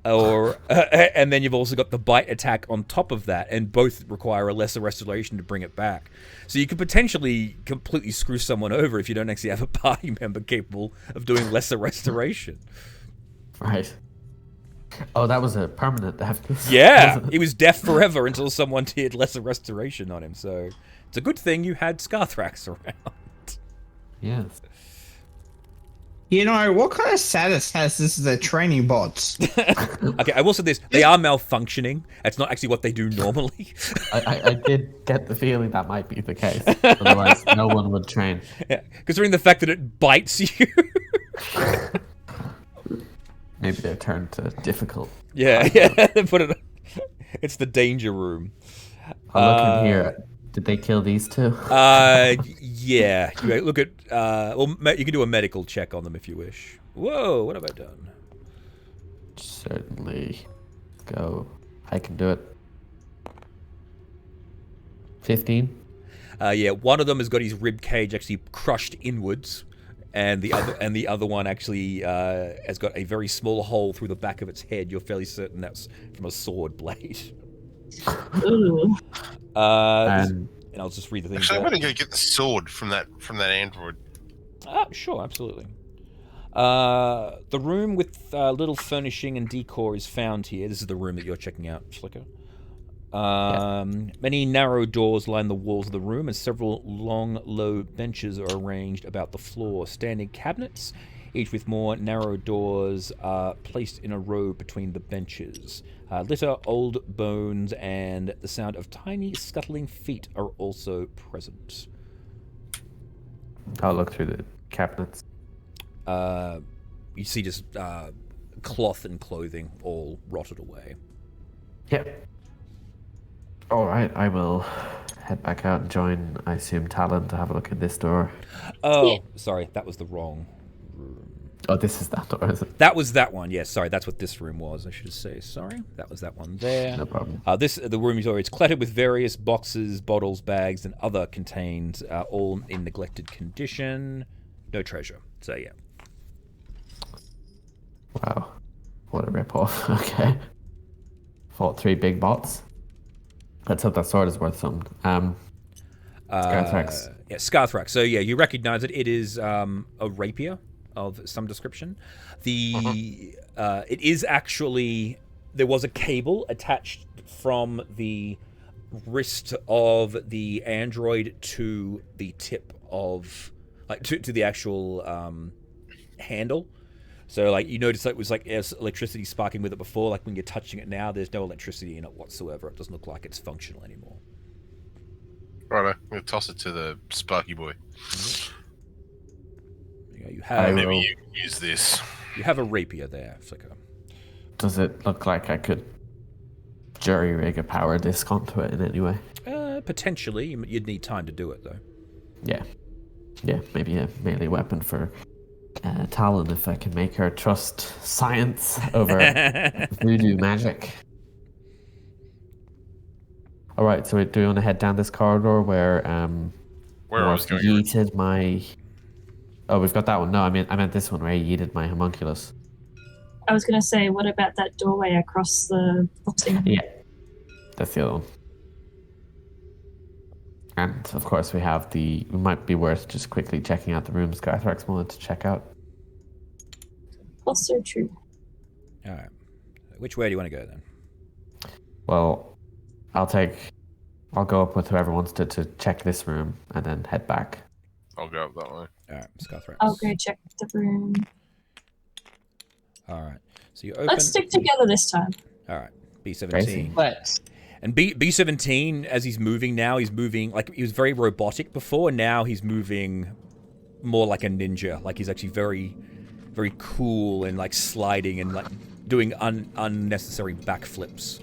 or and then you've also got the bite attack on top of that, and both require a lesser restoration to bring it back. So you could potentially completely screw someone over if you don't actually have a party member capable of doing lesser restoration. Right. Oh, that was a permanent deafness. Yeah, he was deaf forever until someone did lesser restoration on him. So it's a good thing you had Scarthrax around. Yes. You know, what kind of status has this as a training bots? Okay, I will say this. They are malfunctioning. That's not actually what they do normally. I did get the feeling that might be the case. Otherwise, no one would train. Yeah, considering the fact that it bites you. Maybe they're turned to difficult. Yeah. Put it. It's the danger room. I'll look in here. Did they kill these 2? Yeah. You look at. Well, you can do a medical check on them if you wish. Whoa, what have I done? Certainly. Go. I can do it. 15. Yeah, one of them has got his rib cage actually crushed inwards, and the other one actually has got a very small hole through the back of its head. You're fairly certain that's from a sword blade. Ooh. And I'll just read the thing. Actually, I'm going to go get the sword from that android. Sure, absolutely. The room with little furnishing and decor is found here. This is the room that you're checking out, Slicker. Many narrow doors line the walls of the room, and several long, low benches are arranged about the floor. Standing cabinets, each with more narrow doors, are placed in a row between the benches. Litter, old bones, and the sound of tiny scuttling feet are also present. I'll look through the cabinets. You see just cloth and clothing all rotted away. Yep. All right, I will head back out and join, I assume, Talon to have a look at this door. Oh, Yeah. sorry, that was the wrong room. Oh, this is that door, is it? That was that one. Yes, sorry, that's what this room was. I should say sorry. That was that one there. No problem. The room is always cluttered with various boxes, bottles, bags, and other contained, all in neglected condition. No treasure. So yeah. Wow. What a rip-off. Okay. Fought 3 big bots. Let's hope that sword is worth something. Scarthrax. Yeah, Scarthrax. So yeah, you recognize it. It is a rapier of some description. It is actually, there was a cable attached from the wrist of the android to the tip of, like, to the actual handle. So, like, you notice it was like electricity sparking with it before. Like, when you're touching it now, there's no electricity in it whatsoever. It doesn't look like it's functional anymore. Righto, I'm going to toss it to the Sparky boy. You have Maybe you can use this. You have a rapier there, Flicker. Does it look like I could jury-rig a power disc onto it in any way? Potentially. You'd need time to do it, though. Yeah. Yeah, maybe a melee weapon for Talon if I can make her trust science over voodoo magic. Alright, so do you want to head down this corridor where Where I was Morph going. yeeted my... Oh, we've got that one. No, I meant this one where he yeeted my homunculus. I was going to say, what about that doorway across the boxing? Yeah, that's the other one. And of course we have it might be worth just quickly checking out the rooms Scarthrax wanted to check out. Also true. All right. Which way do you want to go, then? Well, I'll go up with whoever wants to check this room and then head back. I'll go up that way. All right, Scarthrax. I'll go check the room. All right. So you open... Let's stick together this time. All right. B17. Crazy. Let's. And B17, as he's moving now, he's moving like he was very robotic before. Now he's moving more like a ninja. Like he's actually very, very cool and like sliding and like doing unnecessary backflips.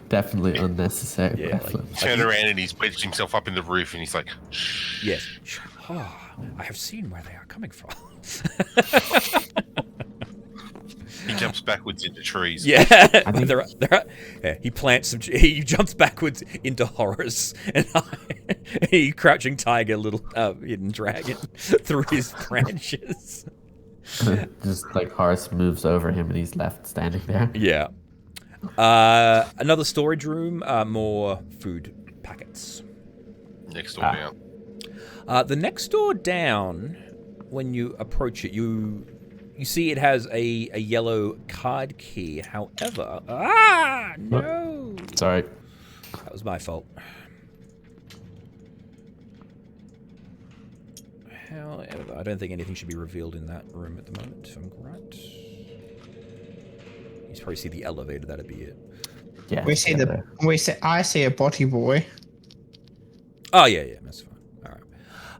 Definitely unnecessary. Yeah, backflip. Turn around and he's wedged himself up in the roof and he's like, shh. Yes. Oh, I have seen where they are coming from. He jumps backwards into trees. Yeah, I think- yeah, he plants some. He jumps backwards into horrors, and he crouching tiger, little hidden dragon through his branches. Just like Horace moves over him and he's left standing there. Yeah. Another storage room. More food packets. Next door down. The next door down, when you approach it, you see it has a yellow card key. However, no, Sorry. that was my fault. However, I don't think anything should be revealed in that room at the moment, if I'm right. You probably see the elevator, that'd be it. Yeah. I see a body boy. Oh, yeah, that's fine.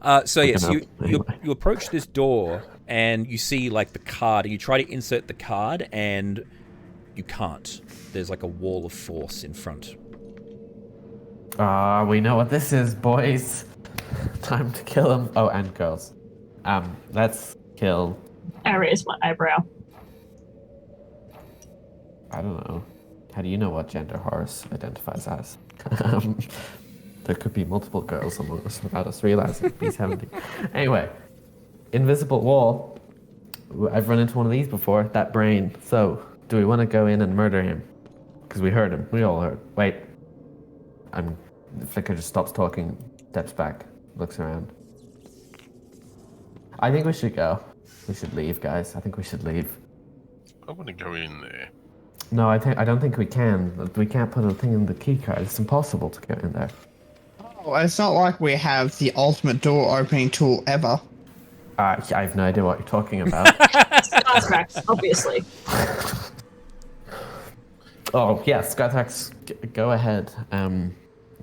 All right. So, yes, Looking up, you anyway. approach this door, and you see, like, the card, and you try to insert the card, and you can't. There's, like, a wall of force in front. We know what this is, boys. Time to kill him. Oh, and girls. Let's kill. I raise my eyebrow. I don't know. How do you know what gender Horace identifies as? There could be multiple girls among us without us realizing. B70. Anyway, invisible wall. I've run into one of these before. That brain. So, do we want to go in and murder him? Because we heard him. We all heard. Wait. Flicker just stops talking, steps back, looks around. I think we should go. We should leave, guys. I think we should leave. I want to go in there. No, I don't think we can. We can't put a thing in the key card. It's impossible to get in there. Oh, it's not like we have the ultimate door opening tool ever. I have no idea what you're talking about. Skytrax, obviously. Oh, yeah, Skytrax, go ahead.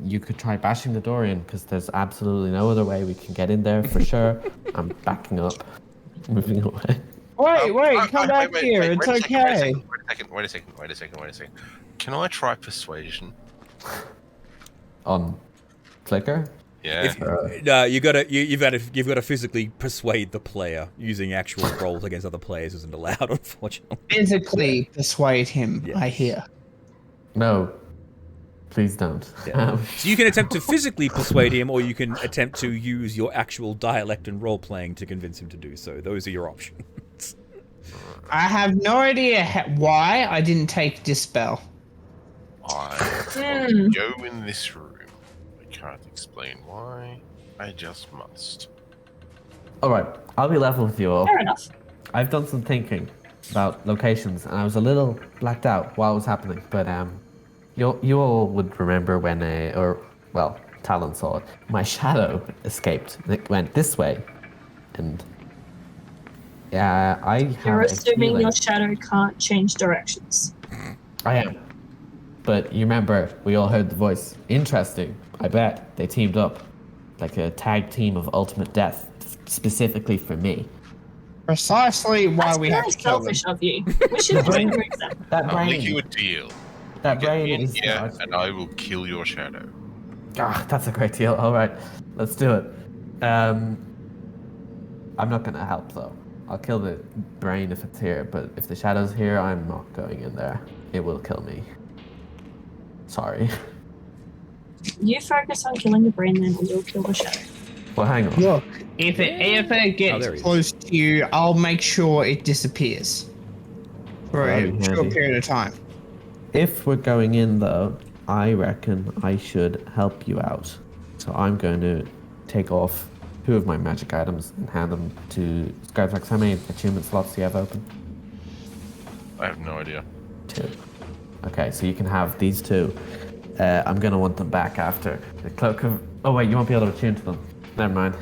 You could try bashing the door in, because there's absolutely no other way we can get in there for sure. I'm backing up, moving away. Wait, come back here. It's okay. Wait a second. Can I try persuasion? On Flicker? Yeah. No, you've got to physically persuade the player. Using actual rolls against other players isn't allowed, unfortunately. Physically persuade him, Yes. I hear. No. Please don't. Yeah. So you can attempt to physically persuade him, or you can attempt to use your actual dialect and role playing to convince him to do so. Those are your options. I have no idea why I didn't take Dispel. I go in this room. I can't explain why. I just must. Alright, I'll be level with you all. Fair enough. I've done some thinking about locations, and I was a little blacked out while it was happening, but you all would remember when Talon saw it. My shadow escaped. It went this way, and I have You're a assuming feeling- your shadow can't change directions. I am. But you remember, we all heard the voice. Interesting. I bet they teamed up, like a tag team of ultimate death, specifically for me. Precisely why That's we have very to kill them. selfish of you. We should have Brain- agreed them. That I'll make brain, you a deal. that Get brain in is. here, and I will kill your shadow. That's a great deal. All right, let's do it. I'm not gonna help though. I'll kill the brain if it's here, but if the shadow's here, I'm not going in there. It will kill me. Sorry. You focus on killing the brain then, and you'll kill the shadow. Well, hang on. Look, if it ever there gets he is. close to you, I'll make sure it disappears for That'd a be short handy. period of time. If we're going in though, I reckon I should help you out. So I'm going to take off 2 of my magic items and hand them to Skytrax. How many attunement slots do you have open? I have no idea. 2. Okay, so you can have these 2. I'm going to want them back after the cloak of... Oh wait, you won't be able to attune to them. Never mind.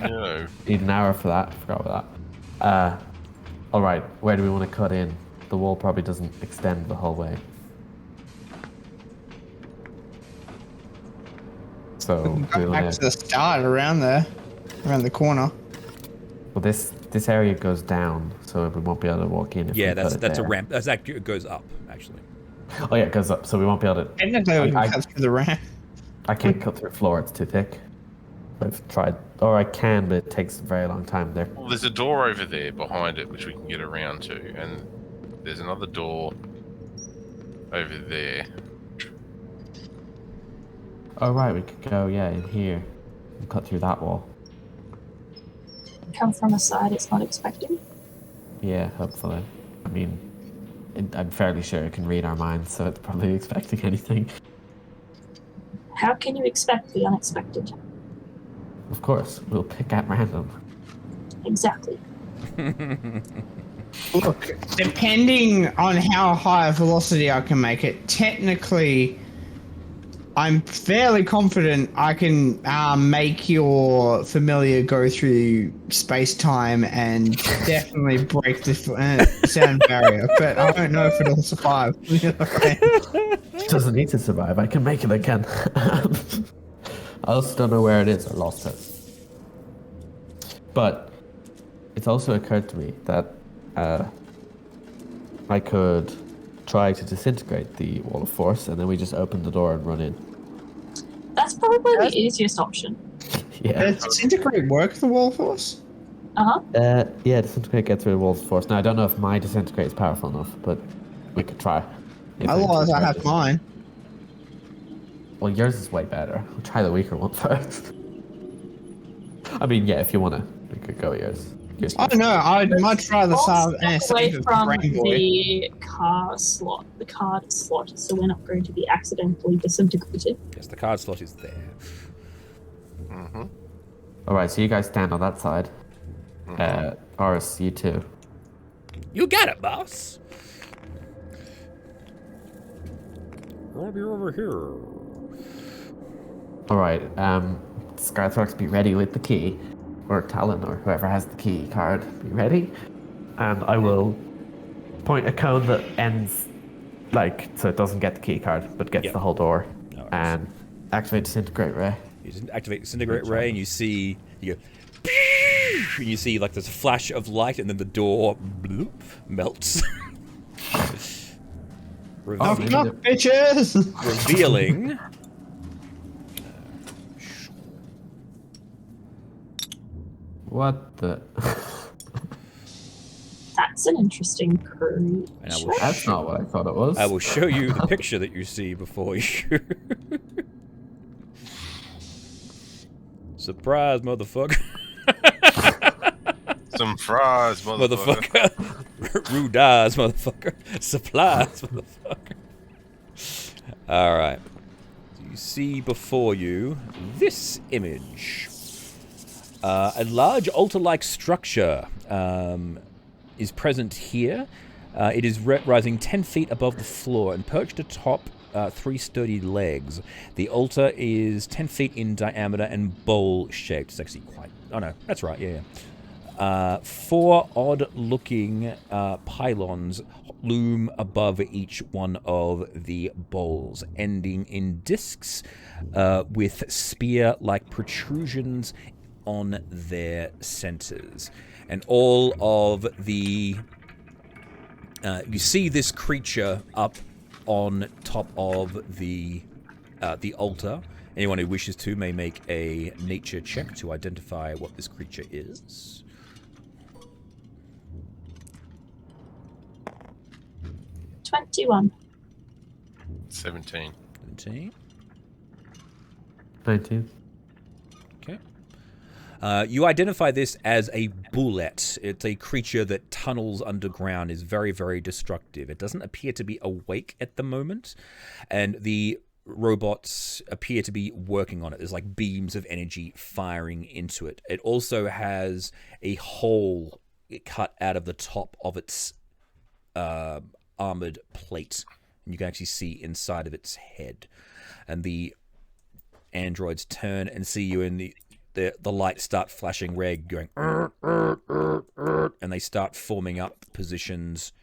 No. Need an hour for that. Forgot about that. Alright, where do we want to cut in? the wall probably doesn't extend the whole way. So We can we go back wanna, to the start around there, around the corner. well, this area goes down, so we won't be able to walk in. If Yeah, we that's cut it a there. ramp. That's actually, it goes up actually. Oh yeah, it goes up, so we won't be able to. Technically, we can I- cut through the ramp. I can't cut through floor; it's too thick. I've tried, or I can, but it takes a very long time there. Well, there's a door over there behind it which we can get around to, and there's another door over there. Oh right, we could go in here and cut through that wall. Come from a side it's not expecting. Yeah, hopefully. I mean, I'm fairly sure it can read our minds, so it's probably expecting anything. How can you expect the unexpected? Of course, we'll pick at random. Exactly. Look, depending on how high a velocity I can make it, technically, I'm fairly confident I can make your familiar go through space-time and definitely break the sound barrier, but I don't know if it'll survive. It doesn't need to survive. I can make it again. I also don't know where it is. I lost it. But it's also occurred to me that I could try to disintegrate the wall of force, and then we just open the door and run in. That's probably the easiest option. Yeah. Does disintegrate work the wall force? Yeah, disintegrate gets rid of walls of force. Now I don't know if my disintegrate is powerful enough, but we could try. If Otherwise, I have disintegrate mine. Well, yours is way better. We'll try the weaker one first. I mean, yeah, if you wanna, we could go yours. I don't know. I'd much rather Also, solve away from the card slot, so we're not going to be accidentally disintegrated. Yes, the card slot is there. Mm-hmm. All right, so you guys stand on that side. Oris, you too. You got it, boss. I'll be over here. All right, Skythrox, be ready with the key, or Talon, or whoever has the key card, be ready, and I will point a cone that ends, like, so it doesn't get the key card, but gets Yep. the whole door, Alright. and activate Disintegrate Ray. You just activate Disintegrate Ray, and you go, and you see like this flash of light, and then the door bloop, melts. Knock, knock, bitches! Revealing What the? That's an interesting creature. And I will That's not what I thought it was. I will show you the picture that you see before you. Surprise, motherfucker. Some fries, motherfucker. Motherfucker. Rudize, motherfucker. Supplies, motherfucker. Alright. So you see before you this image. A large altar-like structure is present here. It is rising 10 feet above the floor and perched atop 3 sturdy legs. The altar is 10 feet in diameter and bowl-shaped. It's actually quite... Oh, no. That's right. Yeah. 4 odd-looking pylons loom above each one of the bowls, ending in discs with spear-like protrusions on their centers. And all of the... you see this creature up on top of the altar. Anyone who wishes to may make a nature check to identify what this creature is. $21. 17. 17. 19. Okay. You identify this as a bullet. It's a creature that tunnels underground, is very, very destructive. It doesn't appear to be awake at the moment, and the robots appear to be working on it. There's like beams of energy firing into it. It also has a hole cut out of the top of its armored plate, and you can actually see inside of its head. And the androids turn and see you in the lights start flashing red, going, and they start forming up positions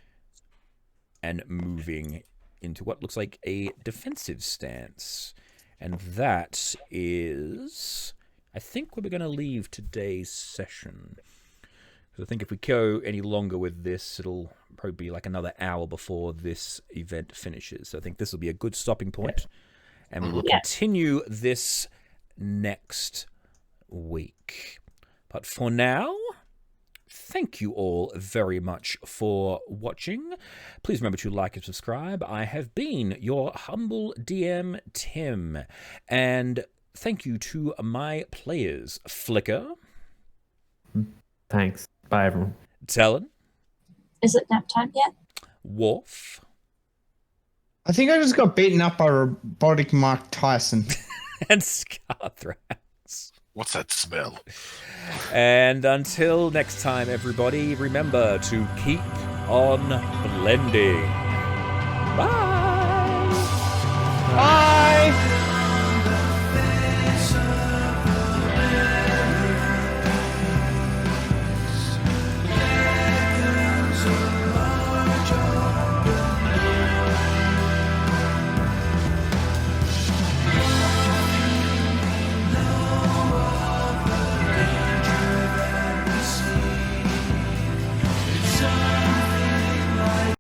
and moving into what looks like a defensive stance. And that is, I think, where we're going to leave today's session. Because I think if we go any longer with this, it'll probably be like another hour before this event finishes. So I think this will be a good stopping point. And we will continue this next week. But for now, thank you all very much for watching. Please remember to like and subscribe. I have been your humble DM, Tim. And thank you to my players, Flicker. Thanks. Bye, everyone. Talon. Is it nap time yet? Worf. I think I just got beaten up by robotic Mike Tyson. And Scarthrax. What's that smell? And until next time, everybody, remember to keep on blending. Bye! Bye!